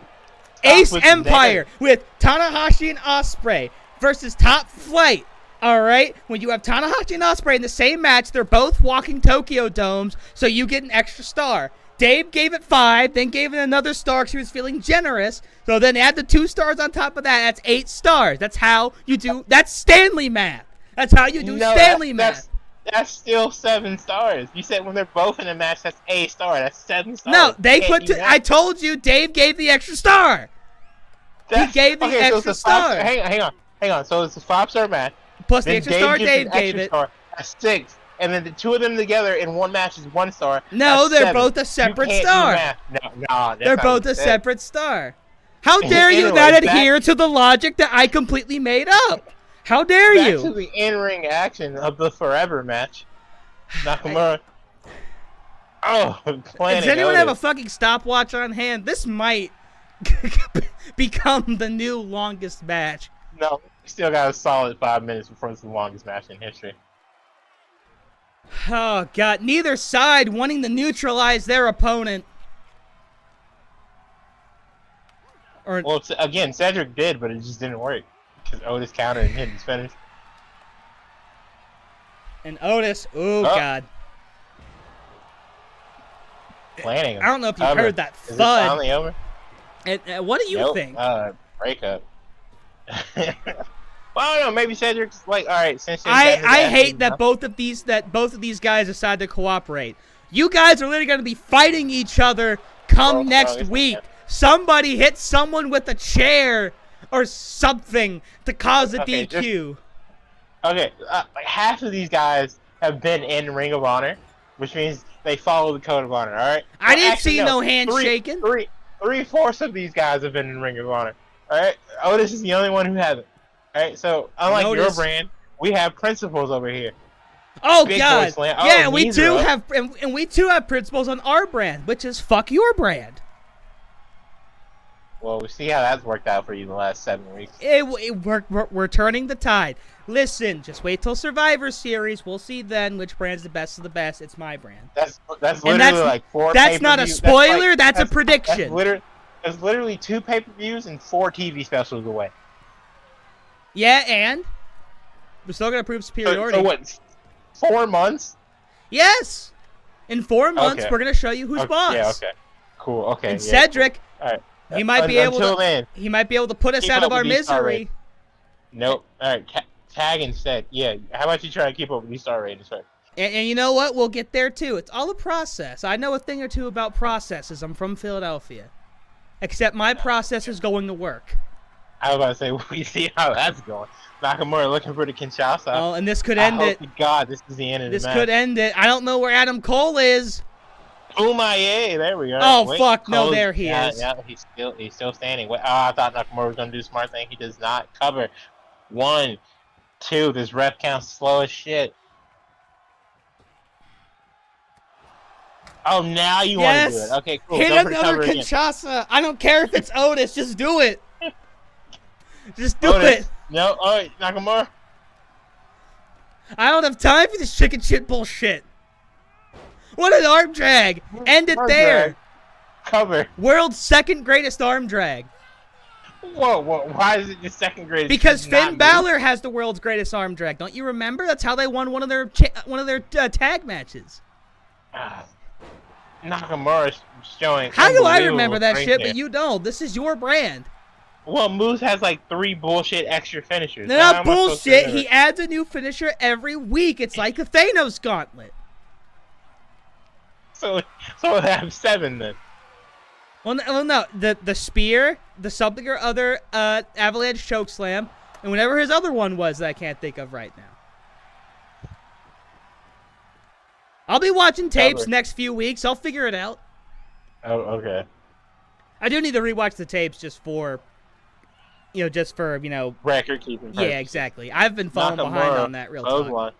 Ace Empire with Tanahashi and Ospreay versus Top Flight. All right, when you have Tanahashi and Ospreay in the same match, they're both walking Tokyo Domes, so you get an extra star. Dave gave it 5, then gave it another star because he was feeling generous. So then add the 2 stars on top of that. That's 8 stars. That's how you do. That's Stanley math. That's how you do Stanley math. That's still 7 stars. You said when they're both in a match, that's a star. That's 7 stars. No, I told you Dave gave the extra star. He gave the extra star. Hang on. So it's a 5-star match. Plus the extra star Dave gave it. That's 6. And then the 2 of them together in one match is 1 star. No, they're both a separate star. No, they're both a separate star. How dare you not adhere to the logic that I completely made up? How dare you? Back to the in-ring action of the Forever match. Nakamura. Does anyone have a fucking stopwatch on hand? This might become the new longest match. No, we still got a solid 5 minutes before it's the longest match in history. Oh, God. Neither side wanting to neutralize their opponent. Well, again, Cedric did, but it just didn't work. Because Otis countered and hit his finish. And Otis, God. Planning him. I don't know if you heard that thud. Is it finally over? And what do you think? Breakup. Well, I don't know. Maybe Cedric's like, all right. Since I hate that both of these guys decide to cooperate. You guys are literally going to be fighting each other come next week. Somebody hit someone with a chair or something to cause a DQ. Like half of these guys have been in Ring of Honor, which means they follow the code of honor. All right. I didn't see no handshaking. Three-fourths of these guys have been in Ring of Honor. All right. Otis is the only one who hasn't. All right. So unlike your brand, we have principles over here. Oh, God. Yeah, we do have, and we too have principles on our brand, which is fuck your brand. Well, we see how that's worked out for you the last 7 weeks. We're turning the tide. Listen, just wait till Survivor Series. We'll see then which brand's the best of the best. It's my brand. That's literally like 4 That's not a spoiler. That's a prediction. That's literally 2 pay-per-views and 4 TV specials away. Yeah, and we're still gonna prove superiority. So what? 4 months? Yes. In 4 months, we're gonna show you who's boss. Yeah. Okay. Cool. Okay. And Cedric. All right. He might be able to put us out of our misery. Nope. All right. Tag instead. Yeah. How about you try to keep up with these star ratings first? And you know what? We'll get there too. It's all a process. I know a thing or two about processes. I'm from Philadelphia. Except my process is going to work. I was about to say, we see how that's going. Nakamura looking for the Kinshasa. Oh, and this could end it. God, this is the end of the match. This could end it. I don't know where Adam Cole is. Umaye, there we go. Oh, fuck, no, there he is. Yeah, he's still standing. I thought Nakamura was going to do the smart thing. He does not cover. 1, 2, this ref count's slow as shit. Oh, now you want to do it. Okay, cool. Hit another Kinshasa. I don't care if it's Otis. Just do it. Just do it. No, Nakamura. I don't have time for this chicken shit bullshit. What an arm drag. End it there. Drag. Cover. World's second greatest arm drag. Whoa, why is it the second greatest? Because Finn Balor has the world's greatest arm drag. Don't you remember? That's how they won one of their tag matches. Nakamura's showing. How do I remember that shit, but you don't? This is your brand. Well, Moose has like 3 bullshit extra finishers. They're not bullshit. He adds a new finisher every week. It's like the Thanos gauntlet. So we'll have 7 then. Well, no. The spear, the something or other avalanche chokeslam, and whatever his other one was that I can't think of right now. I'll be watching tapes next few weeks. I'll figure it out. Oh, okay. I do need to rewatch the tapes just for record keeping. Yeah, exactly. I've been falling behind on that real talk.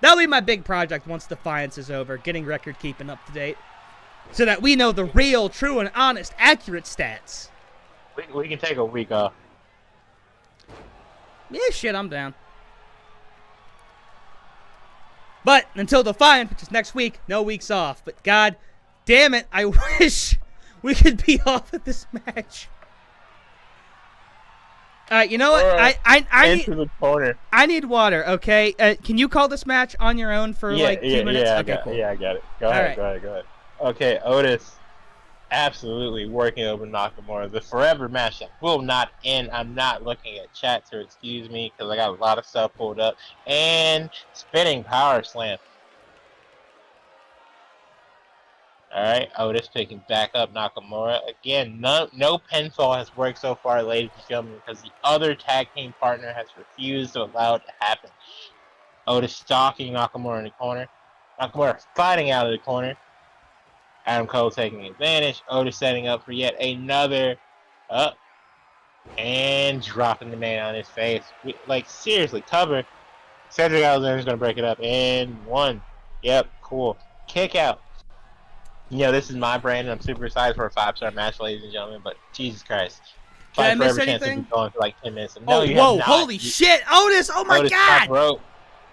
That'll be my big project once Defiance is over, getting record keeping up to date, so that we know the real, true, and honest, accurate stats. We can take a week off. Yeah, shit, I'm down. But until Defiant, which is next week, no weeks off. But god damn it, I wish we could be off at this match. Alright, you know what? I need water, okay? Can you call this match on your own for 2 minutes? Okay, cool. Yeah, I got it. Go ahead. Okay, Otis absolutely working over Nakamura. The forever match that will not end. I'm not looking at chat, so excuse me, because I got a lot of stuff pulled up. And spinning power slam. Alright, Otis picking back up Nakamura. Again, no pinfall has worked so far, ladies and gentlemen, because the other tag team partner has refused to allow it to happen. Otis stalking Nakamura in the corner. Nakamura fighting out of the corner. Adam Cole taking advantage. Otis setting up for yet another up. And dropping the man on his face. Seriously, cover. Cedric Alexander's going to break it up. And 1. Yep, cool. Kick out. this is my brand, and I'm super excited for a 5-star match, ladies and gentlemen. But Jesus Christ, did I miss every anything? chance to be going for like 10 minutes. No, you have not. Holy shit, Otis! Oh my Otis, God! Top rope,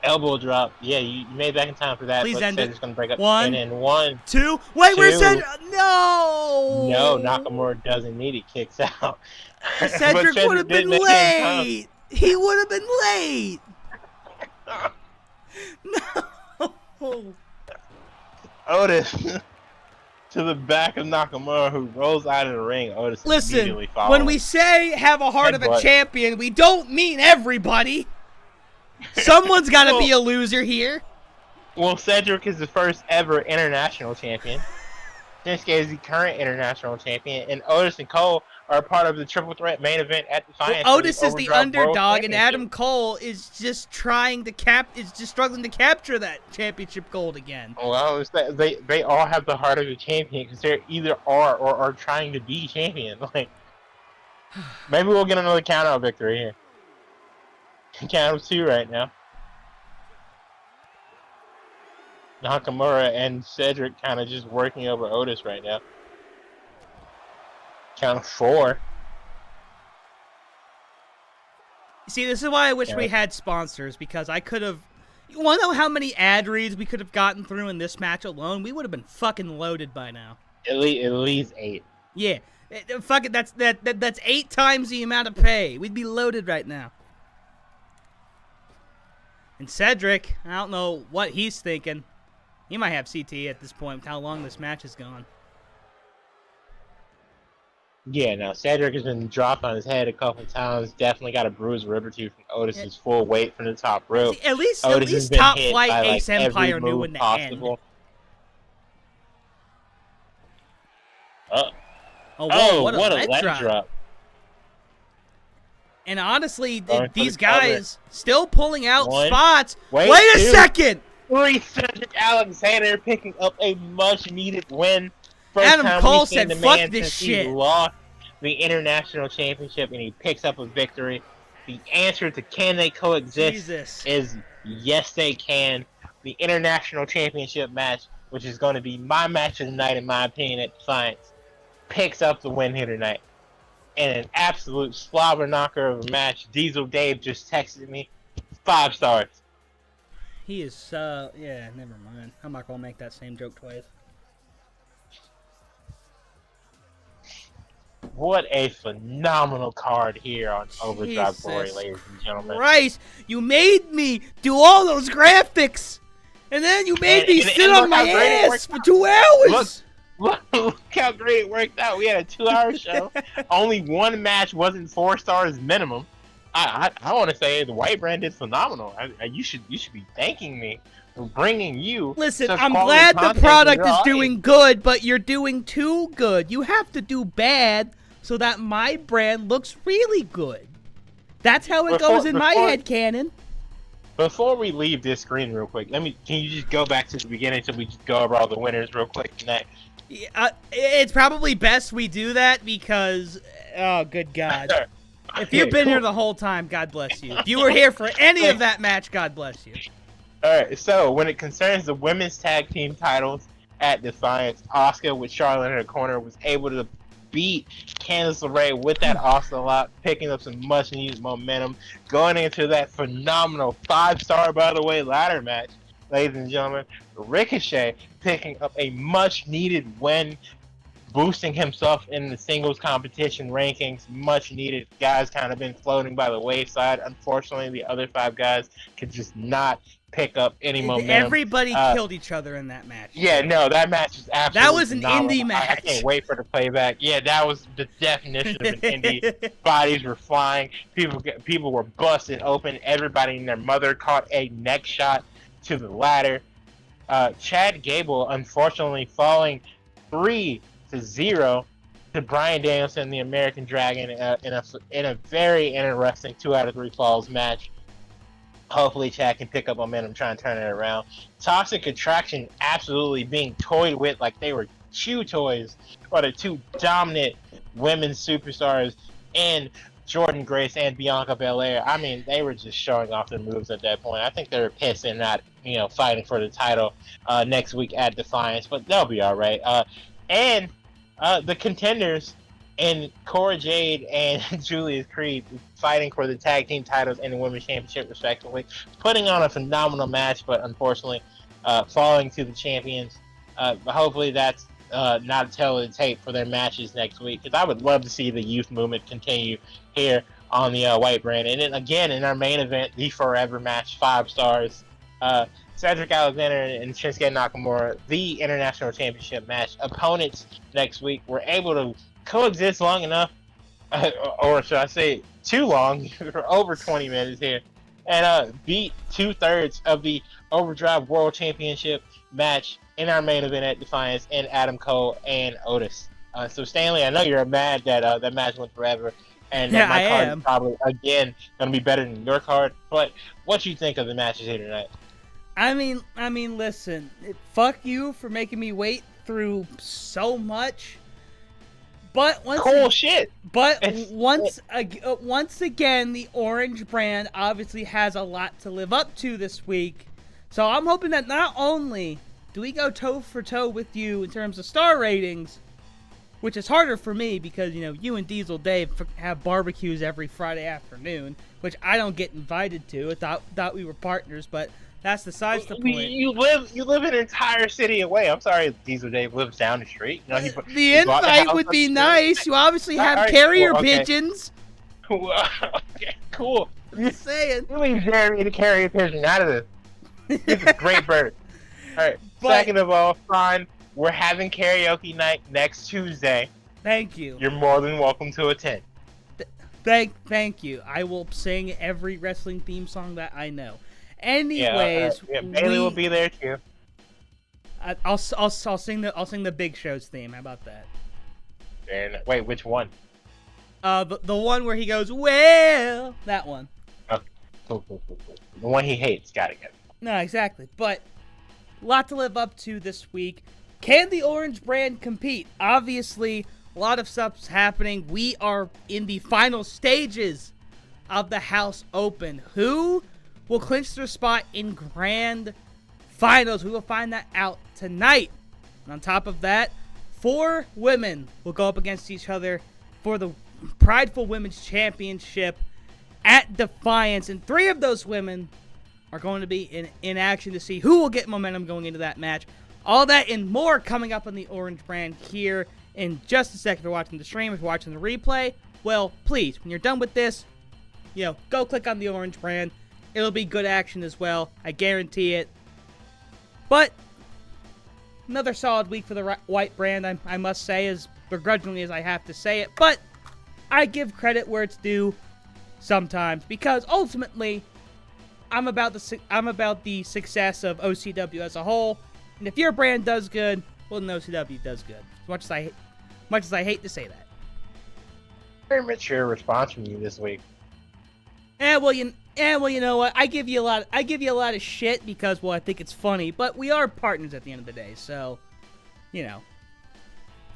elbow drop. Yeah, you made it back in time for that. Please end it. It's gonna break up. 1, and then 1, 2. Wait, where's 2. Cedric? No. No, Nakamura doesn't need it. Kicks out. Cedric would have been late. He would have been late. No. Otis to the back of Nakamura, who rolls out of the ring. Otis immediately follows. When we say have a heart of a champion, we don't mean everybody. Someone's got to be a loser here. Well, Cedric is the first ever international champion. Shinsuke is the current international champion, and Otis and Cole are part of the triple threat main event at Defiance. Well, Otis is the underdog, and Adam Cole is just struggling to capture that championship gold again. Well, they all have the heart of a champion because they're either are or are trying to be champion. Like, maybe we'll get another count-out victory here. Count of 2 right now. Nakamura and Cedric kind of just working over Otis right now. Count of 4. See, this is why I wish we had sponsors, because I could have... You want to know how many ad reads we could have gotten through in this match alone? We would have been fucking loaded by now. At least 8. Yeah. Fuck it, that's 8 times the amount of pay. We'd be loaded right now. And Cedric, I don't know what he's thinking. He might have CTE at this point with how long this match has gone. Yeah, now Cedric has been dropped on his head a couple times. Definitely got a bruised rib or two from Otis's full weight from the top rope. See, at least Top Flight Ace Empire knew when to end. Oh, whoa, what a leg drop. And honestly, these guys still pulling out spots. Wait a 2. second! 3, Cedric Alexander picking up a much-needed win. Adam Cole said, fuck this shit. He lost the international championship, and he picks up a victory. The answer to can they coexist is yes, they can. The international championship match, which is going to be my match of the night, in my opinion, at Defiance, picks up the win here tonight. And an absolute slobber knocker of a match. Diesel Dave just texted me. 5 stars. He is, yeah, never mind. I'm not going to make that same joke twice. What a phenomenal card here on Overdrive Glory, ladies and gentlemen. Christ, you made me do all those graphics, and then you made me sit on my ass for 2 hours. Look how great it worked out. We had a 2-hour show. Only one match wasn't 4 stars minimum. I want to say the White Brand did phenomenal. You should be thanking me for bringing you. Listen, I'm glad the product is doing good, but you're doing too good. You have to do bad so that my brand looks really good. That's how it goes in my head canon. Before we leave this screen real quick, can you just go back to the beginning so we just go over all the winners real quick tonight? It's probably best we do that because, oh, good God. If you've been here the whole time, God bless you. If you were here for any of that match, God bless you. Alright, so when it concerns the women's tag team titles at Defiance, Asuka with Charlotte in her corner was able to beat Candice LeRae with that Ocelot, picking up some much needed momentum, going into that phenomenal 5-star, by the way, ladder match, ladies and gentlemen. Ricochet picking up a much needed win, boosting himself in the singles competition rankings. Much needed. Guys kind of been floating by the wayside. Unfortunately, the other 5 guys could just not pick up any momentum. Everybody killed each other in that match. Yeah, no, that match was absolutely That was an phenomenal. indie match. I can't wait for the playback. Yeah, that was the definition of an indie. Bodies were flying. People were busted open. Everybody and their mother caught a neck shot to the ladder. Chad Gable, unfortunately, falling 3-0 to Bryan Danielson, the American Dragon, in a very interesting 2 out of 3 falls match. Hopefully Chad can pick up momentum, try and turn it around. Toxic Attraction absolutely being toyed with like they were chew toys by the 2 dominant women's superstars in Jordan Grace and Bianca Belair. I mean, they were just showing off their moves at that point. I think they were pissed and not, fighting for the title next week at Defiance, but they'll be all right. And the contenders and Cora Jade and Julius Creed fighting for the tag team titles and the women's championship respectively, putting on a phenomenal match, but unfortunately falling to the champions. Hopefully that's not a tale of the tape for their matches next week, because I would love to see the youth movement continue here on the White brand. And then again in our main event, the Forever match, 5 stars. Cedric Alexander and Shinsuke Nakamura, the International Championship match. Opponents next week were able to coexist long enough, or should I say too long, for over 20 minutes here, and beat 2/3 of the Overdrive World Championship match in our main event at Defiance, and Adam Cole and Otis. So Stanley, I know you're mad that that match went forever, and that my card is probably again going to be better than your card. But what you think of the matches here tonight? I mean, listen, fuck you for making me wait through so much. But once again, the Orange brand obviously has a lot to live up to this week. So I'm hoping that not only do we go toe for toe with you in terms of star ratings, which is harder for me because, you and Diesel Dave have barbecues every Friday afternoon, which I don't get invited to. I thought we were partners, but that's besides the point. You live an entire city away. I'm sorry, Diesel Dave lives down the street. The invite would be nice. You obviously have carrier pigeons. Okay, cool. Just saying. You leave Jeremy the carrier pigeon out of this. This is a great bird. All right. Second of all, fine. We're having karaoke night next Tuesday. Thank you. You're more than welcome to attend. Thank you. I will sing every wrestling theme song that I know. Anyways, Bailey will be there too. I'll sing the Big Show's theme. How about that? And wait, which one? The one where he goes, well, that one. Oh, cool. The one he hates. Got it. No, exactly. But a lot to live up to this week. Can the Orange brand compete? Obviously, a lot of stuff's happening. We are in the final stages of the House Open. Who will clinch their spot in Grand Finals? We will find that out tonight. And on top of that, 4 women will go up against each other for the Prideful Women's Championship at Defiance. And 3 of those women are going to be in action to see who will get momentum going into that match. All that and more coming up on the Orange brand here in just a second. If you're watching the stream, if you're watching the replay, well, please, when you're done with this, go click on the Orange brand. It'll be good action as well. I guarantee it. But another solid week for the White brand, I must say, as begrudgingly as I have to say it. But I give credit where it's due sometimes, because ultimately I'm about the success of OCW as a whole. And if your brand does good, well, then OCW does good. As much as I hate to say that. Very mature response from you this week. Well, you know what? I give you a lot of shit because, well, I think it's funny. But we are partners at the end of the day, so even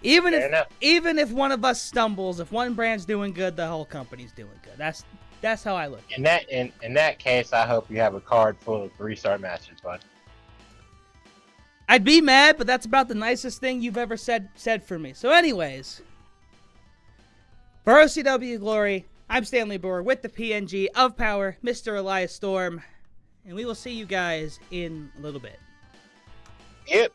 if one of us stumbles, if one brand's doing good, the whole company's doing good. That's how I look. In that case, I hope you have a card full of 3-star matches, bud. I'd be mad, but that's about the nicest thing you've ever said for me. So, anyways, for OCW Glory, I'm Stanley Boer with the PNG of Power, Mr. Elias Storm, and we will see you guys in a little bit. Yep.